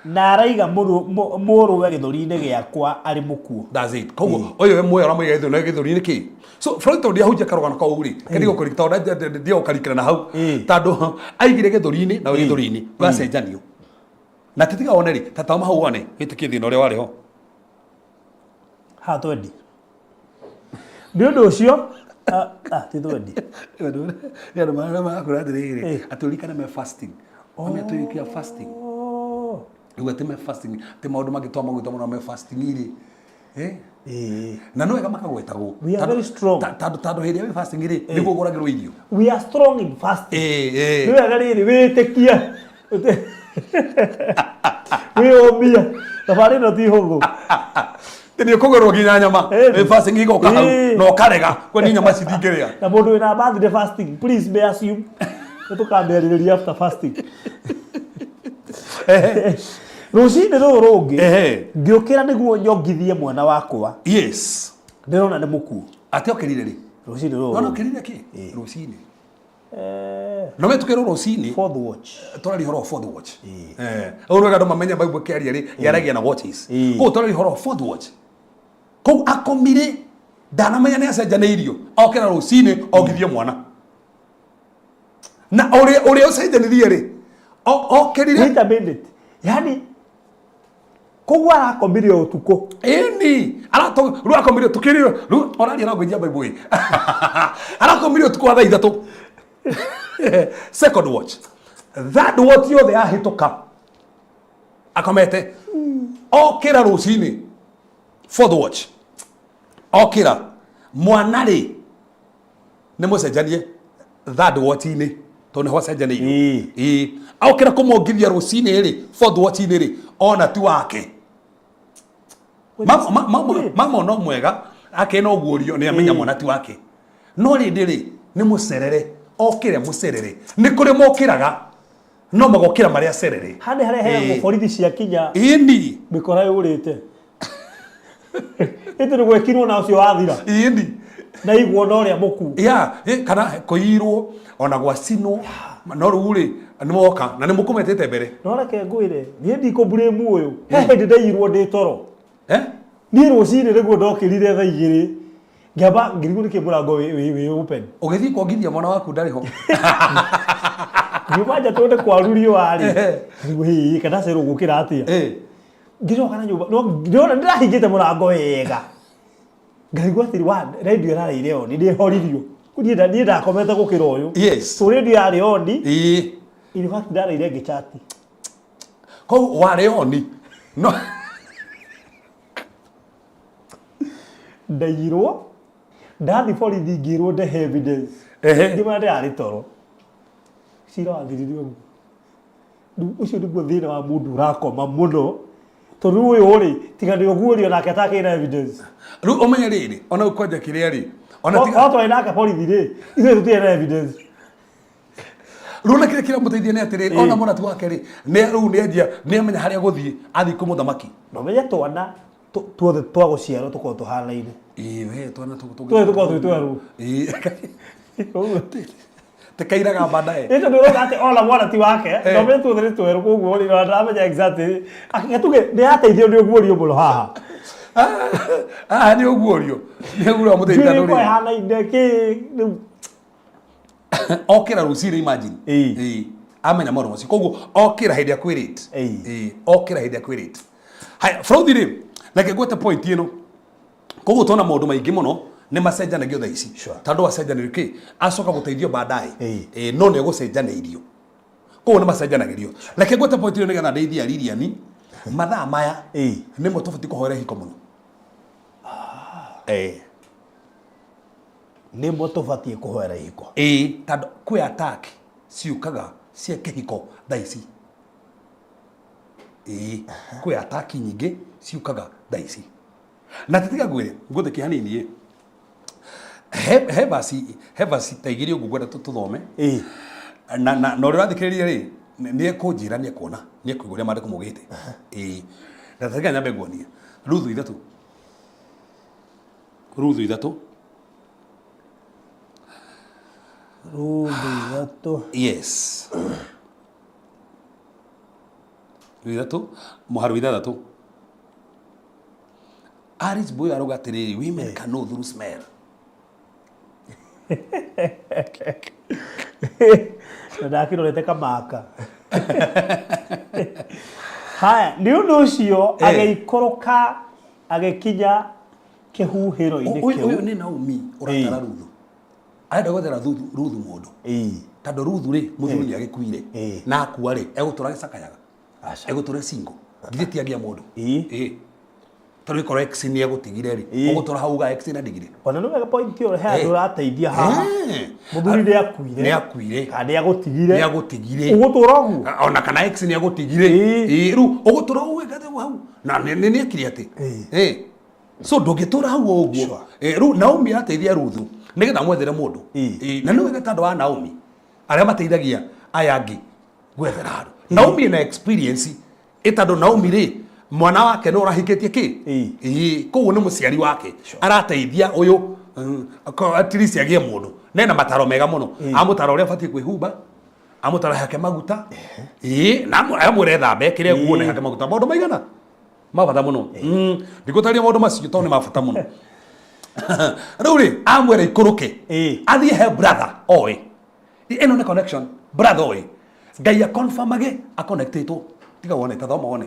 na araiga muruwe githuri-ini giakwa ari mukuo that's it koguo oyo we muoyo aramuiga githuri-ini ki so Floyd ndia hujia karogana ka uguri kedi go kurikita ndia ukarikira na hau tando aigire githuri-ini na githuri-ini gacenjanio na titiga oneri tatama hau one gitikie thina uria wari ho ha twendi ndio ndio ucio titwendi ndio maana akura dirire atulika na fasting ameturikia fasting iwe time fasting te maundu magitwa magwita muno me fasting iri na no ega makagwetago we are very strong tando hindi we fasting iri niguo guragirwo irio we are strong in fasting ni ega riri witikia we obia tafari no ti huthu tini kugorwo nginya nyama fasting igoka hau no karega kwani nyama citingiria na mundu wina birthday fasting please may assume tukamberirĩria after fasting rucinĩ rũrũ rũngĩ ngĩũkĩra nĩguo nyongithie mwana wakwa yes ndĩrona nĩ mũkuo ate okĩrire rĩ rucinĩ rũrũ no okĩrire kĩ rucinĩ no metukĩrwo rucinĩ fourth watch tũrari horo fourth watch ũrũ wega andũ mamenya Bible kĩaria rĩ yaragia na watches kũu tũrari horo fourth watch kũu akomire ndanamenya nĩ acenjanĩirio okĩra rucinĩ ongithie mwana na ũrĩa ũcenjanirie rĩ okĩrire wait a minute yani koguo arakomire ũtukũ ĩni rĩu akomire tukĩrĩ rĩu oraria no ngũithia Bible arakomire ũtukũ wa thaa ithatũ second watch that watch yothe ahĩtũka akomete okĩra rũcinĩ fourth watch okĩra mwana rĩ nĩ mũcenjanie third watch-inĩ tondũ nĩho acenjanĩirio okĩra kũmongithia rũcinĩ rĩ fourth watch-inĩ rĩ ona ti wake mama no mwega akena ũguũrio nĩ amenya mwana ti wake no rĩndĩ rĩ nĩ mũcerere okĩre mũcerere nĩ kũrĩ mokĩraga no magokĩra marĩa acerere handĩ harĩa heagwo borithi cia kinya ĩni mĩkora yũrĩte ĩtĩ nĩ gwĩkirwo na ũcio wathira ĩni na igwo na ũrĩa mũkuo kana kũirwo ona gwacinwo no rĩu rĩ nĩ moka na nĩ mũkũmetete mbere no reke ngwĩre niĩ ndikũmburĩmu ũyũ he hĩndĩ ndaiyirwo ndĩ toro niĩ rũcinĩ nĩguo ndokĩrire thaa igĩrĩ ngĩamba ngĩrigwo nĩkĩ mũrango wĩ open ũgĩthiĩ kuongithia mwana waku ndarĩ ho ngiuma njatũ nĩ kwarurio warĩ ngĩrigwo kana cerwo gũkĩra atĩa ngĩcoka na nyũmba ndĩrona ndĩrahingĩte mũrango wega ngarigwo atĩrĩ wa radio ĩrarĩire oni ndĩhoririo niĩ ndakomete gũkĩra ũyũ so radio yarĩ oni in fact ndarĩire ngĩchati kũu warĩ oni no ndaiyirwo ndathi borithi ngĩrwo ndehe evidence ngĩmana ndĩrarĩ toro cira wathiririo ucio niguo thina wa mundu urakoma muno tondu uyu ri tiga ni uguorio nake atake na evidence riu umenye riri ona ukwanja kiria ri ona tiga watu ina ka borithi ri ithe tutie na evidence riu na kira muteithia ni atiri ona mwana tu wake ri ni riu ni anjia ni amenya haria guthie athi ku muthamaki no menye twana tuothe twa guciarwo tukorwo tuhanaine we twana tukorwo twi tweru tekairaga baadaye ito ndio ati ola mwana ti wake no menye tuothe ni tweru koguo ni no ndamenya exactly akigatuge ni ateithio ni uguorio muno haha ni uguorio ni uguorio muteithia ni kwa hanaine ki okira ruciri imagine amenya maundu macio koguo okira hindi akwirite okira hindi akwirite haya fraudy ri like gwete point ino koguo tona maundu maingi muno ni macenjanagio thaa ici tondu acenjanĩrio ki acoka guteithio baadaye no ni gucenjanĩirio koguo ni macenjanagĩrio like gwete point ino nigetha ndeithia Lilian mathaa maya nimo tubati kuhoera hiko muno nimo tubati kuhoera hiko tondu kwi attack ciukaga cia kihiko thaa ici kwi attack nyingi ciukaga thaa ici na titiga gwire nguthe kihanini he basi taigiri ugu gwenda tuthome na no rirathikiriria ri ni ekunjira ni ekuona ni ekuiguria mandiko mugite na tatiga nyambe nguonie Ruthu ithatu yes ithatu muharu ithatu Aris boy aroga atiriri women can know through smell ndakirorete kamaka haya ni undu ucio ageikoroka agekinya kihuhiro-ini kiu uyu ni Naomi uratara Ruthu arenda gwethera Ruthu mundu tondu Ruthu ri muthuri ni agikuire na akua ri egutura gicakayaga egutura single ngithe tiagia mundu tondu ikoro ex ni egutigire ri ugutura hauga ex na digire ona no wega point yo he andu rateithia haha muthuri ni akuire kana ni agutigire ugutura ugu ona kana ex ni agutigire riu ugutura ugu gathe hau na ni akiri ati so ndugitura hau uguo riu Naomi ateithia Ruthu nigetha mwethere mundu na ni wega tondu wa Naomi aria mateithagia aya angi gwethera andu Naomi na experience tondu Naomi ri mwana wake no rahikitie ki koguo ni muciari wake arateithia uyu at least agie mundu nena mataro mega muno amutaro uria abatie kwihumba amutaro yake maguta na amwire thambe kiria guone yake maguta maundu maigana mabata muno ndikutaria maundu macio tondu ni mabata muno riu ri amwire ikuruke athie he brother oe ino ni connection brother oe Ngai confirm age a connected tiga wone tathoma wone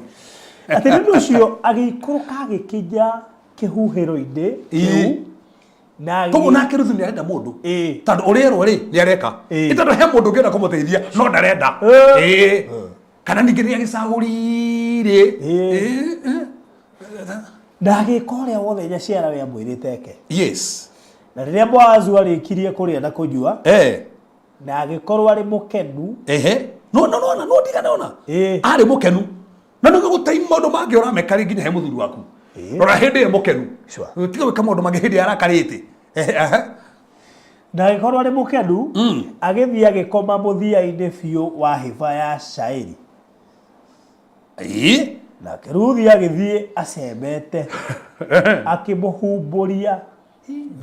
ati ndu ucio agiikuruka agikinya kihuhiro-ini kiu na koguo nake Ruthu ni arenda mundu tondu urierwo ri ni areka tondu he mundu ngienda kumuteithia no ndarenda kana ningi ni agicagurire ndagika uria wothe nyaciara we amwirite eke yes na riria Boazu arikirie kuria na kunyua na agikorwo ari mukenu no ndigana ona ari mukenu na no gutai maundu mangi urameka ri nginya he muthuri waku rora hindi ye mukenu tiga wika maundu mangi hindi arakarite na agikorwo ari mukenu agithie agikoma muthia-ini biu wa hiva ya shairi na Ruthu agithie acembete akimuhumburia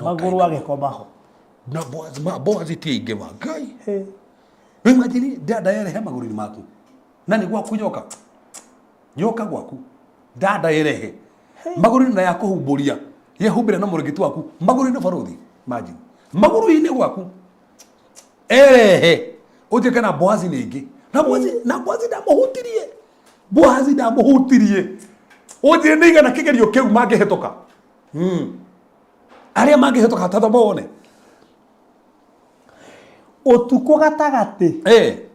maguru agikomaho na Boazi ti ingi wa Ngai imagine dada yerehe maguru-ini maku na ni gwaku nyoka gwaku dada yerehe maguru-ini na ya kuhumburia yehumbire na murigiti waku maguru-ini baruthi imagine maguru-ini gwaku erehe utuike na Boazi ningi na Boazi ndamuhutirie uthire ni igana kigerio kiu mangihituka aria mangihituka tathoma wone utuko gatagati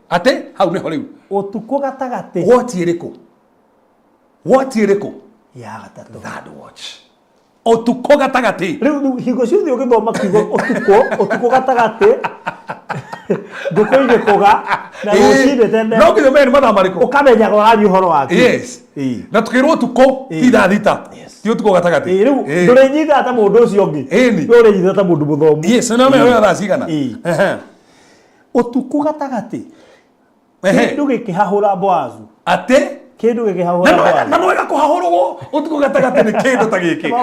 ate hau ni ho riu utuko gatagati what iriku ya gatatu third watch utuko gatagati riu hingo ciothe ugithoma kiugo utuko gatagati Ngukoine kuga na rucine tene. No nginya meni mathaa mariko. Ukamenya gwathi uhoro wake. Yes. Na tukirwo tuko itha thita. Ti utuko gatagati. Riu ndurinyitha ata mundu ucio ungi. Ndurinyitha ata mundu muthomu. Yes, na me thaa cigana. Utuku gatagati. Kindu gikihahura Boazu. Ate kindu gikihahura Boazu. Na no wega kuhahurwo utuko gatagati ni kindu ta giki.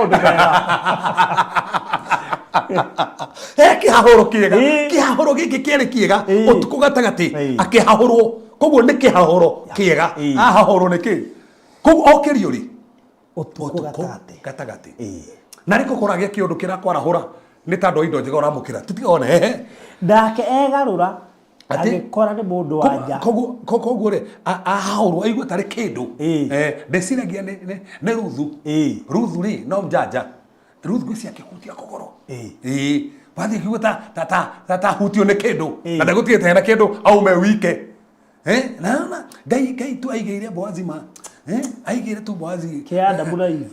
Kihahuro kiega. Kihahuro giki kiari kiega. Utuko gatagati akihahurwo. Koguo ni kihahuro kiega. Ahahurwo ni ki. Koguo okirio ri. Utuko gatagati. Na riko koragia kiundu kirakwarahura ni tandu indo njega uramukira. Titigone ndake egarura agikora ni mundu wanja. Koguo ri ahahurwo aigua tari kindu. Ndeciragia ni Ruthu ri no mjanja. Ruthu gwĩcia akĩhutia kũgũrũ. Wathi kiugo ta hutio nĩ kĩndũ na ndagũtigĩte hena kĩndũ aume wike. Na Ngai tu aigĩire Boazi ma. Aigĩire tu Boazi kĩanda mũraihu.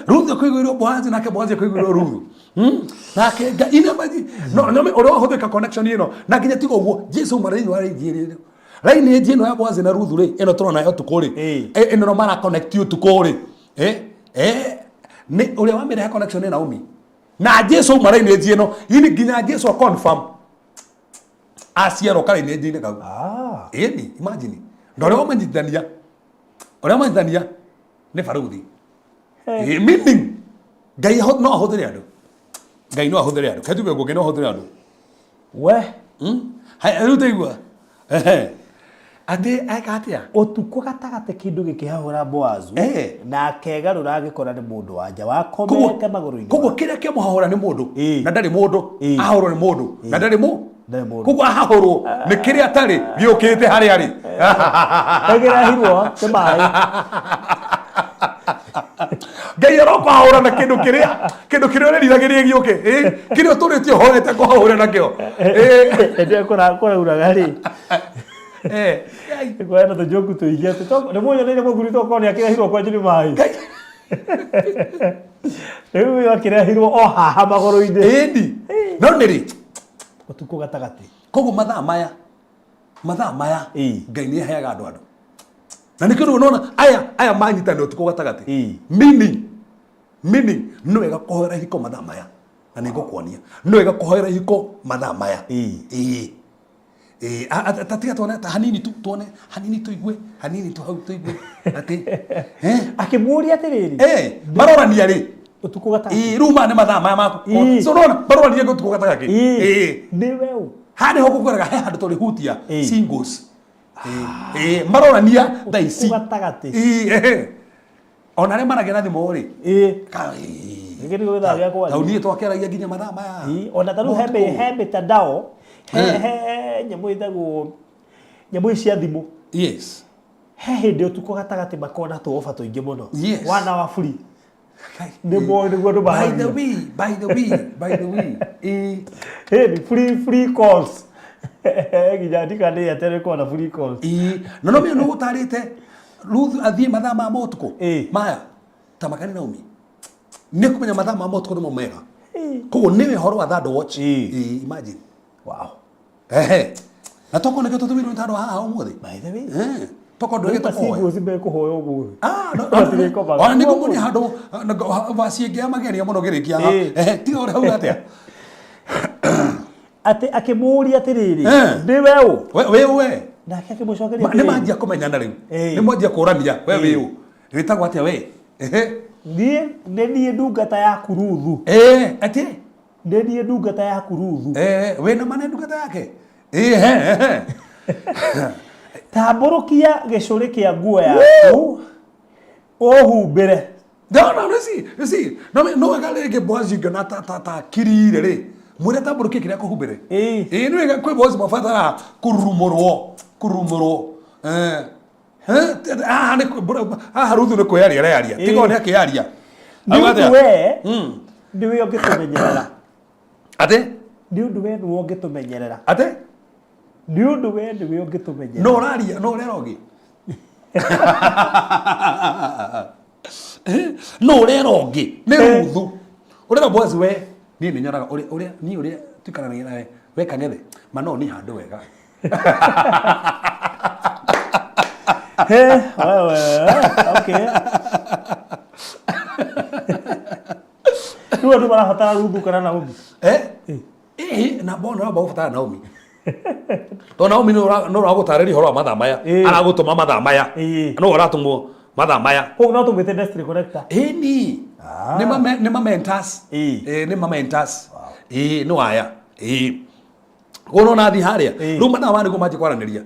Ruthu akĩiguĩrwo Boazi nake Boazi akĩiguĩrwo Ruthu. Nake ina maji no ũrĩa wahũthĩka connection ĩno na nginya tiga ũguo Jesu maraini warĩithĩrĩire. Raini ĩno ya Boazi na Ruthu rĩ ĩno tũrona yo ũtukũ rĩ ĩno no mara connect ũtukũ rĩ. Ni ule wa mire connection na Naomi na Jesu maraini ejino ini ginya Jesu confirm asiero kale ni ejine kau ni imagine ndore o manjidania ne Faruthi meaning Ngai no ahũthĩre andũ Ngai no ahũthĩre andũ ketu bego no ahũthĩre andũ we hai rutaigua ate akatia utuko gatagate kindu gikihahura Boazu na kegarura agikora ni mundu wanja wakomete maguru-ini. Koguo kiria kimuhahura ni mundu na ndari mundu ahahurwo ni mundu na ndari mundu. Koguo ahahurwo ni kiria atari giukite hari ari agirahirwo te mai Ngai arokahura na kindu kiria uririragiria giuke kiria uturitio hoete kuhahura nakio ende kora uragari kwa na tojoku to igete to ne moyo ne moguri to ko ni akirahirwo kwa jini mai ewe akirahirwo o haha magoro-ini no niri utuko gatagati. Koguo mathaa maya Ngai ni aheaga andu na nä kä rå nona aya manyitana å tukå gatagati meaning nä wega kå hoera hiko mathaa maya na nä ngå kuonia nä wega kå hoera hiko mathaa maya tatiga tuone hanini tu tuone hanini tuigue hanini tu hau tuigue ati akimuria atiriri marorania ri utuko gatagati ruma nä mathaa maya maku so nona marorania ngå tukå gatagati nä weu hanä ho gå kweraga he handå tå rä hutia singles marorania thaici ona arĩa maragia na thimũ rĩ taũni twakĩaragia nginya mathaa maya ona tarĩu he mĩtandao he nyamũ ĩtagwo nyamũ ici cia thimũ he hĩndĩ ũtukũ gatagati makona tũoba tũingĩ mũno wana wa buri nĩguo andũ mahagia by the way free calls ginya ndikane atere kwa na free calls no no no gutarite Ruthu athie mathaa ma motuko maya tamakani Naomi ni kumenya mathaa ma motuko no mega koguo niwe horo wa third watch imagine wow na toko ne keto tumiru ntaro haha umuthi by the way toko ndo geto koyo sibu simbe kuhoyo umuthi ona ni kumuni handu vaciengia magenia muno girikia tiga uri hau atia ate akimuria atiriri ndi weu we nake akimucokeria nĩ manjia kũmenyana rĩu nĩ mwanjia kũrania we wĩũ wĩtagwo atĩa we niĩ ndungata yaku Ruthu atĩ niĩ ndungata yaku Ruthu wĩna mana ndungata yake tambũrũkia gĩcũrĩ kĩa nguo yaku ũhumbĩre no wega rĩngĩ Boazi ngĩona ta kirire rĩ mwĩre tambũrũkie kĩrĩa kũhumbĩre nĩ wega kwĩ Boazi mabatara kurumurwo Ruthu nĩ kwĩyaria areyaria tiga nĩ akĩyaria nĩũndũ we nĩwe ũngĩtũmenyerera atĩ nĩũndũ we nĩwe ũngĩtũmenyerera atĩ nĩũndũ we nĩwe ũngĩtũmenyerera no ũraria no ũrera ũngĩ no ũrera ũngĩ nĩ Ruthu ũrera Boazi we niĩ nĩ nyonaga ũrĩa tukaranagia nawe we Kang'ethe mano ni handu wega wewe okay tu marabatara Ruthu kana Naomi na bona babatara Naomi to Naomi no ragutarĩria horo wa mathaa maya aragũtũma mathaa maya no ũratũmwo mathaa maya kũu no tũmĩte industry connector ni nĩ ma mentors nĩ ma mentors no aya kono na thi haria rĩu mathaa maya nĩguo manjĩ kwaranĩria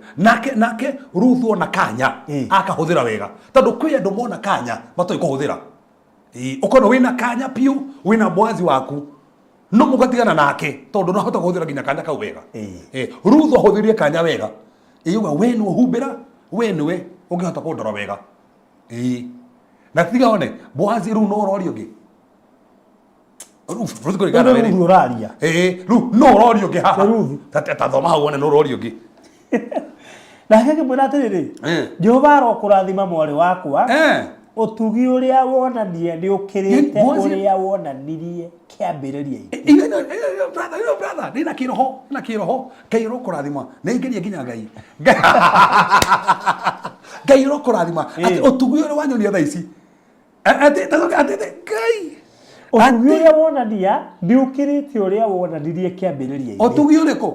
nake Ruthu ona kanya akahũthĩra wega tondũ kwĩ andũ mona kanya matoĩ kũhũthĩra ũkona wĩna kanya piũ wĩna Boazi waku no mũgatigana nake tondũ no hota kũhũthĩra nginya kanya kau wega Ruthu ahũthĩrie kanya wega yuga we nĩ ũhumbĩra we nĩwe ũngĩhota kũndora wega na tiga one Boazi rĩu no ũroria ũngĩ Ruthu kũringana na Ruthu ũraria rĩu no ũroria ũngĩ haha ta thoma hau one no ũroria ũngĩ na kĩngĩ mwĩra atĩrĩrĩ Jehova arokũrathima mwarĩ wakwa ũtugi ũrĩa wonanie nĩ ũkĩrĩte ũrĩa wonanirie kĩambĩrĩria-inĩ brother nĩ na kĩroho Ngai ũrokũrathima nĩ ingeria nginya Ngai Ngai ũrokũrathima atĩ ũtugi ũrĩa wanyonia thaa ici Ngai ũtugi ũrĩa wonania nĩ ũkĩrĩte ũrĩa wonanirie kĩambĩrĩria-inĩ ũtugi ũrĩkũ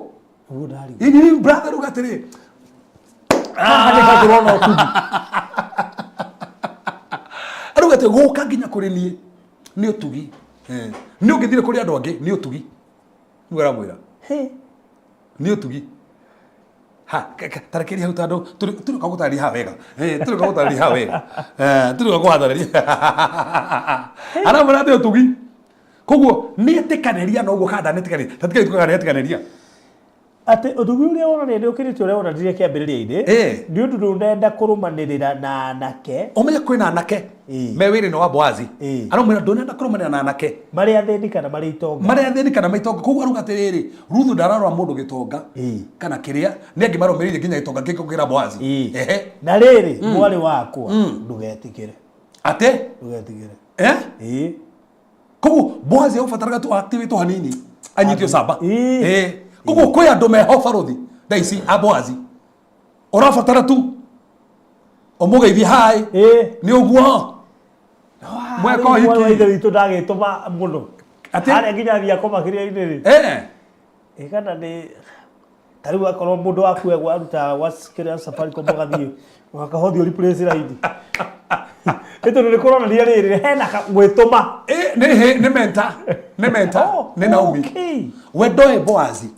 brother rũga atĩrĩ haha nĩ hatũrona ũtugi arugate gũka nginya kũrĩ niĩ nĩ ũtugi nĩ ũngĩthire kũrĩ andũ angĩ nĩ ũtugi nĩ ũramwĩra nĩ ũtugi tarekeria hau tondũ tũrĩ gũtarĩria haha wega tũrĩ gũtarĩria haha wega tũrĩ gũtarĩria aramwĩra nĩ ũtugi koguo nĩ ĩtĩkanĩria na ũguo kada nĩ ĩtĩkanĩria tatikari tukaga nĩ ĩtĩkanĩria atĩ ũtugi ũrĩa wonania nĩ ũkĩrĩte ũrĩa wonanirie kĩambĩrĩria-inĩ nĩ ũndũ ndũnenda kũrũmanĩrĩra na anake ũmenye kwĩna anake me wĩra-inĩ wa Boazi aramwĩra ndũnenda kũrũmanĩrĩra na anake marĩa athĩni kana marĩa itonga koguo aruga atĩrĩrĩ Ruthu ndararora mũndũ gĩtonga kana kĩrĩa nĩ angĩmarũmĩrĩire nginya gĩtonga gĩkũkĩra Boazi na rĩrĩ mwarĩ wakwa ndũgetigĩre atĩ ndũgetigĩre koguo Boazi ũbataraga tu activate hanini anyitio samba koguo kwĩ andũ meho barothi thaa ici a Boazi ũrabatara tu ũmũgeithie hai nĩ ũguo mweka ũhiki ithe witũ ndagĩtũma mũno harĩa nginya thia komakĩria-inĩ rĩ kana nĩ ta rĩu akorwo mũndũ waku aruta kĩrĩa Safaricom magathiĩ wakahothio replace raidi nĩ tondũ nĩ kũronania rĩrĩ hena gwĩtũma nĩ menta nĩ Naomi we ndoĩ Boazi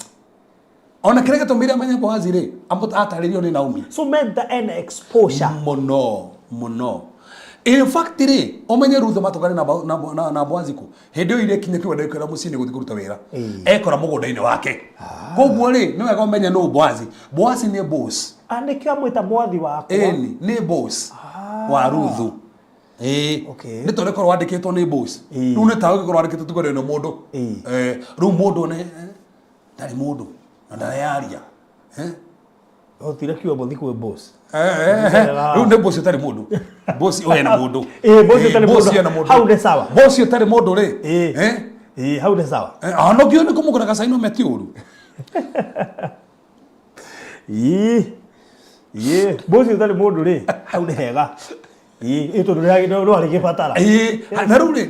ona kĩrĩa gĩtũmĩre amenye Boazi rĩ atarĩrio nĩ Naomi so menta ena exposure mũno in fact rĩ ũmenye Ruthu matũkane na Boazi ku hĩndĩ ĩyo irĩ kinya kĩwanda gĩkwĩra mũciĩ gũthiĩ kũruta wĩra ekora mũgũnda-inĩ wake koguo rĩ nĩ wega ũmenye nũ Boazi nĩ boss nĩkĩo amwĩta mwathi wakwa nĩ boss wa Ruthu nĩ tondũ korwo wandĩkĩtwo nĩ boss rĩu nĩ tawe gĩkorwo wandĩkĩtwo tugore na mũndũ rĩu mũndũ ndarĩ mũndũ na ndarearia otire kiwa bothi kwĩ boss rĩu nĩ boss ũtarĩ mũndũ boss ũyũ ena mũndũ boss ũtarĩ mũndũ hau nĩ sawa boss ũtarĩ mũndũ rĩ hau nĩ sawa anogio nĩ kũmũgũra gacaino meti ũru boss ũtarĩ mũndũ rĩ hau nĩ hega tondũ no arĩgĩbatara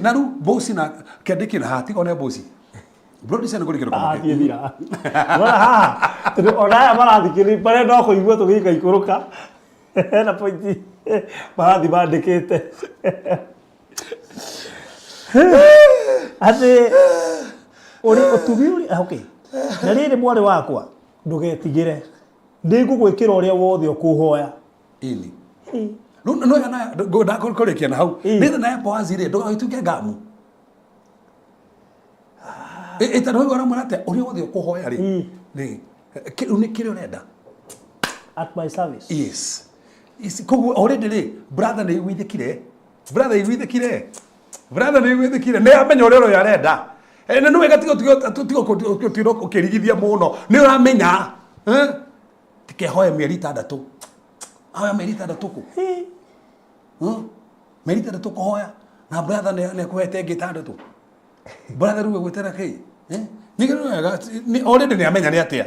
na rĩu boss na kĩandĩki na hatiga one boss Brody sana kuri kiroka mke thira wala haha ona aya marathikĩrĩria bare no kũigua tũgĩika ikũrũka na pointi marathi mandĩkĩte atĩ ũrĩ ũtugi ũrĩ okay na rĩrĩ mwarĩ wakwa ndũgetigĩre nĩngũgwĩkĩra ũrĩa wothe ũkũhoya ili no yana ndakũrĩkia na hau nĩ na Boazi rĩ ndũgagĩtuĩke ngamu ĩtarĩ wĩra mũrate ũrĩa wothe ũkũhoya rĩ nĩ kĩrĩa ũrenda at my service yes koguo already rĩ brother nĩ iguithĩkire nĩ amenya ũrĩa ũyũ arenda na nĩ wega tiga ũkĩrigithia mũno nĩ ũramenya tikehoya mĩeri 6 hoya mĩeri 6 kũ mĩeri 6 kũhoya na brother nĩ akũhete ĩngĩ 6 brother rĩu gwĩtera kĩ Ni already ni amenya ni atia.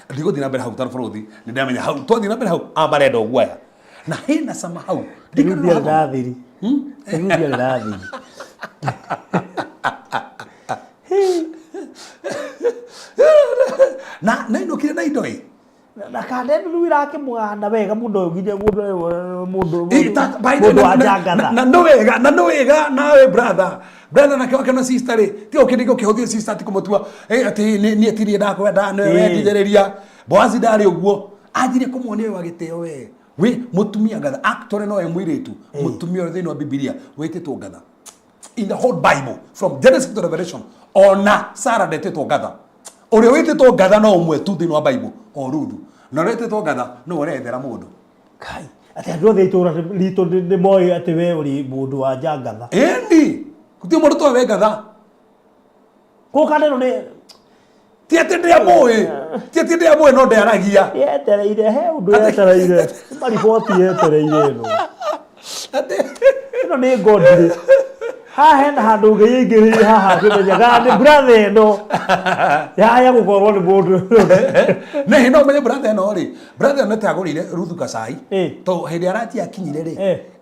Ndigo thina mbere hau tar bũrũri ni ndamenya hau twathi na mbere hau amarenda guaya. Na hena sama hau. Ndigo ndathiri. Ndigo ndathiri. Na inokire na indo na kande ndu irake mwana wega mundu nginya mundu na no wega nawe brother na kwa na sister ri ti okindiko kihothie sister ti kumutua ati ni etirie ndakwenda no wenditheriria Boazi ndari uguo ajire kumuonia wagiteo we mutumia ngatha actor no emwiritu mutumia thini wa Biblia wetitwo ngatha in the whole Bible from Genesis to Revelation ona Sarah ndetitwo ngatha uria wetitwo ngatha no umwe tu thini wa Bible o Ruthu na wetitwo ngatha no urethera mundu kai ati andu othe itura rito ni moi ati we uri mundu wa ngatha endi kuti mundu to we ngatha ko kaneno ni tiete ndia moe no ndaragia yetereire he undu yetereire mariboti yetereire no ino ni godly ha hena handu ngeyingiri haha kimenyaga ni brother no ya gukorwo ni mundu ne hino menye brother no ri brother no tagurire Ruthu Kasai to hindi arati akinyire ri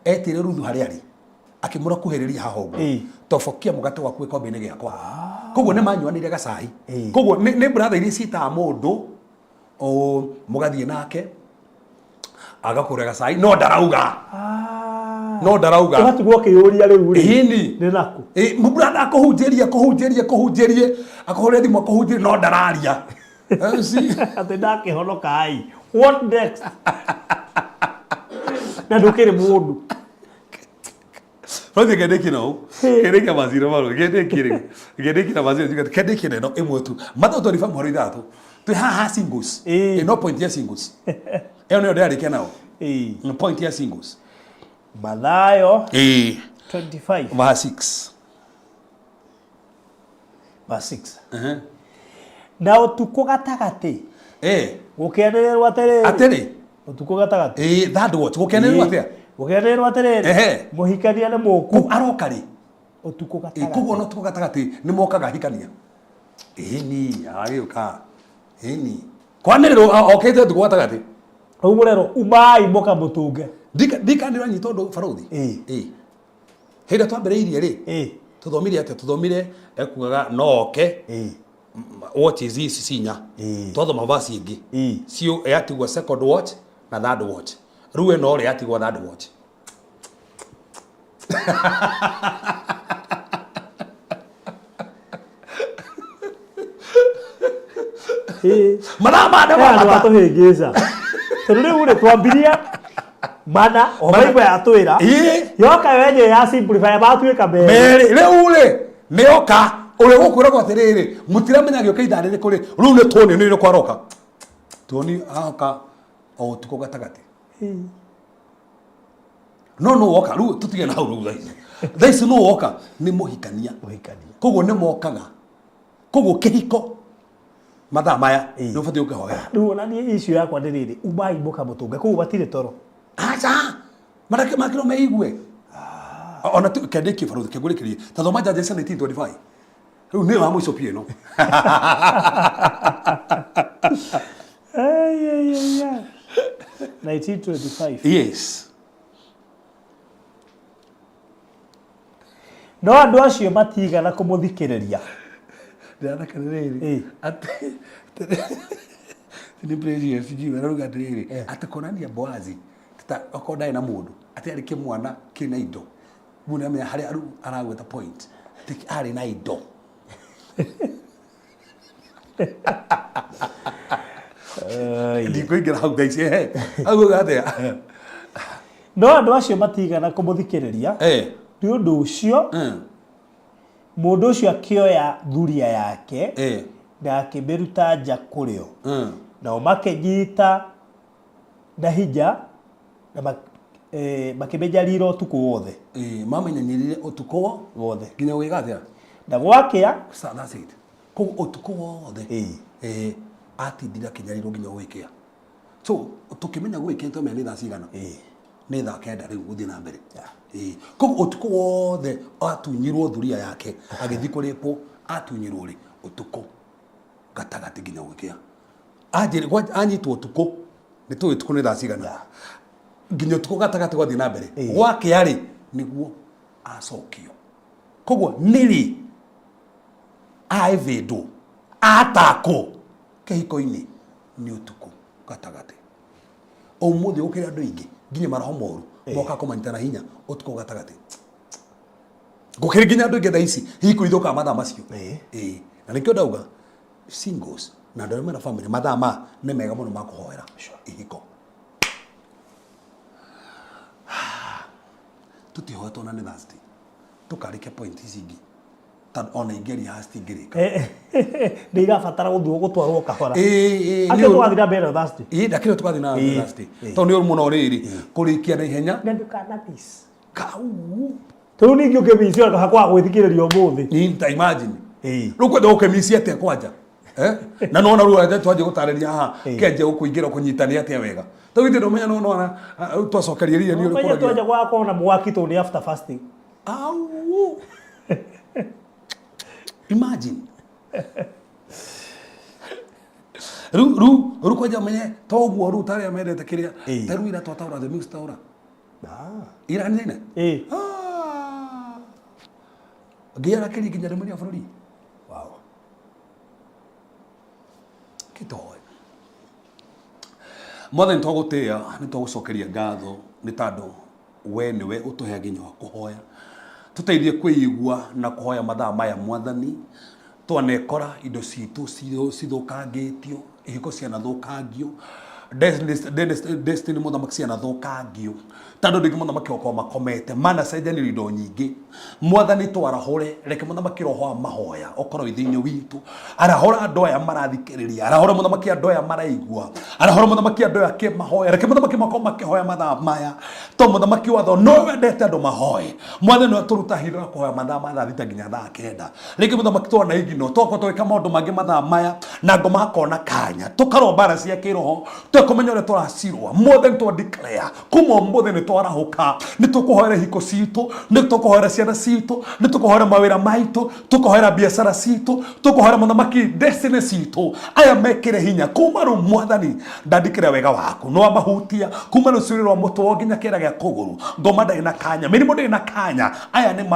etire Ruthu hari ari akimura kuhiriria haho tofokia mugate waku ikombe-ini giakwa koguo ni manyuanire gacai koguo ni brother iria cita mundu o mugathie nake agakura gacai no ndarauga ugatigwo kiyuria riu ri ni naku brother akuhunjirie akohore thimu akuhunjirie no ndararia ati ndakihonoka ai what next na ndukiri mundu Rote gedeki no. Gedeki amaziro maro. Gedeki na maziro juga. Gedeki no emwe tu. Mata to rifa mori dato. Tu ha singles. No point ya singles. No ndari kenao. No point ya singles. Mathayo 25 verse 6. Verse 6. Na utuko gatagati. Gukenererwa atere. Utuko gatagati. That what. Gukenererwa atia. Gukenererwa atere. Muhikania na muku. Arokari. Utuko gatagati. Kugo no tuko gatagati ni mokaga hikania. Ni agioka. Ni. Kwanerero okete tuko gatagati. Umurero umai moka mutunge. Dika ndira nyito ndo farothi. Heda twambere ri. Tuthomire ekugaga noke. Watch is this sinya. Todo mavasi ingi. Sio yatigwa second watch na third watch. Ruwe no ri yatigwa third watch. Mana atuhingisa tondu riu ri twambiria mana o Bible yatwira yoka wenye ya simplify batuika meri riu ri nioka uri gukwiragwo atiriri mutiramenya gioka ithari ri kuri riu ni toni ni kwaroka toni aka o tuko gatagati no woka riu tutige na hau riu thaisi no woka ni muhikania koguo ni mokaga koguo kihiko mathaa maya ni ubatie ukihoya riu na ni issue yakwa ni riri umai muka mutunge koguo batire toro acha marake makiro meigue ona tu Gedeki farothi kigurikirie tathoma Judges 19:25 riu ni wa mwico pie no ay 19:25 yes no andu acio matigana kumuthikiriria ndathaka riri ati ni praise siji weraruga riri ati konania Boazi tata okodai na mundu ati ari kimwana kina indo mune amenya hari aragweta point ati ari na indo ndikuingira hau daisi agu gate no andu acio matigana kumuthikiriria ni undu ucio mundu ucio akioya thuria yake na akimeruta nja kurio nao makenyita na hinya na makimenya rira utuku wothe mamenyanyirire utuku wothe nginya wigathia na gwakia that's it ko utuku wothe atindira kinyarirwo nginya wikia so tukimenya gwikia to meni thacigana ni thaa kenda riu guthie na mbere ko utuku wothe atunyirwo thuria yake agithi kuripo atunyirwo ri utuko gatagati nginya gwikia anyitwo utuko ni tu utuko ni thacigana nginya utuko gatagati gwathi na mbere gwake ari niguo acokio koguo niri aevedo atako kehiko-ini ni utuko gatagati umuthi ukira andu ingi nginya maraho moru moka kumanyitana hinya utuko gatagati gukiri nginya andu ingi thaa ici hiko ithuka mathaa macio na nikio ndauga singles na andu arĩa mena family mathaa ma nĩ mega mũno ma kũhoera ihiko tutihoetwo na nĩ Thursday tukarĩkia point ici ingĩ tondũ ona ingĩri hasti ngĩrĩka nĩ irabatara gũtwarwo kahora akĩrĩ tũgathiĩ na mbere na Thursday ndakĩrĩ tũgathiĩ na Thursday tondũ nĩ ũru mũno rĩrĩ kũrĩkia na ihenya na ndũkana peace kau tũu ningĩ ũkĩmici ona hakwa gwĩthikĩrĩria ũmũthĩ ni ta imagine rĩu kwenda ũkĩmici atĩa kwanja na nona rũa ndio twaje gũtarĩria haha kĩanjia gũkũingĩra kũnyitania atĩa wega tondũ githĩ ndũmenya nona twacokeria ria nĩ ũrĩkũragia twaje gwakwo na mwaki tũ nĩ after fasting au imagine ru kwaja menye toguo ru tare amendete kiria taru ira twataura the mix taura ira nene ngiara kiri nginya rĩmwe rĩa bũrũri wow kitoe mothe ntogũtĩa nĩ tũgũcokeria ngatho nĩ tondũ we nĩwe ũtũhe nginya wa kũhoya tuteithie kwĩigua na kũhoya mathaa maya mwathani twanekora indo citũ cithũkangĩtio ihiko cianathũkangio destiny muthamaki cianathũkangio tondũ ndĩngĩ muthamaki okoo makomete manacenjanĩrio indo nyingĩ mwathani twarahũre reke muthamaki roho wa mahoya okorwo thĩinĩ witũ arahũra andũ aya marathikĩrĩria arahũra muthamaki andũ aya maraigua arahũra muthamaki andũ aya kĩmahoya reke muthamaki makorwo makĩhoya mathaa maya to muthamaki watho no wendete andũ mahoye mwathani no tũrutahirĩra kũhoya mathaa ma thaa thita nginya thaa kenda rĩngĩ muthamaki twana igino toko twĩka maũndũ mangĩ mathaa maya na ngoma akona kanya tũkarwo mbara cia kĩroho tũkũmenya ũrĩa tũracirwa mwathani twa declare kuma ũmũthĩ nĩ twarahuka nĩ tũkũhoera hiko citũ nĩ tũkũhoera ciana citũ nĩ tũkũhoera mawĩra maitũ tũkũhoera biacara citũ tũkũhoera muthamaki destiny citũ aya mekĩre hinya kuma rĩu mwathani ndandĩkĩre wega waku no amahutia kuma rũcirĩ rwa mũtwe nginya kĩara gĩa kũgũrũ ngoma ndĩrĩ na kanya mĩrimũ ndĩrĩ na kanya aya nĩ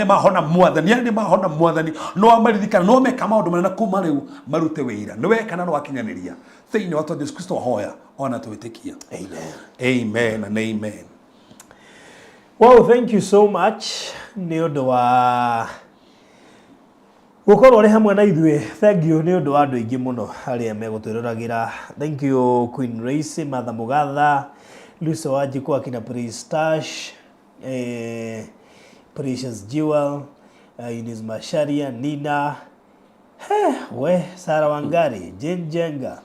mahona mwathani aya nĩ mahona mwathani no amaririkana no meka maũndũ manene kuma rĩu marute wĩira nĩ wekana no wakinyanĩria thĩinĩ wa Yesu Kristo hoya ona twĩtĩkia amen and amen. Well, thank you so much nĩ ũndũ wa gũkorwo ũrĩ hamwe na ithuĩ thank you nĩ ũndũ wa andũ aingĩ mũno arĩa megũtwĩroragĩra thank you Queen Race Martha Mũgatha Lucy Wanjikũ akina Praise Tash Precious Jewel Eunice Macharia Nina Sarah Wangari Jane Jenga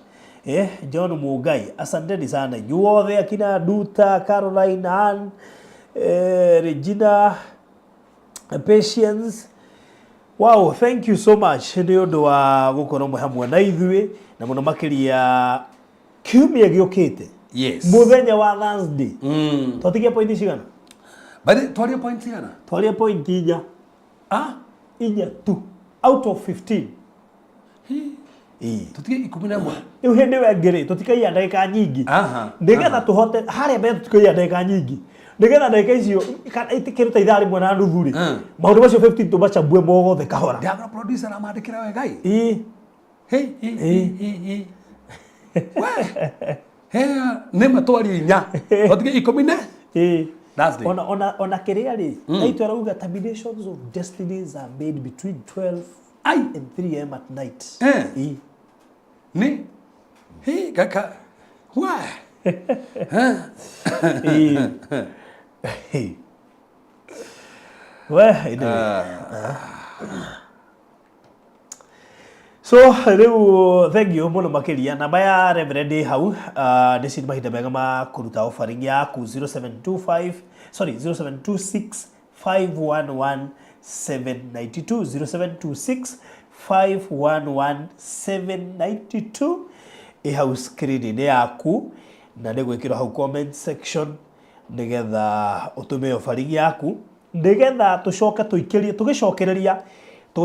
John Mugai asanteni sana nyuothe akina Duta Caroline Ann Regina Patience wow thank you so much nĩ ũndũ wa gũkorwo hamwe na ithuĩ na mũno makĩria kiumia gĩũkĩte mũthenya wa Thursday twatigia point cigana bali twaria point cigana twaria point inya inya tu out of 15 tutige 11 rĩu hĩndĩ wengĩrĩ tũtikaiya ndagĩka nyingĩ nĩgetha tũhote harĩa mbere tũtikaiya ndagĩka nyingĩ nĩgetha ndagĩka icio itikĩruta ithaa rĩmwe na nuthu rĩ maũndũ macio 15 tũmacambue mothe kahora ndiagora producer amandĩkĩra wega nĩ matwaria inya tũtige 10 ona kĩrĩa rĩ naitũ arauga terminations of destinies are made between 12 and 3 am at night ni kaka why so rĩu thank you mũno makĩria namba ya Reverend hau nĩ ciri mahinda mega ma kũruta offering yaku 0726 511 792 0726 511 792 hau screen-inĩ yaku na nĩ gwĩkĩrwo hau comment section nĩgetha ũtũme offering yaku nĩgetha tũcoke tũgĩcokereria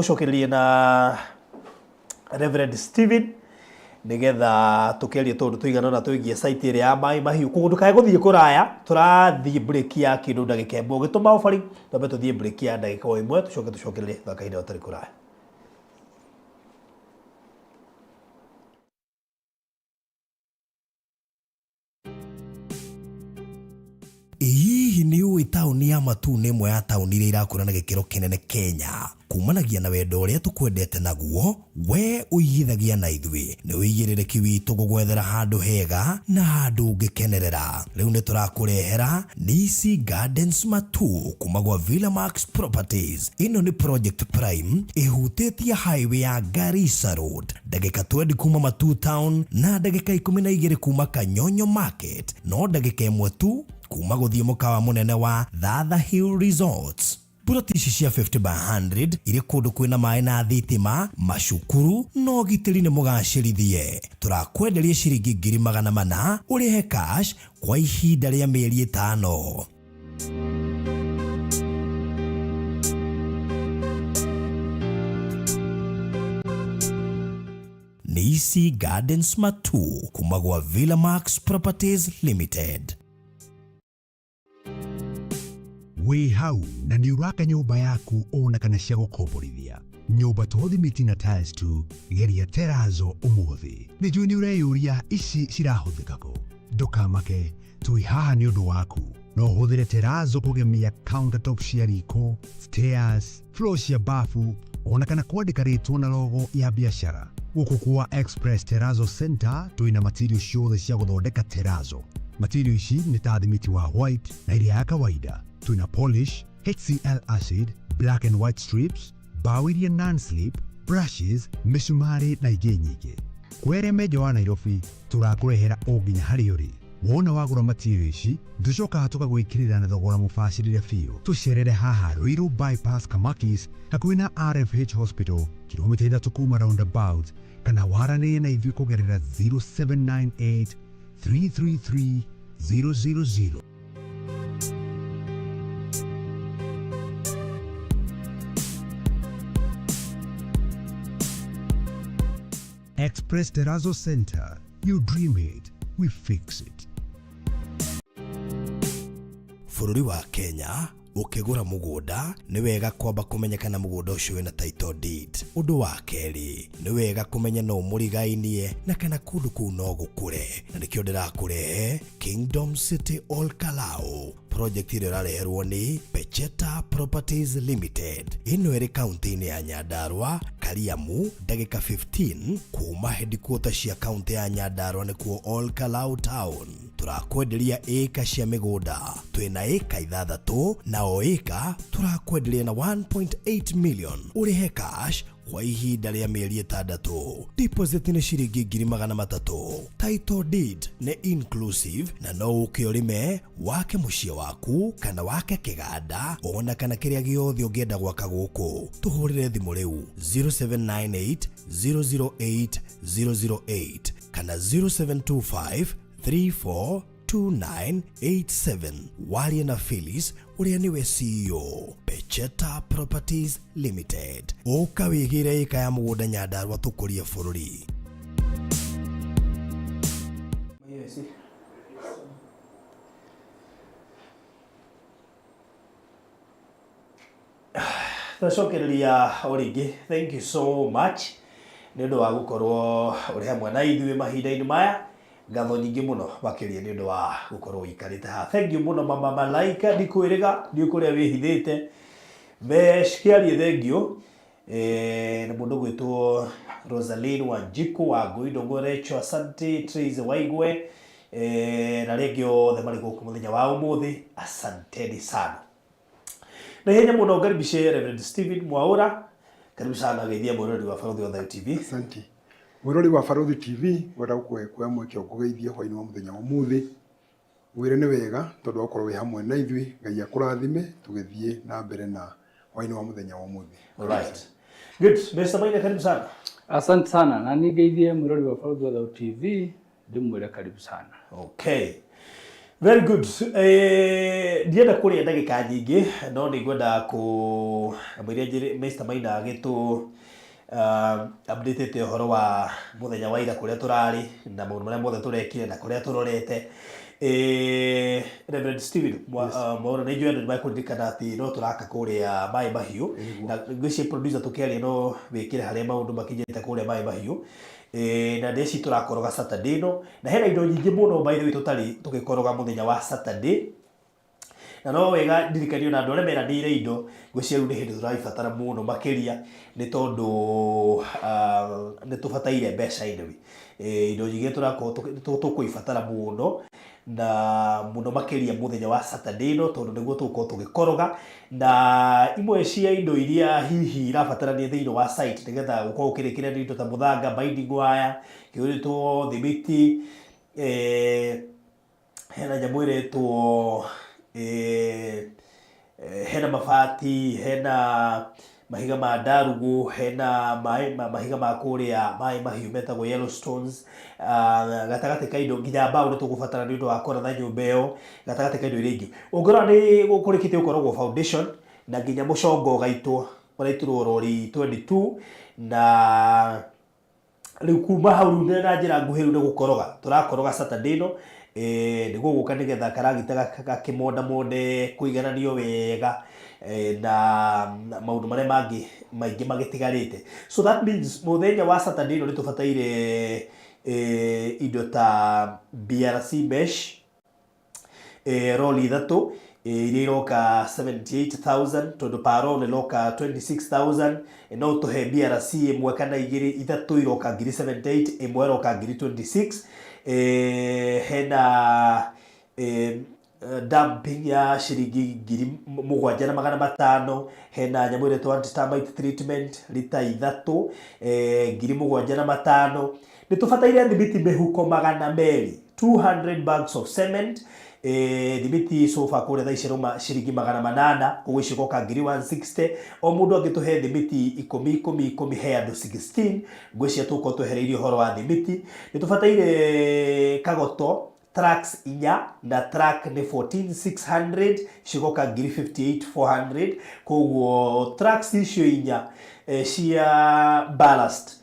tucokererie na Reverend Stephen nigetha tukerie tondu tuigana na tuigie site ire ya mai mahiu kugundukae guthie kuraya turathie break ya kindu ndagika imwe gituma ofari twambe tuthie break ya ndagika imwe tucokererie thaka-ini utari kuraya. Hihi nĩ ũĩ taũni ya Matu nĩ ĩmwe ya taũni iria irakũra na gĩkĩro kĩnene Kenya? Kumanagia na wendo ũrĩa tũkwendete naguo, we ũigithagia na ithuĩ. Nĩ ũigĩrĩrĩki witũ gũgwethera handũ hega na handũ ũngĩkenerera. Rĩu nĩ tũrakũrehera Nisi Gardens Matu kuma gwa Villamax Properties. Ĩno nĩ Project Prime ĩhutĩtie highway ya Garissa Road, ndagĩka 20 kuma Matu Town na ndagĩka 12 kuma Kanyonyo Market, no ndagĩka 1 tu kuma guthie mukawa munene wa Thatha Hill Resorts. Buroti ici cia 50 by 100 iri kundu kwina mai na thitima, macukuru no gitiri ni mugacirithie. Turakwenderia ciringi 400,000 urihe cash kwa ihinda ria mieri 5. Nisi Gardens Matu kuma gwa Villamax Properties Limited. Wĩ hau na nĩ ũraka nyũmba yaku ona kana cia gũkomborithia. Nyũmba to thimiti na tiles tu, geria Terrazzo ũmũthĩ. Nĩ njũĩ nĩ ũreyũria ici cirahũthĩka kũ. Ndũkamake, tũi haha nĩ ũndũ waku. No ũhũthĩre Terrazzo kũgemia countertop cia riko, stairs, floor cia bafu, ona kana kwandĩka rĩtwa na logo ya biacara. Gũkũ kwa Express Terrazzo Center twĩna material ciothe cia gũthondeka Terrazzo. Material ici nĩ ta thimiti wa white na iria ya kawaida. Tuna polish, HCl acid, black and white strips, bao iria non-slip, brushes, misumari na ingĩ nyingĩ. Kwere meja wa Nairobi, turakũrehera o nginya harĩa ũrĩ. Wona wagũra material ici, tũcokaga tũgagwĩkĩrĩra na thogora mũbacĩrĩre biũ. Tũcerere haha Ruiru bypass Kamakis, hakuhĩ na RFH Hospital, kilomita 3 kuma roundabout, kana waranĩrie na ithuĩ kũgerera 0798 333 000. Express Terrazzo Center. You dream it, we fix it. Bũrũri wa Kenya ukigura mugunda ni wega kwamba kumenyekana mugunda ucio wina title deed. Undu wa keri ni wega kumenya no murigainie na kana kundu kuu no gukure. Na nikio ndirakurehe Kingdom City All Kalau. Project ĩrĩa ĩrareherwo nĩ Pecheta Properties Limited. Ĩno ĩrĩ kaunti-inĩ ya Nyandarua, Kariamu, ndagĩka 15 kuma headquarters cia kaunti ya Nyandarua nĩkuo All Kalau Town. Turakwenderia ĩka cia mĩgũnda. Twĩna ĩka 6 na o ĩka turakwenderia na 1.8 million. Ũrĩhe cash kwa ihinda rĩa mĩeri 6. Deposit ni ciringi 300,000. Title deed ni inclusive na no ũkĩũrĩme wake mũciĩ waku kana wake kĩganda ona kana kĩrĩa gĩothe ũngĩenda gwaka gũkũ. Tũhũrĩre thimũ rĩu 0798 008 008 kana 0725 342987. Warie na Phyllis uria niwe CEO Pecheta Properties Limited. Ũka wĩgĩre ĩka ya mũgũnda Nyandarua tũkũrie bũrũri. Tũcokereria orĩngĩ. Thank you so much nĩ ũndũ wa gũkorwo ũrĩ hamwe na ithuĩ mahinda-inĩ maya. Ngatho nyingĩ mũno makĩria nĩ ũndũ wa gũkorwo ũikarĩte haha. Thank you mũno mama Malaika, ndikwĩrĩga nĩ kũrĩa wĩhithĩte. Meshkiarie thengio nĩ mũndũ gwĩtwo Rosaline Wanjiku wa Ngoindo Ngorecho, asante. Trace Waigwe na rĩngĩ othe marĩ gũkũ mũthenya wa ũmũthĩ, asanteni sana. Na ihenya mũno ngaribishe Reverend Stephen Mwaura, karibu sana geithia mũrori wa Barũthi wa Thayũ TV. Asante. Mũrori wa Barũthi TV wenda gũkũhe mweke ũkũgeithia hwaĩ-inĩ wa mũthenya wa ũmũthĩ. Wĩre nĩ wega tondũ wakorwo wĩ hamwe na ithuĩ, Ngai akũrathime tũgĩthiĩ na mbere na hwaĩ-inĩ wa mũthenya wa ũmũthĩ. Alright. Good. Mr. Maina, karibu sana. Asante sana. Na nigeithie mũrori wa Barũthi wa Thayũ TV, ndĩmwĩre karibu sana. Okay. Very good. Ndienda kuria ndagika nyingi no ni ngwenda ku amwiria Mr. Maina gitu update horo wa muthenya wa ira kuria turari na maundu maria mothe turekire na kuria turorete. Reverend Steven mwaura ni njwenda nĩmakũririkana atĩ no tũraka kũrĩa Maĩ Mahiũ na ngwĩciria producer tũkĩaria no wĩkĩre harĩa maũndũ makinyĩte kũrĩa Maĩ Mahiũ. Na ndeci turakoroga Saturday no na hena indo nyingĩ mũno by the way tutari tugikoroga muthenya wa Saturday na no wega ndirikanio na andũ arĩa meranĩire indo ngwĩciria rĩu nĩ hĩndĩ tũrabatara mũno makĩria nĩ tondũ nĩ tũbataire mbeca inĩ indo nyingĩ tũkũibatara mũno na muno makĩria muthenya wa Saturday no tondũ nĩguo tũgũkorwo tũgĩkoroga na imwe cia indo iria hihi irabatarania thĩinĩ wa site nĩgetha gũkorwo ũkĩrĩkĩra indo ta mũthanga, binding wire, kĩũrĩtwo thimiti, hena nyamũ ĩretwo hena mabati, hena mahiga ma ndarugu, hena mahiga ma kũrĩa Maĩ Mahiũ metagwo Yellowstones, gatagatĩ ka indo nginya mbaũ nĩ tũgũbatara nĩ ũndũ wa kũratha nyũmba ĩyo, gatagatĩ ka indo iria ingĩ. Ũngĩrora nĩ gũkũrĩkĩte gũkoragwo foundation na nginya mũcongo ũgaitwo ũraitũrwo rori 22 na rĩu kuma hau na njĩra nguhĩ rĩu nĩ gũkoroga tũrakoroga Saturday no nĩguo gũka nĩgetha karagita gakĩmondamonde kũigananio wega na maũndũ marĩa mangĩ maingĩ magĩtigarĩte. So that means mũthenya wa Saturday no nĩ tũbataire indo ta BRC mesh roli ithatũ iria iroka 78,000 tondũ paro nĩ iroka 26,000 no tũhe BRC ĩmwe kana igĩrĩ ithatũ iroka ngiri 78 ĩmwe iroka ngiri 26. Hena dumping ya shiringi ngiri 7,500. Hena nyamũ ĩretwo anti-termite treatment lita ithatũ ngiri 7,500. Nĩ tũbataire thimiti mĩhuko 200 200 bags of cement. Thimiti sofa kũrĩa thaa ici roma shiringi 800 gũgĩcoka ngiri 160. O mũndũ angĩtũhe thimiti 10 he andũ 16 ngwĩciria tũkorwo twehereirie ũhoro wa thimiti. Nĩ tũbataire kagoto tracks 4 na track nĩ 14,600 cigoka ngiri 58,400. Koguo tracks icio 4 cia ballast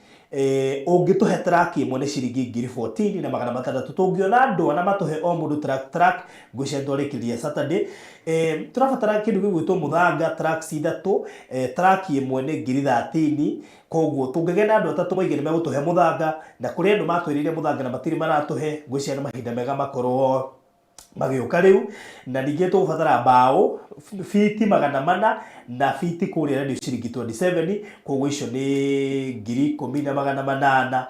ũngĩtũhe track ĩmwe nĩ ciringi ngiri 14,600. Tũngĩona andũ na matũhe o mũndũ track ngwĩciria twarĩkĩria Saturday. Tũrabatara kĩndũ gĩgwĩtwo mũthanga tracks ithatũ, track ĩmwe nĩ ngiri 13. Koguo tũngĩgĩa na andũ atatũ maigĩ nĩ megũtũhe mũthanga na kũrĩ andũ matwĩrĩire mũthanga na matirĩ maratũhe ngwĩciria nĩ mahinda mega makorwo magĩũka rĩu. Na ningĩ tũgũbatara mbaũ fiti 400 na fiti kũrĩa radio ciringi 27. Koguo icio nĩ ngiri 10,800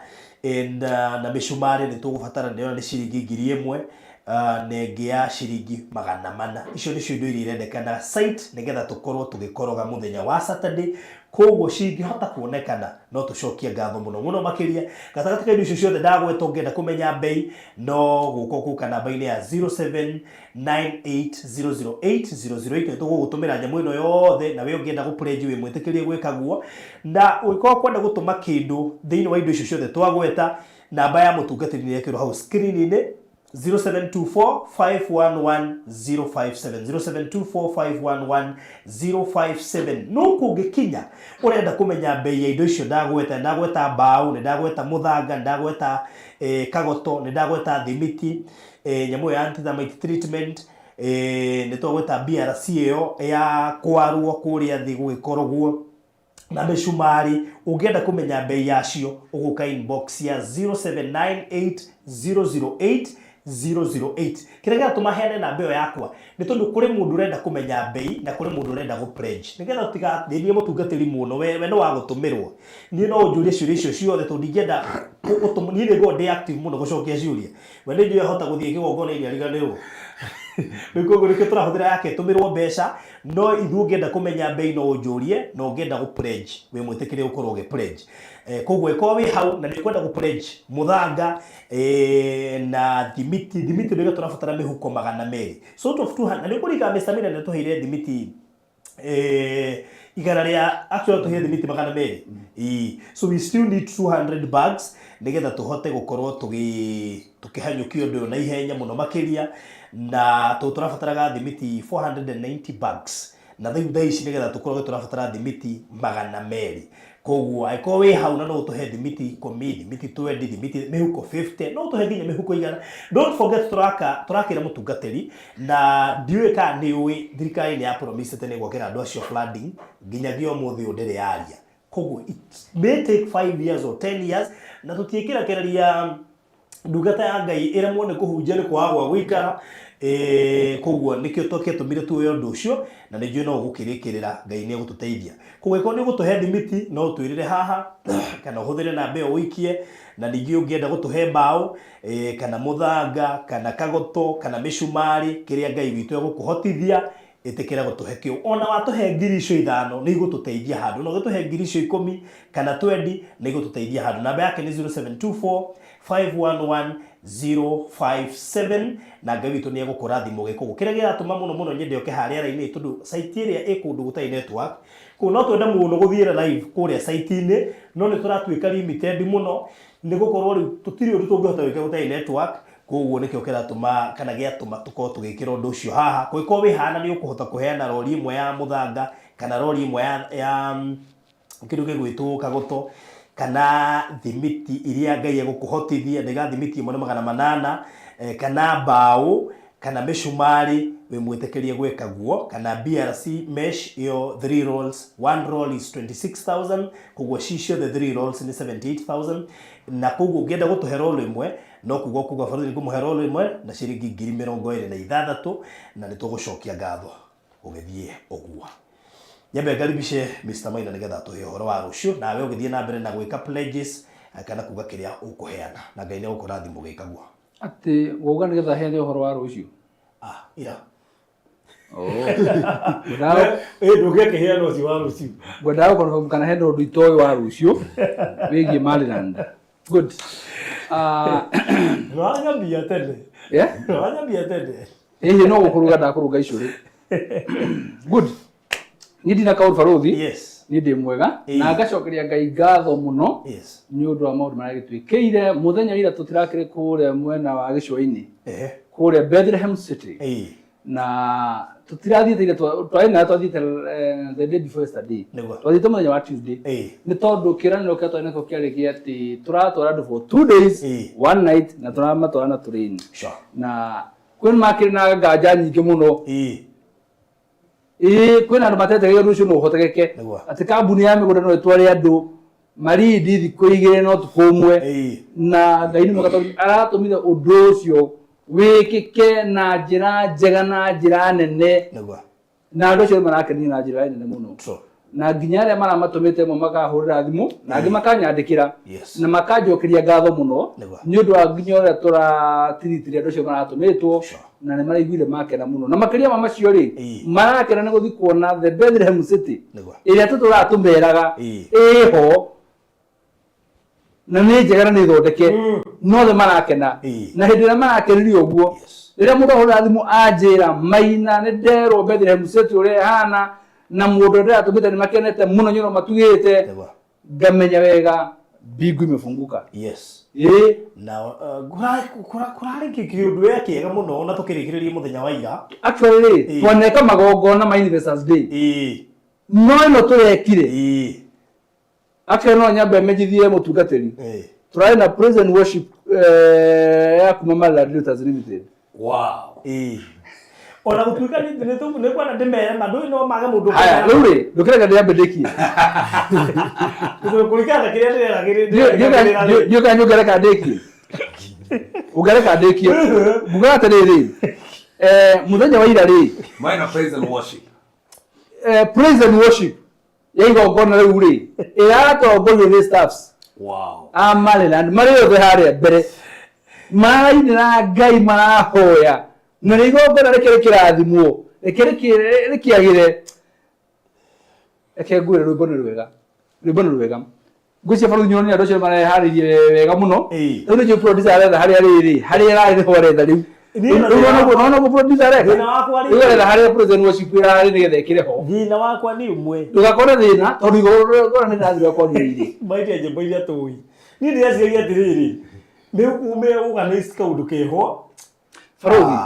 na mĩcumarĩ nĩ tũgũbatara nĩyo nĩ ciringi ngiri 1 na ĩngĩ ya ciringi 400. Icio nĩcio indo iria irendekana site nĩgetha tũkorwo tũgĩkoroga mũthenya wa Saturday. Koguo cingĩhota kuonekana no tũcokie ngatho mũno mũno makĩria. Gatagatĩ ka indo icio ciothe ndagweta ũngĩenda kũmenya bei no gũka namba-inĩ ya 0798008008 nĩ tũgũgũtũmĩra nyamũ ĩno yothe na we ũngĩenda gũpũrenji wĩ mwĩtĩkĩrie gwĩka guo. Na ũngĩkorwo kwenda gũtũma kĩndũ thĩinĩ wa indo icio ciothe twagweta namba ya mũtungatĩri nĩ ĩkĩrwo hau screen-inĩ 0724511057 0724511057. No kũngĩkinya ũrenda kũmenya bei ya indo icio ndagweta mbaũ, nĩ ndagweta mũthanga, nĩ ndagweta kagoto, nĩ ndagweta thimiti, nyamũ ya anti-termite treatment, nĩ twagweta BRC ĩyo ya kwarwo kũrĩa thĩ gũgĩkorogwo na mĩcumarĩ. Ũngĩenda kũmenya bei yacio ũgũka inbox ya 0798008008. Kĩrĩa gĩatũma heane namba ĩyo yakwa nĩ tondũ kũrĩ mũndũ ũrenda kũmenya bei na kũrĩ mũndũ ũrenda gũ-pledge. Nĩgetha ũtigathĩnie mũtungatĩri mũno we no wa gũtũmĩrwo. Niĩ no ũnjũrie ciũria icio ciothe tondũ ndingĩenda niĩ nĩ ngoragwo ndĩ active mũno gũcokia ciũria. We nĩ njũĩ ahota gũthiĩ kĩgongona-inĩ ariganĩrwo. Koguo nĩkĩo tũrahũthĩra yake ĩtũmĩrwo mbeca no ithuĩ ũngĩenda kũmenya bei no ũnjũrie na ũngĩenda gũ-pledge wĩ mwĩtĩkĩrie gũkorwo ũgĩ-pledge. Koguo ĩkorwo wĩ hau na nĩ kwenda gũ-pledge mũthanga na thimiti nĩgetha tũrabatara mĩhuko 200 sort of 200. Na nĩ kũringa Mr. Maina nĩ tũheire thimiti igana ria actually tuhe thimiti magana meri so we still need 200 bags nigetha tuhote gukorwo tukihanyukia undu na ihenya muno makiria na turabataraga thimiti 490 bags na thaa ici nigetha tukorwo turabatara thimiti magana meri koguo aiko we hau na no tuhe thimiti 10 thimiti 20 thimiti mihuko 50 no tuhe nginya mihuko igana. Don't forget turakira mutungatiri na ndiwe ka ni we thirikari ni ya promise tene gwakira andu acio flooding nginya gio muthi ndire yaria koguo it may take 5 years or 10 years na tutiikira kereria ndugata ya Ngai ira muone kuhunjia ni kwagwa gwikara koguo nikio tumire tuwe undu ucio na nijue no gukirikirira Ngai ni gututeithia kugweko ni gutuhe thimiti no twirire haha kana uhuthire na mbeo wikie na ningĩ ungienda gutuhe mbao kana muthanga kana kagoto kana micumari kiria Ngai witu egukuhotithia itikira gutuhe kio ona watuhe ngiri icio 5 ni gututeithia handu no gutuhe ngiri icio 10 kana 20 ni gututeithia handu. Namba yake ni 0724 511 057 na Ngai witu ni egukurathimo gikugu kiria giratuma muno nyende oke haria raini tundu site iria ikundu gutai network ko no twenda muno guthiira live kuria site ini no ni turatuika limited muno ni gukorwo tutiri uri tungihota wika gutai network koguo nikio kiratuma kana giatuma tuko tugikira undu ucio haha kwiko wi hana ni ukuhota kuheana rori imwe ya muthanga kana rori imwe ya kindu gigwitwo kagoto kana thimiti iria Ngai egukuhotithia ndiga thimiti imwe 800 kana mbao kana micumari we mwitekerie gweka guo kana BRC mesh yo 3 rolls 1 roll is 26,000 koguo cicio the 3 rolls ni 78,000 na koguo ngenda gutuhe roll imwe no kugo kugo farudi kumuhe roll imwe na ciringi 26,000 na nitugucokia ngatho ugithie ogua. Nyambe ngaribishe Mr. Maina nigetha tuhe horo wa rucio nawe ugithie na mbere na gwika pledges kana kuga kiria ukuheana na Ngai ni gukurathimo gikagua ati woga nigetha heane horo wa rucio ira Ngwenda nduge kiheana ucio wa rucio ngwenda confirm kana he ndu itoy wa rucio wigie Maryland good Rwanya bia tende rwanya bia tende no gukuruga ndakuruga icuri good nidi na kaur farodhi yes nidi mwega na ngacokeria Ngai ngatho muno yes ni undu wa maundu maragitwikeire muthenya ira tutirakire kure mwena wa gicwaini kure Bethlehem City na tutirathiite twaina twathiite the day before yesterday twathiite muthenya wa Tuesday ni tondu kiraniro kia twaina ko kiariki ati turatwara andu for 2 days 1 night na turamatwara na train na kwin makiri na nganja nyingi muno kwina andu matetegeire rucio no hotegeke ati kambuni ya migunda no itware andu maridi thikũ 2 no tukumwe na Ngai ni mugatori aratumire undu ucio wikike na njira njega na njira nene na andu acio marakenia na njira nene muno na nginya aria maramatumite mo makahurira thimu na angi makanyandikira na makanjokeria ngatho muno ni undu wa nginya uria turatiritiria andu acio maratumitwo na ni maraiguire makena muno na makiria ma macio ri marakena ni guthi kuona the Bethlehem City iria tuturatumeraga iho na ni njega ni thondeke no the marakena na hindi ria marakenirio guo riria mundu ahurira thimu anjira Maina ni ndero Bethlehem City uria hana na mundu ndia atumite ni makenete muno nyoro matugite ngamenya wega bingu imefunguka na kurari kiundu ya kiega muno na tukirikiririe muthenya wa ira actually twaneka magongona ma Investors Day no turekire actually no nyambe mejithie mutungatiri turari na praise and worship ya kuma Maryland Luther's Limited wow ona gutuika ni kwa na ndemere mandu no mage mundu haya ruri ndukiraga ndiambe ndiki kulikana kiria ndiragire ndio kanyugera ka ndiki ugereka ndiki mugata riri muthenya wa ira ri Maina praise and worship praise and worship yego gona ruri irato goyo the staffs wow Maryland mari othe haria mbere maina Ngai marahoya na nigo ngona rekere kirathimwo rekere kiagire ngure rwimbo rwega ngucia faru nyoni andu cio mareharirie wega muno riu ni producer aretha haria riri haria rari horetha riu Unaona ko producer reka. Ile harĩa president worship irarĩ nĩgetha ĩkĩre ho. Thĩna wakwa nĩ ũmwe. Ndũgakore thĩna tondũ igũrũ nĩ ndathira kwa ndĩire. Maite njĩmbo iria tũĩ. Niĩ ndĩreciria atĩrĩrĩ. Nĩ ume organize kaũndũ keho. Barothi.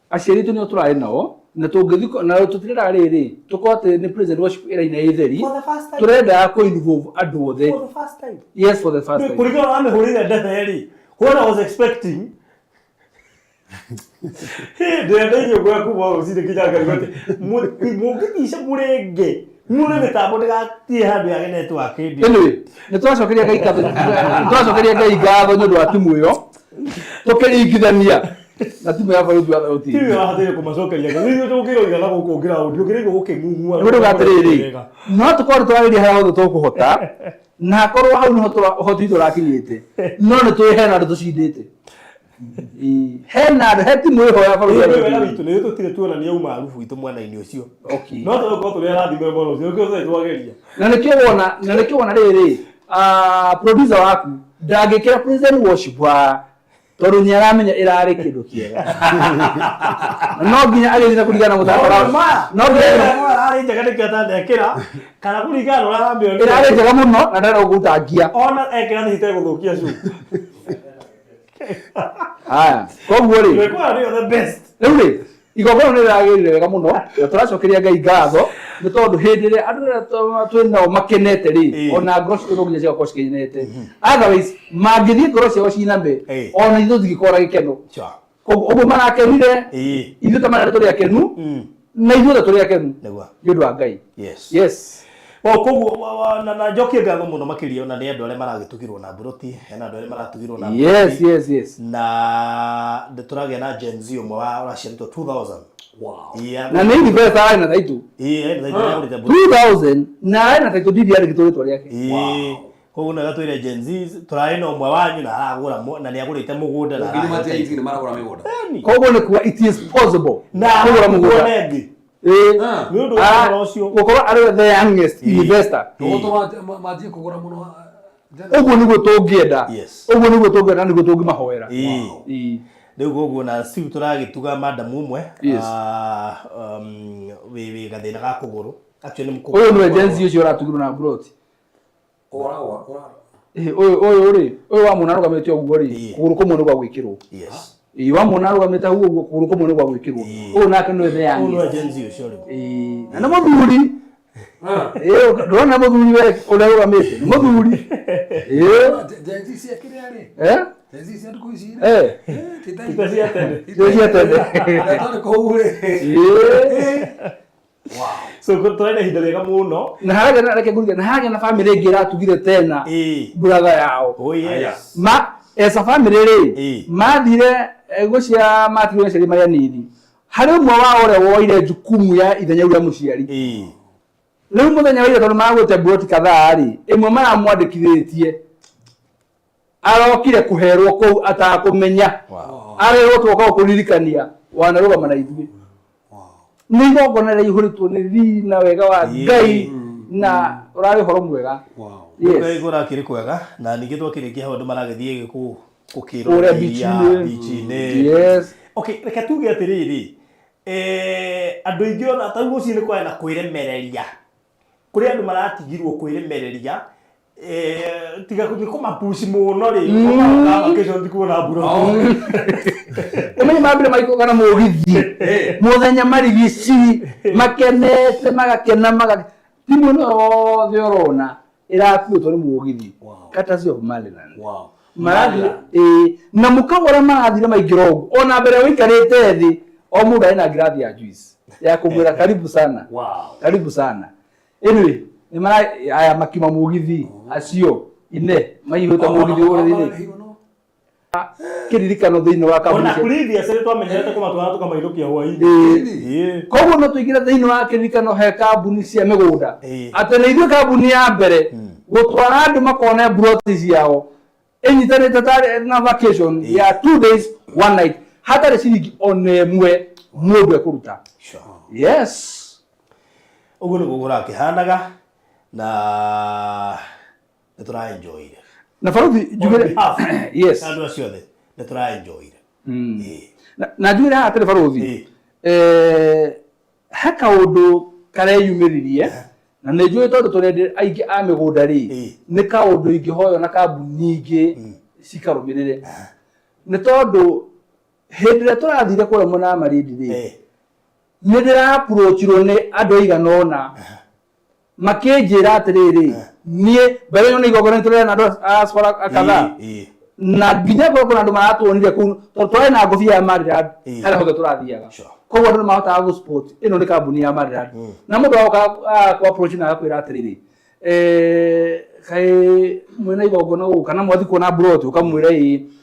Aciari tu nĩo tũrarĩ nao na tũngĩthiko na tũtirera rĩrĩ tũkorwo atĩ nĩ president worship ĩra-inĩ ĩtheri. Tũrenda kũ involve andũ othe. For the first time. Yes, for the first time. Kũringana na mĩhũrĩre ndefe-rĩ. What I was expecting ndĩrendaigio gwa kuma ũcindĩ kinya ngarigote mũngĩnyisha mũrenge mũrĩ mĩtambo ndĩgatie handũ yage network hĩndĩ anyway nĩtwacokeria Ngai ngatho nĩ ũndũ wa timu ĩyo tũkĩringithania na timu ya bũrũri wa thauti timu yahotire kũmacokeria nĩ tũngĩroiga na gũkũ ground ũngĩrĩgwo gũkĩng'ung'ua nĩ ũgatĩrĩrĩ no tũkorwo tũrarĩria harĩa hothe tũkũhota na hakorwo hau nĩho ũhoti tũrakinyĩte no nĩ tũĩ hena andũ tũcindĩte hena andũ he timu ĩho ya bũrũri witũ nĩ tũtirĩ tuonania umaarufu witũ mwena-inĩ ũcio no tũgũkorwo tũrĩ arathime mũno ũcio ũngĩ twageria na nĩkĩo wona rĩrĩ producer waku ndangĩkĩra president worship wa tondũ nĩ aramenya ĩrarĩ kĩndũ kĩega no nginya agĩthiĩ na kũringana na mũtaratara no ararĩ njega nĩkĩo atandekĩra kana kũringana na ũrĩa aramĩona ĩrarĩ njega mũno na ndarenda gũgũtangia ona ekĩra nĩ itegũthũkia cu haya koguo rĩ rĩu rĩ igongona nĩ rĩragĩrire wega mũno tũracokeria Ngai ngatho nĩ tondũ hĩndĩ ĩrĩa andũ arĩa twĩ nao makenete rĩ ona ngoro citũ no nginya cigakorwo cikenete otherwise mangĩthiĩ ngoro ciao ciname ona ithuĩ tũtingĩkorwo na gĩkeno ũguo marakenire ithuĩ ta marĩa tũrĩ akenu na ithuĩ ta tũrĩ akenu nĩ ũndũ wa Ngai yes koguo na njokie ngatho mũno makĩria ona nĩ andũ arĩa maragĩtugirwo na mburoti hena andũ arĩa maratugirwo na mburoti yes na tũragĩa na Gen Z ũmwe ũraciarĩtwo 2000 na nĩ investor arĩ na taitũ 2000 na arĩ na taitũ ndidi arĩ gĩtũrĩtwo rĩake koguo na gatwĩre Gen Z tũrarĩ na ũmwe wanyu na aragũra na nĩ agũrĩte mũgũnda na nĩ maragũra mĩgũnda koguo nĩ kuga it is possible na kũgũra mũgũnda nĩ ũndũ wa ũcio gũkorwo arĩ the youngest investor mathiĩ kũgũra mũno ũguo nĩguo tũngĩenda ũguo nĩguo tũngĩenda nĩguo tũngĩmahoera rĩu koguo na siu tũragĩtuga madam ũmwe wĩ gathĩna ga kũgũrũ ũyũ nĩwe Gen Z ũcio ũratugirwo na mburoti ũyũ wa mũna arũgamĩte ũguo rĩ kũgũrũ kũmwe nĩ gwa gwĩkĩrwo wa mũna arũgamĩte hau ũguo kũgũrũ kũmwe nĩ gwa gwĩkĩrwo ũyũ nake nĩwe the youngest na nĩ mũthuri ndũrona mũthuri we ũrĩa arũgamĩte nĩ mũthuri so tũrenda ihinda rĩega mũno na haragĩa na family ĩngĩ ĩratugire tena brother yao as a family rĩ mathire gũcia matigire aciari marĩa nini harĩ ũmwe wa ũrĩa woire jukumu ya ithenya rĩa mũciari rĩu mũthenya wa ira tondũ magwĩte mburoti kadhaa rĩ ĩmwe maramwandĩkithĩtie arokire kũherwo kũu atakũmenya arerwo twoka kũririkania wanarũgama na ithuĩ nĩ igongona rĩa ihũrĩtwo nĩ riri na wega wa Ngai na ũrarĩ ũhoro mwega gũra kĩrĩ kwega na ningĩ twakĩrĩkia hau andũ maragĩthiĩ gũkĩrora beach-inĩ okay reke tuge atĩrĩrĩ andũ aingĩ ona ta mũciĩ nĩ kwaya na kwĩremereria kũrĩ andũ maratigirwo kwĩremereria tiga kũmapushi mũno rĩ vacation ndikuona mbura ũmenye mambire maikũga na mũgithi mũthenya marigici makenete magakena timu ĩno yothe ũrona ĩrakuĩtwo nĩ mũgithi Courtesy of Maryland na mũkagũra marathire maingĩra ũguo ona mbere wĩikarĩte thĩ o mũndũ arĩ na ngirathi ya juice ya kũmwĩra karibu sana anyway nĩ mara aya makima mũgithi acio ine maihũta mũgithi ũrĩa kĩririkano thĩinĩ wa kambuni ona previous nĩ twamenyerete kũmatwara tũkamainũkia hwaĩ-inĩ koguo no tũingĩre thĩinĩ wa kĩririkano he kambuni cia mĩgũnda atĩ nĩ ithuĩ kambuni ya mbere gũtwara andũ makone mburoti ciao ĩnyitanĩte na vacation ya 2 days 1 night hatarĩ ciringi ona ĩmwe mũndũ ekũruta yes ũguo nĩguo gũrakĩhanaga na nĩ tũraenjoyire na baruthi njugire yes andũ acio othe nĩ tũraenjoyire na njwire ha tere baruthi ha kaundu kareyumiririe na nä njå ä tondå tå rende aingä a mä gå nda rä nä kaå ndå ingä hoyo na kambuni ingä cikarå mä rä re nä tondå hä ndä ä rä a tå rathire kå rä a mwena wa Marindi rä nä ndä raapurocirwo nä andå aiganona makä njä ra atä rä rä niä mbere nä igongona nä tå rä na andå akatha na nginya gå na andå maratwonire kå tondå twarä na ngobia ya Maryland harä hothe tå rathiaga koguo andå nä mahotaga gå sport ä no nä kambuni ya Maryland na må ndå agoka kå approach na agakwä ra atä rä rä kaä mwena igongona gå kana mwathi kuona brot å kamwä ra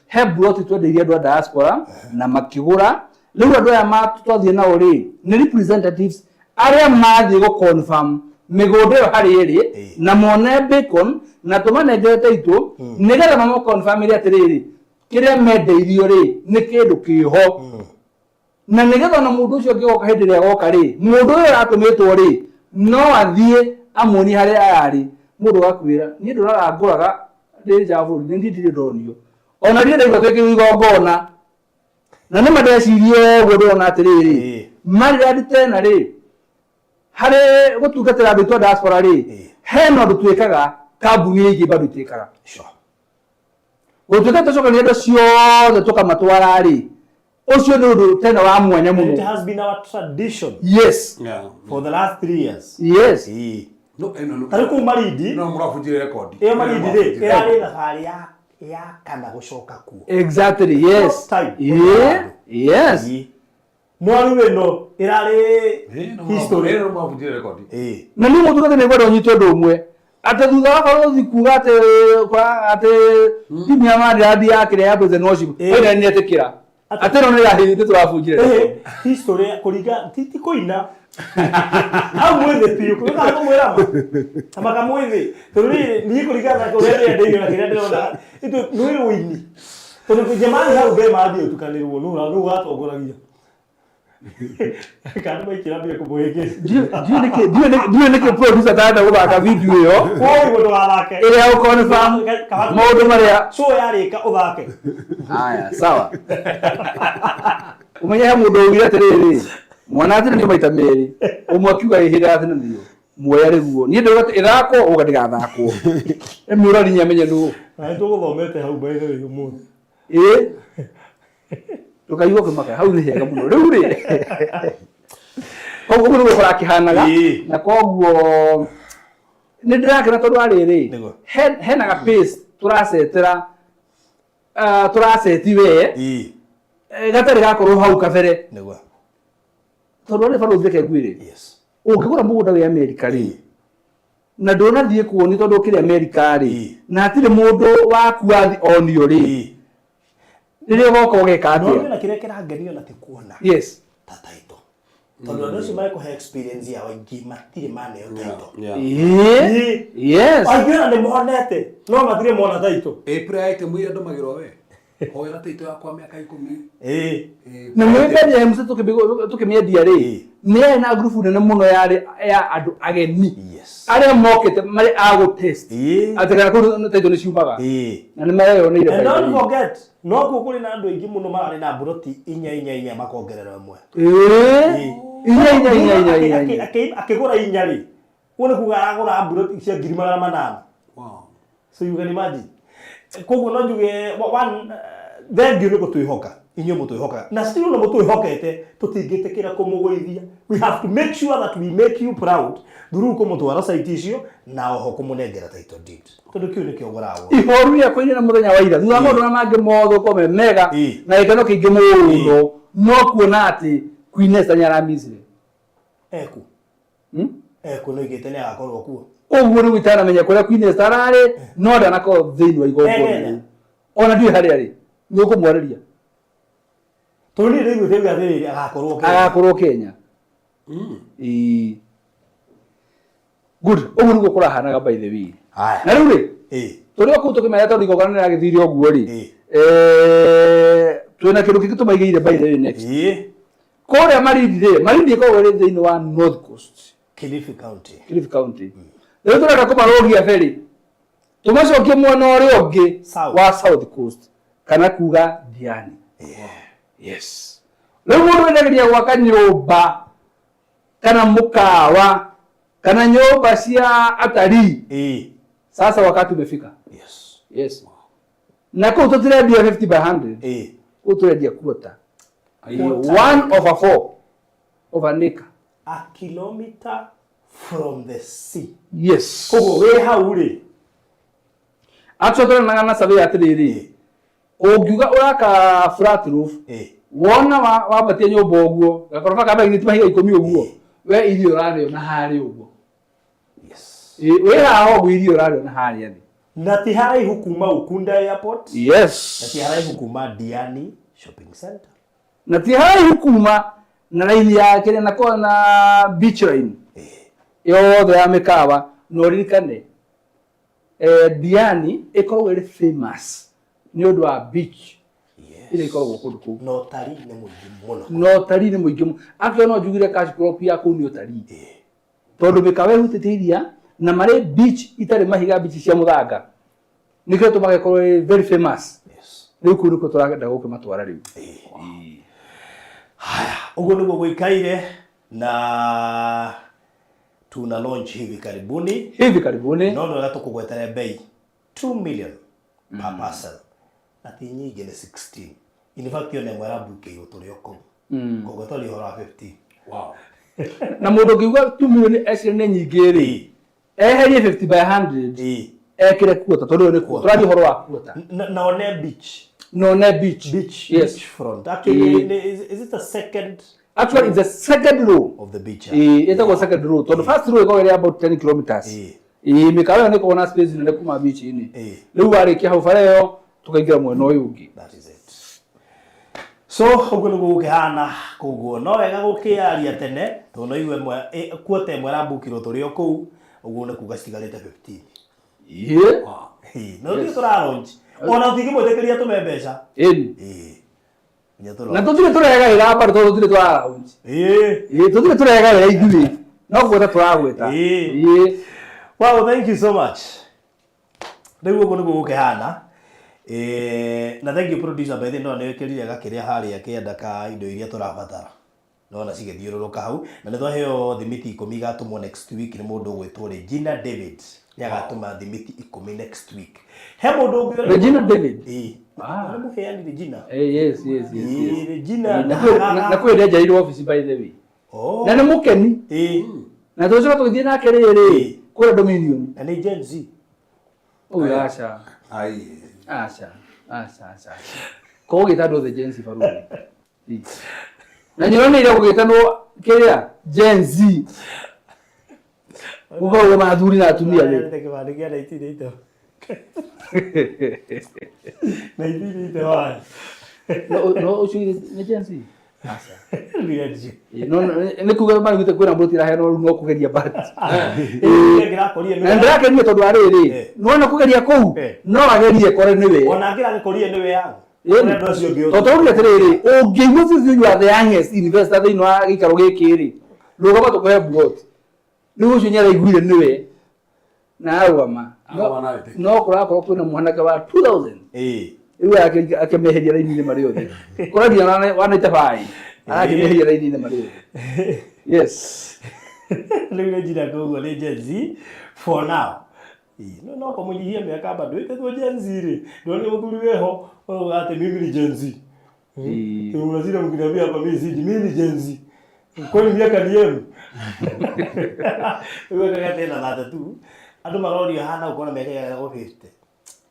he brot twendeirie andå a diaspora na makä gå ra rä u andå aya twathiä nao rä nä representatives arä a mathiä gå confirm mä gå nda ä yo harä ä rä na mone bacon na tå manengerete itå nä getha mamo confirm ä atä rä rä kä rä a mendeirio rä nä kä ndå kä ho na nä getha ona må ndå å cio angä goka hä ndä ä rä a goka rä må ndå å yå aratå mä two rä no athiä amoni harä a yarä må ndå gakwä ra niä ndå rarangå raga ndä nja bå rå nä ndirä ndonio ona ndiä ndaigua twä kä rwo igongona na nä mandecirie guo ndona atä rä rä marä tena rä harä gå tungatä ra andå twa diaspora rä hena ndå twä kaga kambuni ingä bado itä kaga gå tuä ka tå cokania andå ciothe tå kamatwara rä å cio nä å ndå tena wa mwanya må It no has been our tradition yes for the last 3 years. yes Tarä kå Marindi no må rabunjire rekondi ä yo Marindi rä ä rarä thabarä ya kana gå coka kuo exactly yes First time. yeah yes mwaru ä no ä rarä history no må rabunjire rekondi na nä må tungatä nä gwenda å nyitwo ndå å mwe atä thutha wa barothi kuga atä timu ya Maryland yakä rä ya andå the worship ä nä etä kä ra atä no nä rahä tå rabunjire history kå ringa ti kå ina au mwä thä piå kå kana mwä rama amaka mwä thä tondå niä kå ringana na kå rä a ndä ndä na kä rä a ndä rona nä wä wå ini tondå jamani hau mbere mathiä å tukanä rwo nä å gatongoragia kana maikä ra mbia kå mwä ngä ndiå nä kä producer tarenda gå thaka video ä yo koä gå ndå gathake ä rä a gå confirm maå ndå marä a so yarä ka å thake aya sawa å menye he må ndå å gire atä rä rä mwana atä nä maita merä å mwe akiuga ä hä rä athä nä muoya rä guo niä ndä ä thakwo å ga ndä gathakwo mä å rari nä amenye nå na nä tå gå thomete hau mbaithä å må ä ndå kaigua kä maka hau nä hega må no rä u rä koguo må nä gå kora kä hanaga na koguo nä ndä rakena tondå arä rä hena ga tå racetera tå raceti we gatarä gakorwo hau kabere tondå arä barå thä reke nguä å ngä gå ra må gå nda wä Amerika rä na ndå nathiä kuoni tondå å kä rä Amerika rä na hatirä må ndå wakuathi onio rä rä rä a goka å geka atä na kä rä a kä rangenio na tä kuona yes ta taito tondå andå acio marä kå he experience yao aingä matirä maneo taito yes aingä na nä monete no matirä mona taito April yaite mwire andå magä rwo we hoera taito yakwa mä aka 10 na mwä mberia mse tå kä mä endia rä nä yarä na ngurubu nene må no ya andå ageni arä a mokä te marä agå atä kana kå taito nä ciumaga na nä mareyoneire and don't forget no kuo kå rä na andå aingä må no mararä na mburoti 4 makongerera ĩmwe akä gå ra 4 rä å nä kuga aragå ra mburoti cia 800,000 so you can imagine koguo no njuge thengiå nä gå twä hoka inyuä må twä hokaga na still no må twä hokete tå tingä tä kä ra kå må gå ithia we have to make sure that we make you proud through kå må twara site icio na oho kå må nengera title deed tondå kä u nä kä o gå ragwo ihoru rä akå na må thenya wa ira thutha maå ndå na mangä mothe kome mega na gä keno kä ingä må no no kuona atä Queen Esther nä aramisire eku nä igä te nä agakorwo kuo koguo nä gå itana menya kå rä a Queen Esther ararä no ndanakorwo thä inä wa igongona ona ndiå harä arä nä å kå mwareria tondå nä rä igå te athä rä agakorwo Kenya good å guo nä guo kå rahanaga by the way na rä u rä tå rä o kå u tå kä menya tondå igongona nä ragä thire å guo rä twä na kä ndå kä ngä tå maigä ire by the way next kå rä a Marindi rä Marindi ĩkoragwo rä thä inä wa North Coast Kilifi County rä u tå renda kå marågia ferä tå macokie mwena å rä a å ngä wa South Coast kana kuga Diani Yes. Rĩu mũndũ wendageria gwaka nyũmba kana mũkawa kana nyũmba cia atalii. Sasa wakati umefika. Yes. Na kuu tutirendia 50 by 100. Kuu turendia quarter. 1/4 of an acre. A kilometer from the sea. Yes. Kogo we hau ri. Actually na sabe atiriri. Ungiuga uraka flat roof. Wona wabatia nyumba uguo, gakorofa kaba initi mahiga 10 uguo. We irio rario na hari uguo. Yes. We haho irio rario na hari athi. Na ti haraihu kuma Ukunda Airport. Yes. Na ti haraihu kuma Diani Shopping Center. Na ti haraihu kuma na raini ya kile na beach line. Yothe ya mikawa no ririkane. Diani ikoragwo iri famous ni undu wa beach. Ile ikoragwo kundu kuu. No tari ni muingi muno. No tari ni muingi muno. Akyo no njugire cash crop ya kuu ni utari. Tondu mikawa ihutitiria na mare beach itari mahiga beach cia muthanga. Nikyo tumage korwo very famous. Yes. Riu kuu niko turagenda guke matwara riu. Haya, uguo niguo gwikaire na tuna launch hivi karibuni. No wega tukugwetera bei 2 million per parcel. Ati nyingi ni 16. In fact yo nemwera buke yo turi oko. Kogo toli hora 50. Wow. Na mundu ngiuga 2 million actually ni nyingi ri. Eherie 50 by 100. Ekire kuota tondu ni kuota. Turadi horo wa kuota. Na one beach. No, not beach. Yes. Beach front. Actually, is it the second? Actually, it's the second row of the beach. It's the second row. So the first row is about 10 kilometers. Mikawa ni kuona space ni kuma beach ini. Leo warikia hufare yo tukaingira mweno uyu ungi. That is it. So uguo niguo gukihana kuguo no wega gukiaria tene tondu iwe kuote mwera bukiro turi o kuu uguo ni kuga citigarite 15. No ndi turaronji. Ona utigi mutekeria tumembeca. Na tutire turega ira hapa tutire turaronji. Tutire turega ira ithui. No gweta turagweta. Wow, thank you so much. Ndio uguo niguo gukihana. Na thank you producer by the no nekirire gakiria haria kienda ka indo iria turabatara. No na cigithiururuka hau na nĩ twaheo thimiti 10 gatumwo next week ni mundu gwitwo Regina David yagatuma thimiti 10 next week. He mundu ũngĩ Regina David. Ni muheani Regina. Yes. Regina na kwenda njairwo office by the way. Na nĩ mukeni. Na tucoka tũgĩthiĩ nake rĩrĩ kũrĩa Dominion. Na nĩ Gen Z. Uyu acha. Ai. Acha. Ko gĩtandũ the Gen Z barũri. Na nyona ile gũgĩtanwo kĩrĩa Gen Z. Ugo mathuri na atumia rĩu. Kĩbandĩ kĩa 1980. 1981. No ucio ni Gen Z. Acha. Riaji. No nĩ kuga marugite kwĩna mũrũti raheno rĩu no kũgeria bahati. Na ndĩrakenia tondũ arĩrĩ no kũgeria kũu no agerie kore nĩwe. Ona angĩragĩkorie nĩwe yangu. Totogire tiriri ũngĩigua biũ you are the youngest investor thĩinĩ wa gĩikaro gĩkĩ rĩ rũgama tũkũhe blot rĩu ũcio nĩaraiguire nĩwe na arũgama no kũrakorwo kwĩna mwanake wa 2000 rĩu akĩmeheria raini-inĩ marĩ othe kũraria wanaite bai arakĩmeheria raini-inĩ marĩ othe. Yes. Rĩu nĩ njĩra koguo nĩ Gen Z for now. No kumunyihia miaka bado itetwo Gen Z ri ndio muthuri weho ugate mimi ni Gen Z. Unazira mkiniambia hapa mimi ni Gen Z. Kwani miaka ni yenu? Wewe kagate na lata tu. Andu maroria hana ukona miaka ya 50.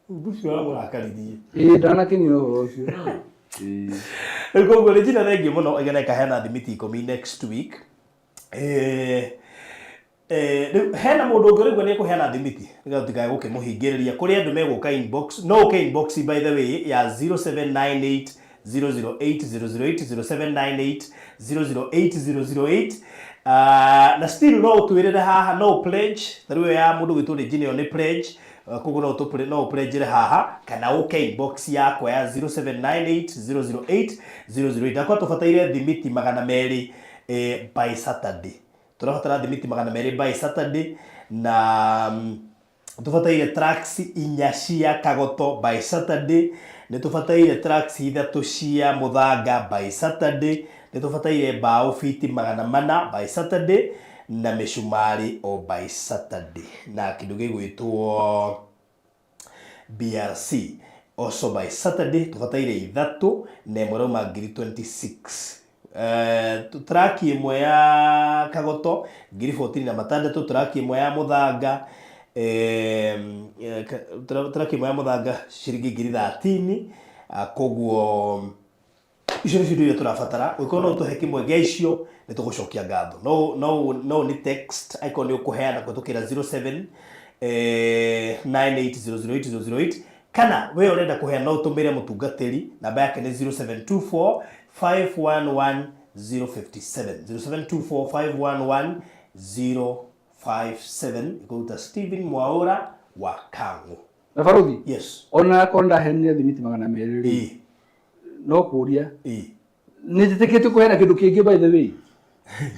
Ubushi wangu nakaririe. Ndana kini no ucio. Koguo Regina thengi muno igana kahena thimiti 10 next week. Hena mundu ũngĩ ũrĩgua nĩ kũheana thimiti nĩgetha tũtikae gũkĩmũhingĩrĩria kũrĩ andũ megũka inbox no ũke inbox by the way ya 0798 008 008 0798 008 na still no ũtwĩrĩre haha no pledge tarĩu ya mũndũ gwĩtwo Regina nĩ pledge koguo no pledge haha kana ũke inbox yakwa ya 0798 008 ndakwa tũbataire thimiti 200 by Saturday. Turabatara thimiti 200 by Saturday na tubataire tracks 4 cia kagoto by Saturday nĩ tũbataire tracks ithatũ cia mũthanga by Saturday, nĩ tũbataire mbaũ fiti 400 by Saturday na mĩcumarĩ o by Saturday, na kĩndũ gĩgwĩtwo BRC also by Saturday tũbataire ithatũ na ĩmwe rauma 26. Track ĩmwe ya Kagoto 14,600, track ĩmwe ya mũthanga track ĩmwe ya mũthanga ciringi 13,000. Koguo icio nĩ cindo iria tũrabatara. Ũngĩkorwo no ũtũhe kĩmwe gĩa icio nĩ tũgũcokia ngatho. No nĩ text icon nĩ ũkũheana kũhĩtũkĩra 0798008008, kana we ũrenda kũheana no ũtũmĩre mũtungatĩri, namba yake nĩ 0724511057 0724511057 ikuruta Steven Mwaura wa Kang'ũ. Na Baruthi, Yes. ona konda henye thimiti 200 no kuria nĩ njĩtĩkĩtie kũheana kĩndũ kĩngĩ by the way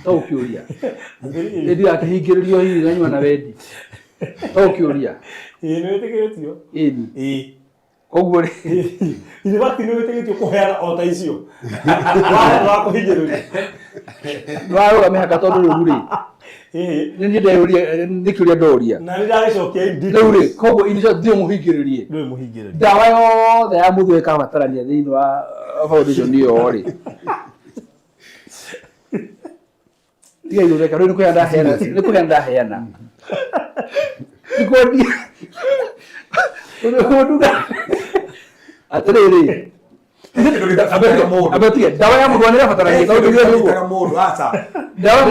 to ũkĩũria ĩndĩ akĩhingĩrĩrio hihi ganyua na wendi to ũkĩũria Nĩ wĩtĩkĩtio. koguo Nĩ bati nĩ wĩtĩkĩtio kũheana o ta icio. Wa kũhingĩrĩria. Nĩwarũga mĩhaka tondũ rĩu rĩ nĩ ndĩũria nĩ kĩũria ndoria Na nĩ ndagĩcokia rĩu rĩ koguo indo cio mũhingĩrĩrie Ndũĩ mũhingĩrĩria. ndawa yothe ya mũthwe ĩkabatarania thĩinĩ wa foundation ĩyo rĩ tiga irũreka rĩu nĩ kũheana ndaheana ikodi nduga atĩrĩrĩ abetige ndawa ya mũthwa nĩ ĩrabatarania tondũ nĩ mũndũ aca ndawa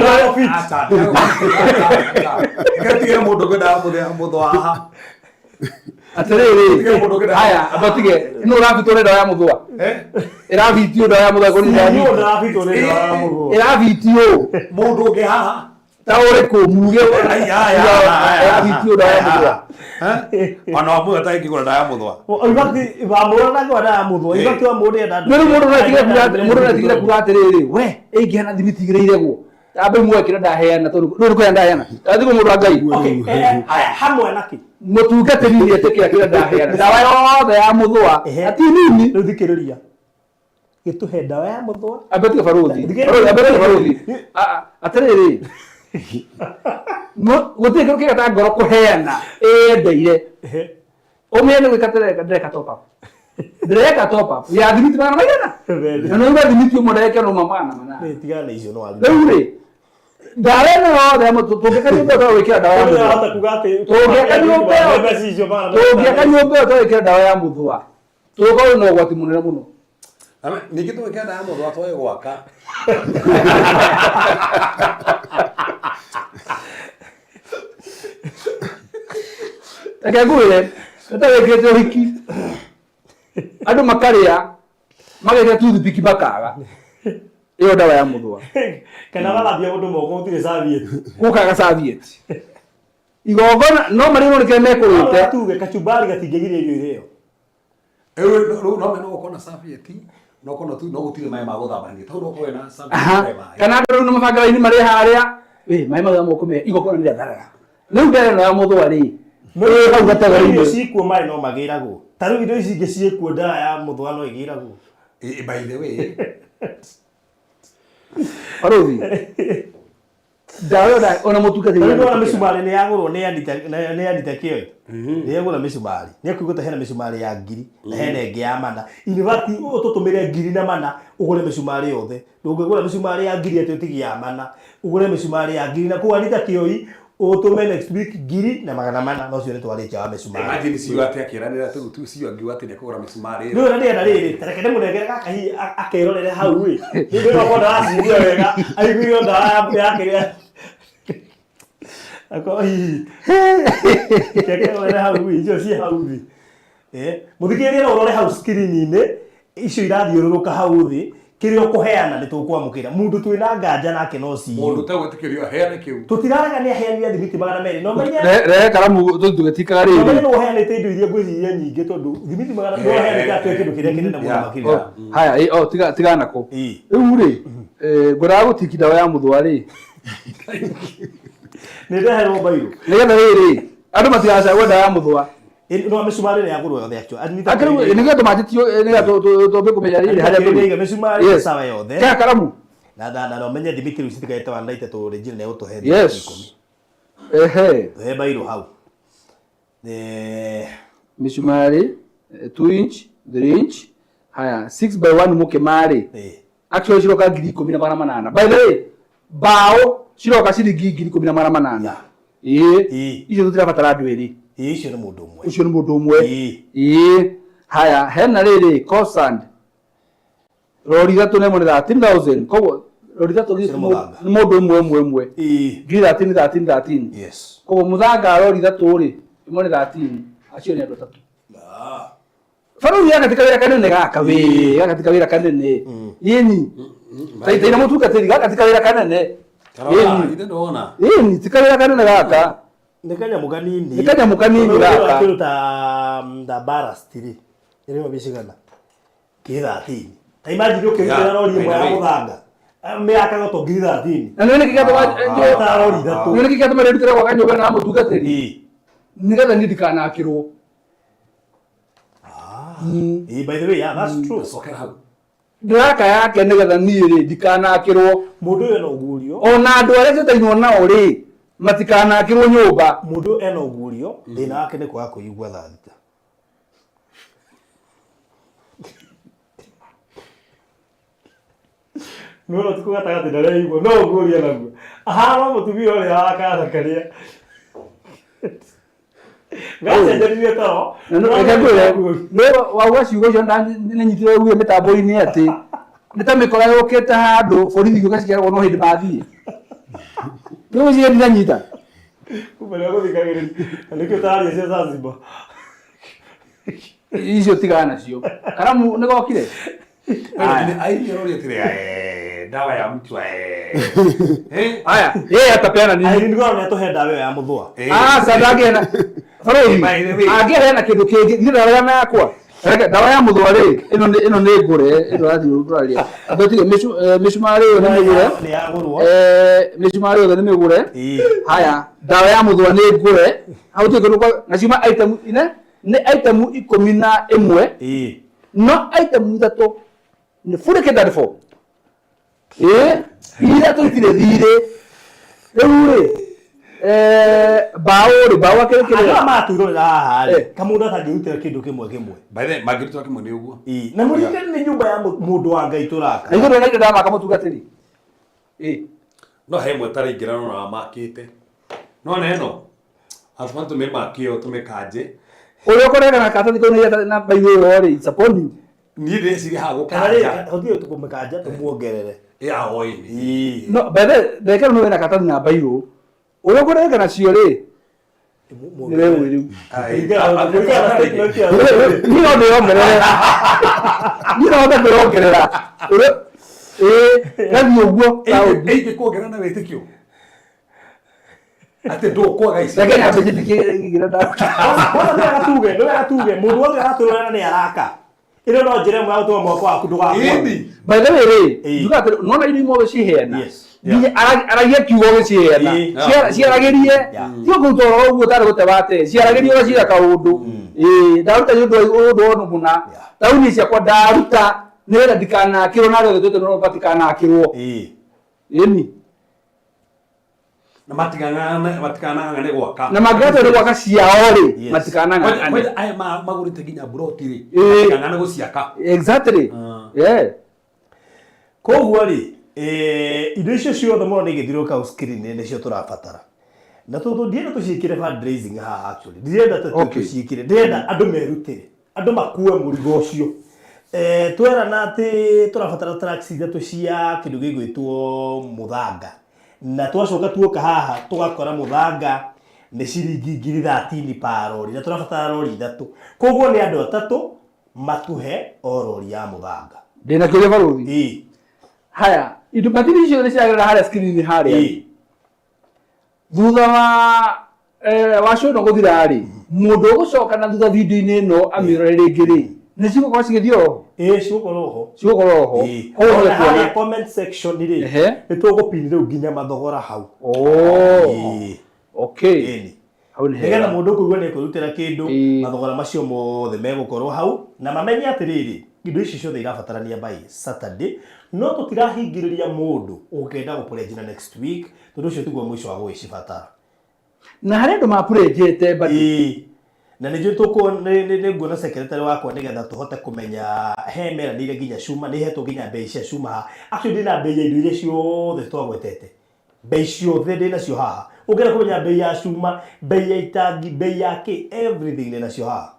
ĩgatigĩra mũndũ ngwendaga mũthwa haha atĩrĩrĩ haya abetige nĩ ũrabitwo nĩ ndawa ya mũthwa ĩrabitio ndawa ya mũthwa ĩrabitio mũndũ ũngĩ haha ta ũrĩkũ muge ĩrabitio ndawa ya mũthwa ona wamuga ta ingĩgũra ndawa ya mũthwa Ibati bamũra na ngwada ya mũthwa. Ibati wa mũndũ enda. Nĩ mũndũ natigire kuga atĩrĩrĩ we ĩngĩheana thimiti igĩrĩiregwo ambe mwekĩra ndaheana tondũ rĩu nĩkũheana ndaheana athigwo mũndũ wa Ngai Hamwe na kĩ? mũtungatĩri nĩ etĩkĩra kĩrĩa ndaheana ndawa yothe ya mũthwa ati nini Rĩu thikĩrĩria. Gĩtũhe ndawa ya mũthwa. abetige Baruthi atĩrĩrĩ gũtirĩ kĩndũ kĩgata ngoro kũheana ĩyendeire ũmĩe nĩ gwĩka ndĩreka top up ndĩreka top up ya thimiti 100 na no iba thimiti ũmwe ndĩreka no mamana mana Tigana icio no ari. rĩu rĩ ndawa ĩno yothe ya tũngĩka nyũmba ĩyo twĩkĩra ndawa ya mũthwa tũngĩka nyũmba ĩyo twĩkĩra ndawa ya mũthwa tũgũkorwo na ũgwati mũnene mũno ningĩ tũgĩkĩra ndawa ya mũthwa twoe gwaka reke ngwĩre nĩtawĩkĩte ũhiki andũ makarĩa magekĩra toothpick makaga ĩyo ndawa ya mũthwa Kana galathia mũndũ moko ũtirĩ serviette. gũkaga serviette igongona no marĩrwo nĩkĩrĩa mekũrĩte Tuge kachumbari gatingĩgirĩrio irio. rĩu no mena gũkorwo na serviette no gũtirĩ maĩ ma gũthambania tondũ ũkorwo na serviette kana andũ rĩu nĩ mabanga raini marĩ harĩa maĩ ma moko me igongona nĩ rĩatharara rĩu ndĩrenda ya mũthwa rĩ hau gatagatĩ-inĩ Cikuo maĩ no magĩragwo. Ta rĩu indo ici ingĩ ciĩkuo ndawa ya mũthwa no igĩragwo. by the way Baruthi ndawa ĩyo ona mũtungatĩri Rĩu ona mĩcumarĩ nĩ yagũrwo nĩ Anita Kĩoi. Nĩ yagũra mĩcumarĩ. Nĩ akũigũta hena mĩcumarĩ ya 1,000 na hena ĩngĩ ya mana. Inibati ũtũtũmĩre 1,000 na mana ũgũre mĩcumarĩ yothe. Ndũngĩgũra mĩcumarĩ ya 1,000 atĩ ũtigi ya mana. Ũgũre mĩcumarĩ ya 1,000 na kũu Anita Kĩoi ũtũme next week 1,400 no cio nĩ twarĩkia wa mĩcumarĩ. imagine ciuga atĩ akĩranĩra tũu tu ciuga ngiuga atĩ nĩ kũgũra mĩcumarĩ Nĩ ũrĩa ndĩrenda rĩrĩ, tareke ndĩmũnengere gaka hihi akerorere hau ĩ. Nĩ ndĩrona kwa ndacigua wega, aiguire ndawa yake ya ako hihi. Akerorere hau ĩ, icio ci hau thĩ. Mũthikĩrĩrie no ũrore hau screen-inĩ, icio irathiũrũrũka hau thĩ, kĩrĩa ũkũheana nĩ tũkwamũkĩra. Mũndũ twĩna nganja nake no ciyo. mũndũ ũtegwĩtĩkĩrio aheane kĩu Tũtiraraga nĩ aheani thimiti 200 no menye. rehe karamu tũtũgĩtikaga Nĩ rĩrĩ no ũheanĩte indo iria ngwĩciria nyingĩ tondũ thimiti 200 no ũheanĩte atĩ kĩndũ kĩrĩa kĩnene mũno makĩria. haya tigana nako rĩu rĩ ngũraga gũtiki ndawa ya mũthwa rĩ Nĩ ndeherwo mbairũ. nĩgetha rĩrĩ andũ matigacagũre ndawa ya mũthwa no misumari ni yagurwo yothe actually Akĩrĩu nĩgetha tũmanjĩtio nĩgetha tũmbe kũmenya rĩrĩ harĩa tũrĩ. misumari sawa yothe Kĩa karamu. na no menye Dimitri citikaete wanaite tu regina ne utohe Yes. Ehe. he bairo hau Misumari 2 inch 3 inch haya 6 by 1 mũkĩmarĩ actually ciroka 10,800 by the way bao ciroka ciringi 10,800 icio tutirabatara andũ erĩ icio nĩ mũndũ ũmwe ucio nĩ mũndũ ũmwe haya hena rĩrĩ cosand rori ithatũ nemo nĩ 13,000 koguo rori ithatũ nĩ mũndũ ũmwe ngiri 13 yes koguo mũthanga rori ithatũ rĩ ĩmwe nĩ 13 acio nĩ andũ atatũ Faruri akatika wira kanene gaka we akatika wira kanene yeni taita ina mutungatiri akatika wira kanene yeni ite ndona yeni tika wira kanene gaka nikanya mukanini gaka kiruta ndabara stiri iri mabishigana kirathini ta imagine ukihira rori imwe ya muthanga miaka goto ngiri 13 na nene kigatu ta rori thatu nene kigatu marerutira kwa kanyoga na mutungatiri nigetha ndikanakirwo. By the way, yeah, that's true. Ndaka yake nigetha niĩ rĩ ndikanakĩrwo mũndũ ũyũ ena ũgurio ona andũ arĩa tũtainwo nao rĩ matikanakĩrwo nyũmba. Mũndũ ena ũgurio thĩna wake nĩ kwaga kũigua thaa thita. No tiko gatagatĩ na rĩa igua no ũgurio naguo ahana mũtumia ũrĩa wakarakarĩa ngacenjeririe toro no wauga ciugo icio nĩnyitire uge mĩtambo-inĩ atĩ nĩ ta mĩkora yũkĩte handũ borithi gĩũka cikeragwo no hĩndĩ mathiĩ rĩu ciĩ ndinanyita kumbe nĩ gũthikagĩrĩria nĩkĩo taria cia Zanzibar icio tigana nacio karamu nĩ gokire ai rori atire dawa ya mtu haya yeye atapeana nini ai ndio anatoa dawa ya muthwa sadagena faroi agera kindu kingi ndira na yakwa dawa ya muthwa ri ino ni ngure ino rathi uraria abatige mishumari yo ni migure mishumari yo ni migure haya dawa ya muthwa ni ngure hauti kindu ngacima item ine ni item 11 no item ithatu ni fure kedari fo ira to itire thire rĩu bao akĩrĩkĩrĩra maturora haha kamundu atangĩrutĩra kĩndũ kĩmwe by the magĩrutĩra kĩmwe nĩ ũguo na mũrikani nĩ nyũmba ya mũndũ wa Ngai tũraka igũrũ na indo ndamaka mũtungatĩri no he mwe taraingĩra no makĩte no neno atuma tũmĩmakĩo tũmĩkanje ũrĩa ũkorega na katathi kau na baitho ĩyo rĩ saponi niĩ ndĩciria haha gũkanja hũthio tũkũmĩkanja tũmuongerere ya hoini no bethe ndekero no wĩna katathi na baitho ũrĩa ũkorega nacio rĩ nĩ wewe rĩu niĩ no ndĩrongerera gathiĩ ũguo ĩngĩkuongerera na wĩtĩkio atĩ ndũkwaga ici reke nyambe njĩtĩkĩre ndawa nĩ gatuge mũndũ wothe aratũrora nĩ araka ĩno no njĩra ĩmwe ya gũtũma mwako waku ndũgakua by the way rĩ njuga atĩ nona irio imwe ciheana nginya aragia kiugo gĩciheana ciaragĩrie tio kũruta ũhoro ũguo tarĩ gũteba atĩ ciaragĩrie ũgacira kaũndũ ndaruta ũndũ onu mũna tauni ciakwa ndaruta nĩgetha ndikanakĩrwo na arĩa othe twĩte no matikanakĩrwo ĩni na matikanang'ane gwaka na mangĩhota nĩ gwaka ciao rĩ matikanang'ane aya magũrĩte nginya buroti rĩ matikang'ane gũciaka exactly koguo rĩ indo icio ciothe mũno nĩ igĩthiũrũrũka screen nĩcio tũrabatara na ndienda tũciĩkĩre fundraising haha actually ndienda tũciĩkĩre ndienda andũ merutĩre andũ makue mũrigo ũcio twerana atĩ tũrabatara tracks ithatũ cia kĩndũ gĩgwĩtwo mũthanga na twacoka tuoka haha tugakora mũthanga nĩ ciringi ngiri 13 pa rori na tũrabatara rori ithatũ koguo nĩ andũ atatũ matuhe o rori ya mũthanga ndĩna kĩrĩa baruthi haya indo matiri icio nĩ ciagĩrĩra harĩa screen harĩa thutha wa show no gũthira rĩ mũndũ ũgũcoka na thutha video-inĩ ĩno amĩrore rĩngĩ rĩ nĩ cigũkorwo cigĩthiĩ ho cigũkorwo ho harĩa comment section rĩ nĩ tũgũpini rĩu nginya mathogora hau okay nigetha mundu kuigua ni kwirutira kindu mathogora macio mothe megukorwo hau na mamenye atiriri indo ici ciothe irabatarania by Saturday no tutirahingiriria mundu ukenda gupurenge na next week tondu ucio tiguo mwisho wa gwicibatara na hari andu mapurengete badi na nĩ tuko nĩ nguona secretary wakwa nigetha tuhote kumenya he meranire nginya cuma ni hetwo nginya bei cia cuma actually ndina bei ya indo iria ciothe twagwetete bei ciothe ndina cio haha ungera kumenya bei ya cuma bei ya itangi bei ya everything ndina cio haha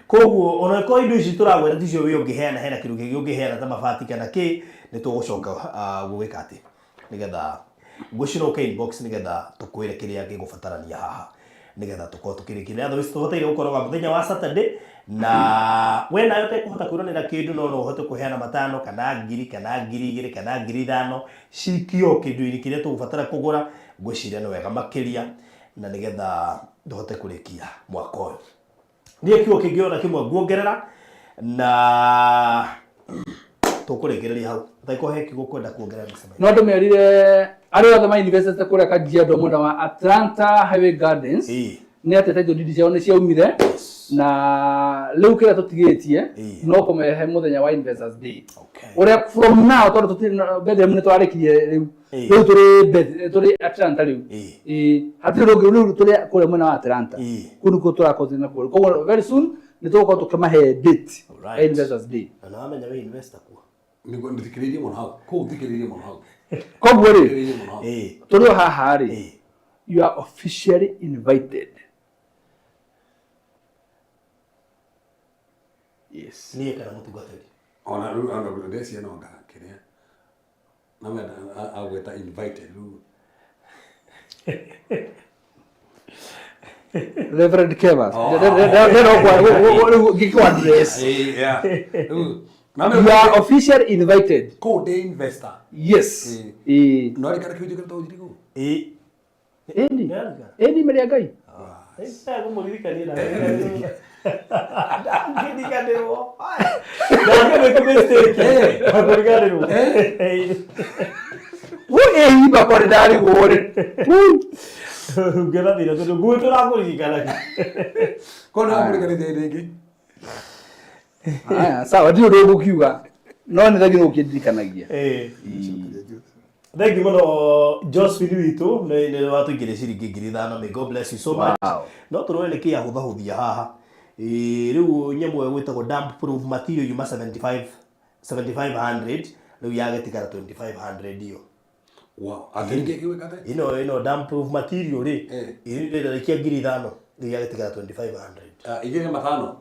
koguo ona ko indo ici turagweta ticio we ungiheana hena kindu kingi ungiheana ta mabati kana ki ni tugucoka gugika ati nigetha ngwicira inbox nigetha tukwire kiria gigubatarania haha nigetha tukorwo tukirikira otherwise tuhoteire gukorwo muthenya wa Saturday na we nayo kuhota kuronera kindu no uhote kuheana matano kana 1000 kana 2000 kana 5000 cikio kindu iri kiria tugubatara kugura ngwiciria no wega makiria na nigetha tuhote kurikia mwaka uyu nie kiugo kingiona kimwe nguongerera na tukurekereria hau taiko he kiugo kwenda kuongerera msema no ndumerire ari othe ma university kuria Kajiado mwena wa Atlanta Highway Gardens ni ate title deed ciao ni ciaumire na riu kira tutigitie no kumehe muthenya wa Investors Day uria from now tondu tutiri Bethlehem ni twarikirie riu turi Atlanta riu hatiri riu turi kuria mwena wa Atlanta kunu ko turakoze na kuria koguo very soon ni tuko tukimahe date ya Investors Day na amenya we investor kwa niguo ndithikiririe muno hau ko thikiririe muno hau koguo ri turi haha ri you are officially invited. Yes. Niye kana mutugatari. Ona ru ana ndesi ana nga kiria. Na me agweta invited ru. Reverend Kevas. Giko address. Yeah. You are officially invited. Code investor. Yes. No ari kana kiujo kana ujirigo. Edi Mariagai. Sasa kumulirikania na ndikandirwo ndakebe kumestake hakurigano we bakore dari gore ngena dira to guto la kurigana kono kurigana ndege aya sawa ndio ndio gukiuga no ni thagiro ukindirikanagia thank you muno Josephine witu ni watu ngire ciringi 5,000 may God bless you so much no turone ki ahuthahuthia haha riu nyamwe gwitagwo dump proof material yuma 7500 riu yagetikara 2500 iyo wow atinge kiweka ta ino dump proof material ri iri kia 5,000 riu yagetikara 2500 igire matano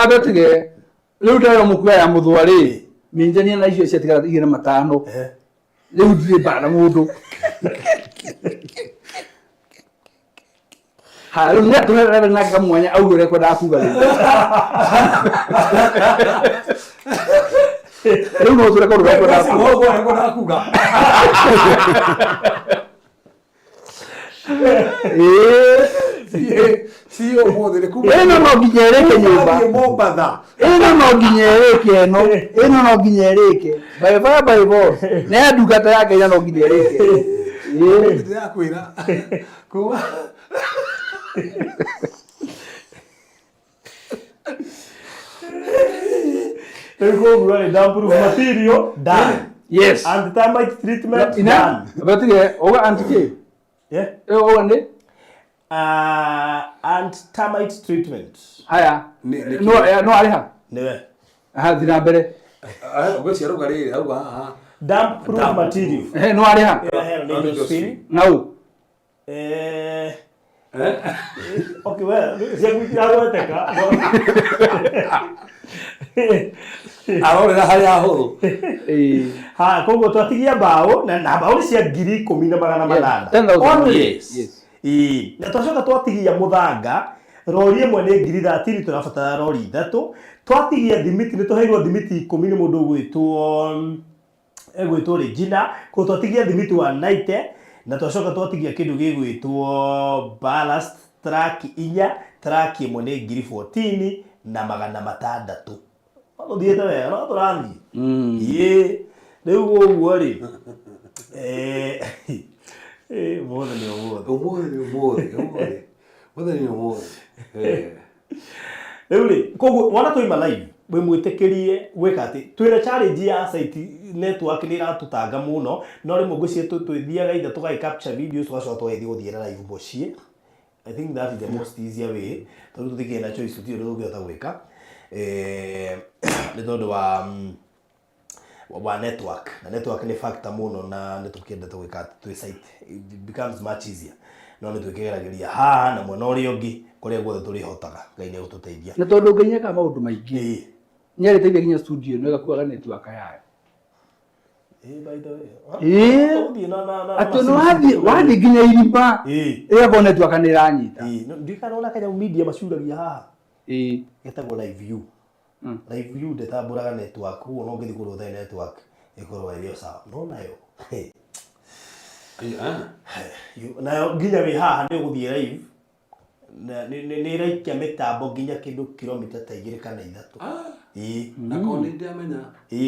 abetige riu ndaro mukuya ya muthwari minjania na icio ciatigara igire matano riu ndire bana mundu haru ne tunarebe na kamwanya au ure kwenda kuga riu no ture kwenda kuga sio modere kuga eno no ginyereke nyumba Mombasa eno no ginyereke eno no ginyereke by force ne adugata yake ino no ginyereke ndio yakwira kuwa Ego really dump proof material done. Yes. And termite treatment done. But oga antike. Yeah. Oga ne? And termite treatment. Haya. No aliha. Newe. Aha dina bere. Oga ciaro gari au ha. Dump proof material. No aliha. No. Okay, well, siakuitagweteka. Arorera haria huru. Ha, koguo twatigia mbao na mbao ni cia 10,800. Yes. Na twacoka twatigia muthanga rori imwe ni 13,000 turabatara rori 3. Twatigia thimiti ni tuheirwo thimiti 10 ni mundu gwitwo Regina, ko twatigia thimiti wa 90 na twacoka twatigia kindu gigwitwo ballast track 4 track imwe ni 14,000 na 600. Ono dieta wega no turathi. Ye riu uguo ri mothe ni mothe. Mũthenya ũmwe. Rĩu rĩ, koguo wana tũima live we mwĩtĩkĩrie gwĩka atĩ twĩre challenge ya site network nĩ iratũtanga mũno no rĩmwe ngwĩciria twĩthiaga ithe tũgagĩ capture videos tũgacoka tũgathiĩ gũthiĩra live mũciĩ. I think that is the most easier way tondũ tũtikĩrĩ na choice tũtirĩ ũndũ tũngĩhota gwĩka nĩ tondũ wa network na network nĩ factor mũno na nĩ tũkĩendete gwĩka twĩ site it becomes much easier no nĩ twĩkĩgeragĩria haha na mwena ũrĩa ũngĩ kũrĩa guothe tũrĩhotaga Ngai nĩ gũtũteithia na tondũ Ngai nĩeka maũndũ maingĩ nĩ arĩteithia nginya studio ĩno ĩgakuaga network yayo. By the way atĩ nĩ wathiĩ nginya irima ĩgakorwo network nĩ ĩranyita. Ndikanona Kenya media macuragia haha getagwo live view. Live view ndĩtambũraga network koguo no ngĩthiĩ kũndũ gũtarĩ network ĩkorwo ĩrĩ o sawa no nayo nayo nginya wĩ haha nĩ ũgũthiĩ live nĩ ĩraikia mĩtambo nginya kĩndũ kilomita ta 2 kana 3. Nako nĩ ndĩamenya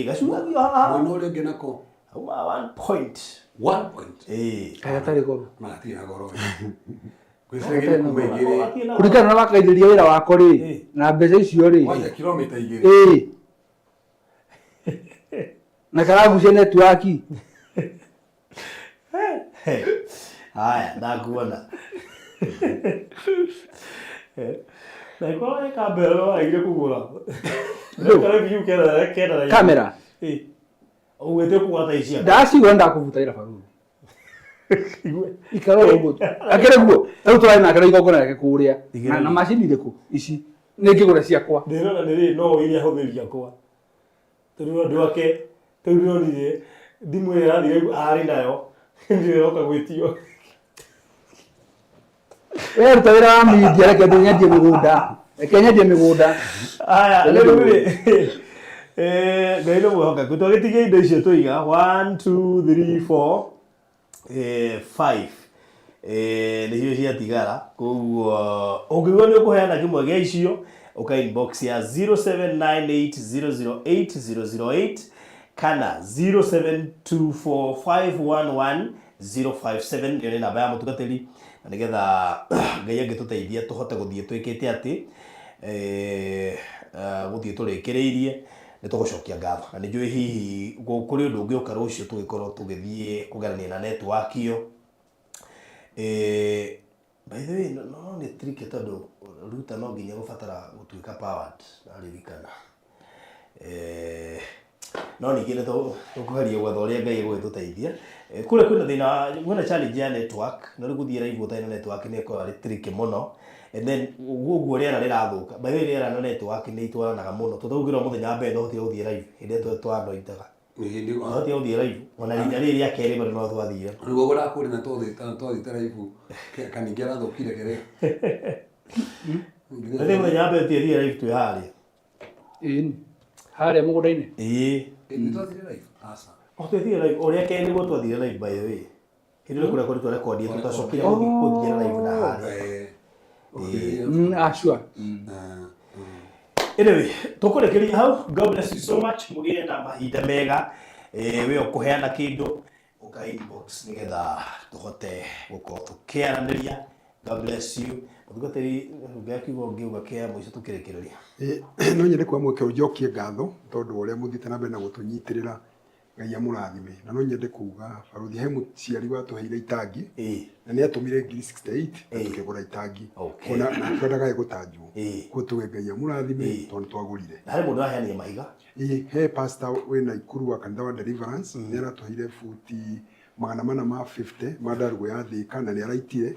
gacuragia haha mwena ũrĩa ũngĩ nako 1 point. Gatarĩ goro matirĩ na goro kũringana na wakaithĩria wĩra wako rĩ na mbeca icio rĩ kilomita 2 na karagucia network. Haya ndakuona na ĩkorwo ĩ kamera no aigire kũgũra kamera ũgwĩte kuota icia ndacigua ndakũbutaĩra barũthi ikaro ũguo akĩre guo rĩu tũrarĩ nake na igongona rĩake kũrĩa na macini irĩkũ ici nĩ ngĩgũra ciakwa ndĩrona nĩrĩ no iria hũthĩria kwa tondũ andũ ake tũronire thimũ ĩyo yathire arĩ nayo ndĩroka gwĩtio wewe ruta wĩra wa media reke ndĩnyendie mĩgũnda. Aya rĩu rĩ Ngai nĩ mwĩhokeku twagĩtigia indo icio tũiga 1 2 3 4 5 nĩcio ciatigara koguo ũngĩigua nĩ ũkũheana kĩmwe gĩa icio ũka inbox ya 0798008008 kana 0724511057 ndio nĩ namba ya mũtungatĩri na nĩgetha Ngai angĩtũteithia tũhote gũthiĩ twĩkĩte atĩ gũthiĩ tũrĩkĩrĩirie nĩ tũgũcokia ngatho na nĩ njũĩ hihi kũrĩ ũndũ ũngĩ ũka rũciũ tũgĩkorwo tũgĩthiĩ kũgerania na network ĩyo. By the way no nĩ tricky tondũ router no nginya gũbatara gũtuĩka powered naririkana no ningĩ nĩ tũkũgeria gwetha ũrĩa Ngai egũgĩtũteithia kũrĩa kwĩna thĩna kwĩna challenge ya network na rĩu gũthiĩ live ũtarĩ na network nĩ ĩkoragwo arĩ tricky mũno and then ũguo rĩera rĩrathũka by the way rĩera na network nĩ itwaranaga mũno tũtaugĩrwo mũthenya wa mbere no hotire gũthiĩ live hĩndĩ ĩrĩa twanoitaga hotire gũthiĩ live ona rita rĩrĩ rĩa kerĩ bado no twathire nĩguo gũrakũrĩ na twathiĩte live kaningĩ arathũkire kĩrĩa nĩ mũthenya wa mbere tũthiĩ live twĩ harĩa harĩa mũgũnda-inĩ nĩ twathire live aca twathire live ũrĩa kerĩ nĩguo twathire live by the way hĩndĩ ĩrĩa kũrĩa kũrĩ twarekondi tũtacokire gũthiĩ live na harĩa sure. Anyway, tũkũrekeria hau. God bless you so much. Mũgĩe na mahinda mega. We ũkũheana kĩndũ ũka inbox nĩgetha tũhote gũkorwo tũkĩaranĩria. God bless you. Mũtungatĩri ngĩkiuga ũngĩuga kĩa mũico tũkĩrekereria. No nyende kwa mweke njokie ngatho tondũ ũrĩa mũthite na mbere na gũtũnyitĩrĩra Ngai amũrathime na no nyende kuga barũthi he mũciari watũheire itangi na nĩ atũmire 68 na tũkĩgũra itangi ona twendaga gũtanjwo gũtũge Ngai amũrathime tondũ twagũrire na harĩ mũndũ aheanire mahiga he pastor wĩna Ikuru wa kanitha wa Deliverance nĩ aratũheire futi 450 mandarũgũ ya Thĩka na nĩ araitire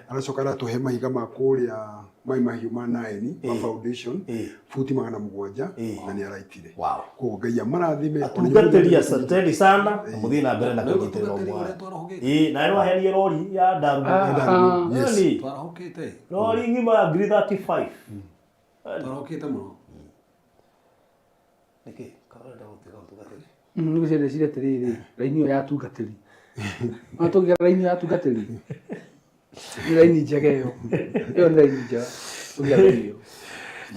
aracoka aratũhe mahiga ma kũrĩa mahiũ ma 9 foundation futi 700 na nĩ araitire koguo Ngai amarathime atungatĩri asanteni sana mũthiĩ na mbere na kũnyitĩrĩra ũmwe na nĩ wahenia rori ya ndarũgũ twarahũkĩte rori ngima ngiri 35 twarahũkĩte mũno nĩkĩ karenda gũtiga ũtungatĩri nĩ gũcirĩcire atĩrĩrĩ raini ĩyo ya tungatĩri no tũgĩra raini ya tungatĩri nĩ raini njega ĩyo nĩ raini njega tũgĩra raini ĩyo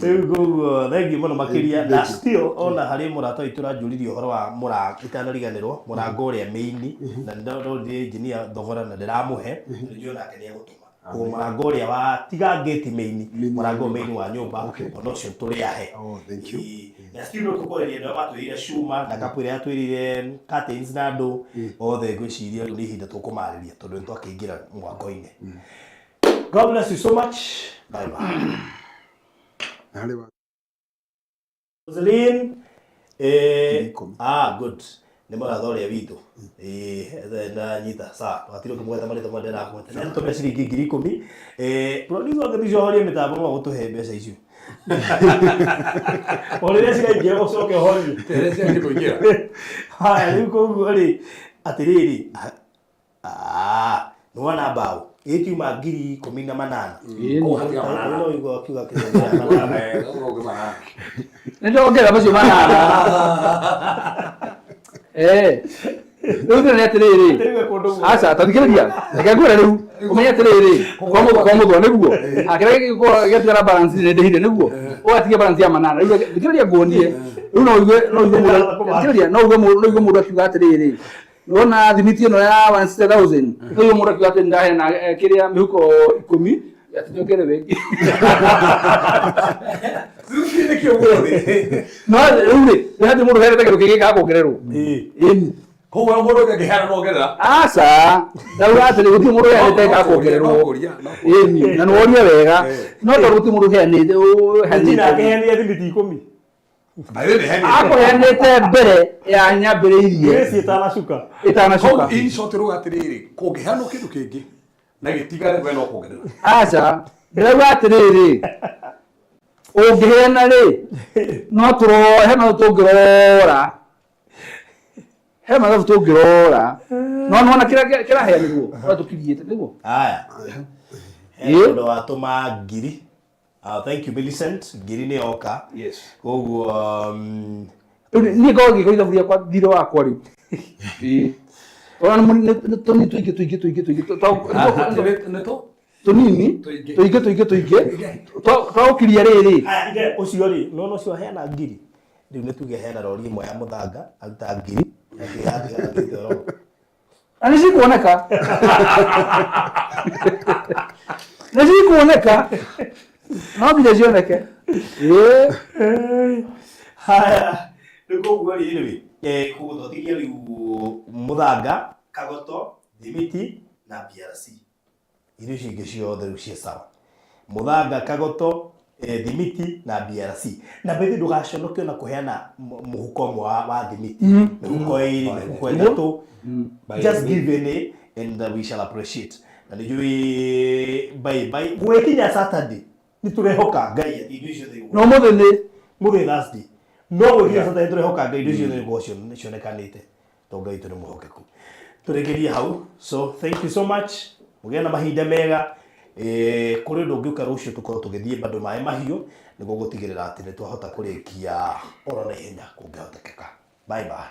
rĩu koguo thengiũ mũno makĩria na still ona harĩ mũrata witũ ũranjũririe ũhoro wa mũrango itanariganĩrwo mũrango ũrĩa main na ndĩrorire engineer thogora na ndĩramũhe nĩnjũĩ nake nĩ egũtũma murango ria wa tiga gate main murango main wa nyumba ono cio turi ahe. Thank you. Na still tukoreria ndo batwirire shuma na kapwire atwirire curtains na ndo othe ngwiciria ni ihinda tukumariria tondu ntwakiingira mwango-ini. God bless you so much. Bye bye. Rosaline good. Nĩ mũrathoria witũ na nyita sawa twatiro kumweta marĩtwa mothe na kwete nĩ tũmbe ciringi 10,000 producer angĩthiĩ horie mĩtambo no gũtũhe mbeca icio orĩrĩa ciraingĩra ũcoke horie teresa angĩkũingĩra haya rĩu koguo rĩ atĩrĩrĩ nĩ wona mbaũ ĩtiuma 18,000 no igua kiuga kĩrĩa ndongera macio manana rĩu nĩ atĩrĩrĩ aca tathikĩrĩria reke ngwĩre rĩu ũmenye atĩrĩrĩ kwa mũthwa nĩguo kĩrĩa gĩtigara balance nĩ ndĩhire nĩguo ũgatigia balance ya manana rĩu thikĩrĩria nguonie rĩu no uige mũndũ akiuga atĩrĩrĩ wona thimiti ĩno ya 160,000 no uige mũndũ akiuga atĩ ndahena kĩrĩa mĩhuko 10 atĩnyongere wengi no rĩu nĩ hati mũndũ herete kĩndũ kĩngĩ gakuongererwo koguo mũndũ ũngĩheana no ongerera aca ndauga atĩ gũtirĩ mũndũ ũheanĩte gakuongererwo na nĩ woria wega no tondũ gũtirĩ mũndũ ũheanĩte thimiti 10 akũheanĩte mbere ya nyambĩrĩirie itanacuka in short rũga atĩrĩrĩ kũngĩheanwo kĩndũ kĩngĩ na gĩtigare we no kuongerera aca ndĩrauga atĩrĩrĩ ũngĩheana rĩ no he mathabu tũngĩrora he mathabu tũngĩrora no nĩwona kĩraheanĩrwo ũrĩa tũkiriĩte nĩguo haya ũndũ watũma ngiri thank you Millicent ngiri nĩ yoka koguo niĩ ngoragwo ngĩkora ithabu rĩakwa thirĩ wakwa rĩu tũnini tũingĩ twagũkiria rĩrĩ ũcio rĩ no ũcio aheana ngiri rĩu nĩ tuge aheana rori ĩmwe ya mũthanga aruta ngiri na nĩ cikuoneka no nginya cioneke haya nĩ koguo rĩrĩ kũgũthothiria rĩu mũthanga kagoto thimiti na BRC irio icio ingĩ ciothe rĩu ciĩ sawa mũthanga kagoto thimiti na BRC na bethi ndũgaconoke na kũheana mũhuko ũmwe wa thimiti mĩhuko ĩrĩ mĩhuko ĩtatũ just give any and we shall appreciate na nĩnjũĩ bye gwĩkinya Saturday nĩ tũrehoka Ngai atĩ irio icio no mũthĩ Thursday no gwĩkinya Saturday tũrehoka Ngai irio icio nĩ cionekanĩte to Ngai tũrĩ mũhokeku tũrekerie hau so thank you so much mũgĩe na mahinda mega kũrĩ ũndũ ũngĩũka rũciũ tũkorwo tũgĩthiĩ bado maĩ mahiũ nĩguo gũtigĩrĩra atĩ nĩ twahota kũrĩkia oro na ihenya kũngĩhotekeka bye bye.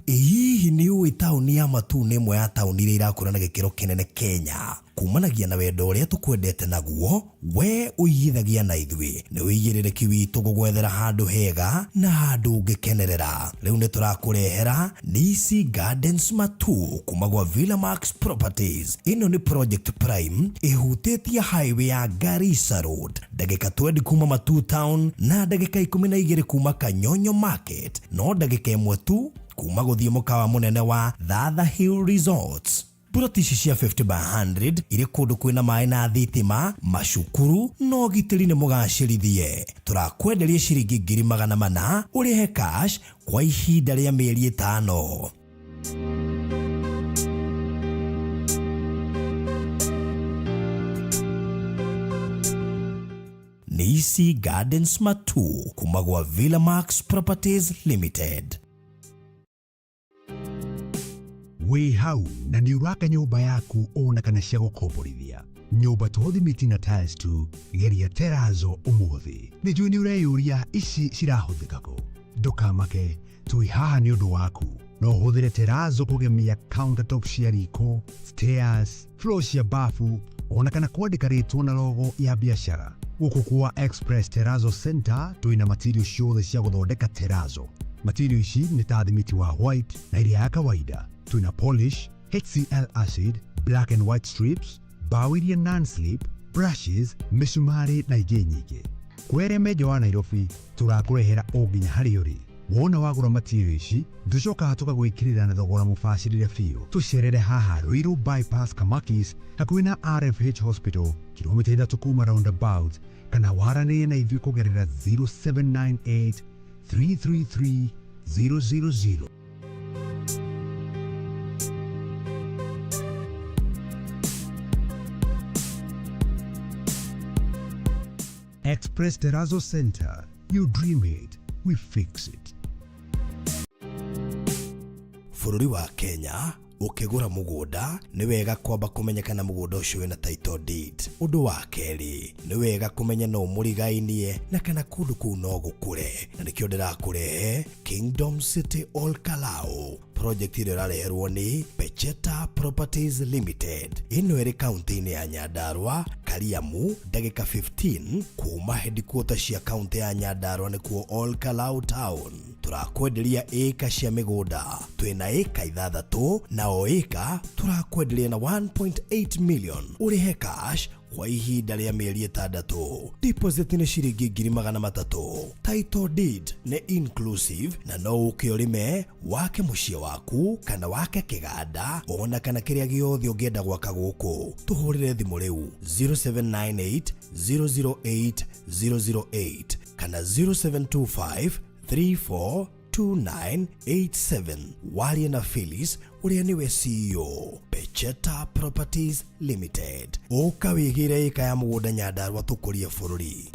Hihi nĩ ũĩ taũni ya Matu nĩ ĩmwe ya taũni iria irakũra na gĩkĩro kĩnene Kenya kumanagia na wendo ũrĩa tũkwendete naguo we ũigithagia na ithuĩ nĩ wĩigĩrĩrĩki witũ gũgwethera handũ hega na handũ ũngĩkenerera rĩu nĩ tũrakũrehera Nisi Gardens Matu kuma gwa Villamax Properties. Ĩno nĩ Project Prime ĩhutĩtie highway ya Garissa Road ndagĩka 20 kuma Matu Town na ndagĩka 12 kuma Kanyonyo Market no ndagĩka 1 tu kuma gũthiĩ mũkawa mũnene wa Thatha Hill Resorts. Ploti ici cia 50 by 100 irĩ kũndũ kwĩna maĩ na thitima macukuru no gitĩri nĩ mũgacĩrithie tũrakwenderia ciringi 400,000 ũrĩhe cash kwa ihinda rĩa mĩeri 5. Nisi Gardens Matu kuma gwa Villamax Properties Limited. Wĩ hau na nĩ ũraka nyũmba yaku ona kana cia gũkomborithia nyũmba to thimiti na tiles tu geria Terrazzo ũmũthĩ. Nĩ njũĩ nĩ ũreyũria ici cirahũthĩka kũ ndũkamake tũi haha nĩ ũndũ waku no ũhũthĩre Terrazzo kũgemia countertop cia riko stairs floor cia bafu ona kana kwandĩka rĩtwa na logo ya biacara Guku kwa Express Terrazzo Center twina material ciothe cia guthondeka terrazzo. Material ici ni ta thimiti wa white na iria ya kawaida. Twina polish, HCl acid, black and white strips, bao iria non-slip, brushes, misumari na ingĩ nyingĩ. Kwere meja wa Nairobi turakurehera o nginya harĩa ũrĩ. Wona wagũra material ici tucokaga tũgagwĩkĩrĩra na thogora mũbacĩrĩre biũ. Tũcerere haha Ruiru bypass Kamakis hakuhĩ na RFH Hospital kilomita 3 kuma roundabout, kana waranĩrie na ithuĩ kũgerera 0798 333 000. Express Terrazzo Center. You dream it, we fix it. Bũrũri wa Kenya ukigura mugunda ni wega kwamba kumenyekana mugunda ucio wina title deed. Undu wa keri ni wega kumenya no murigainie na kana kundu kuu no gukure, na nikio ndirakurehe Kingdom City Ol Kalou project ile irareherwo ni Pecheta Properties Limited. Ino iri county ya Nyandarua, Kariamu, ndagika 15 kuma headquarters cia county ya Nyandarua nikuo Ol Kalou town. Turakwenderia eka cia migunda, twina eka 6 na o eka turakwenderia na 1.8 million urihe cash kwa ihinda rĩa mĩeri 6. Deposit ni ciringi 300,000. Title deed ni inclusive na no ukiorime wake muciĩ waku kana wake kĩganda ona kana kĩrĩa gĩothe ũngĩenda gwaka gũkũ. Tuhũrĩre thimũ rĩu 0798 008 008 kana 0725 342987. Warie na Phyllis uria niwe CEO Pecheta Properties Limited. Uka wigire eka ya mugunda Nyandarua tukurie bũrũri.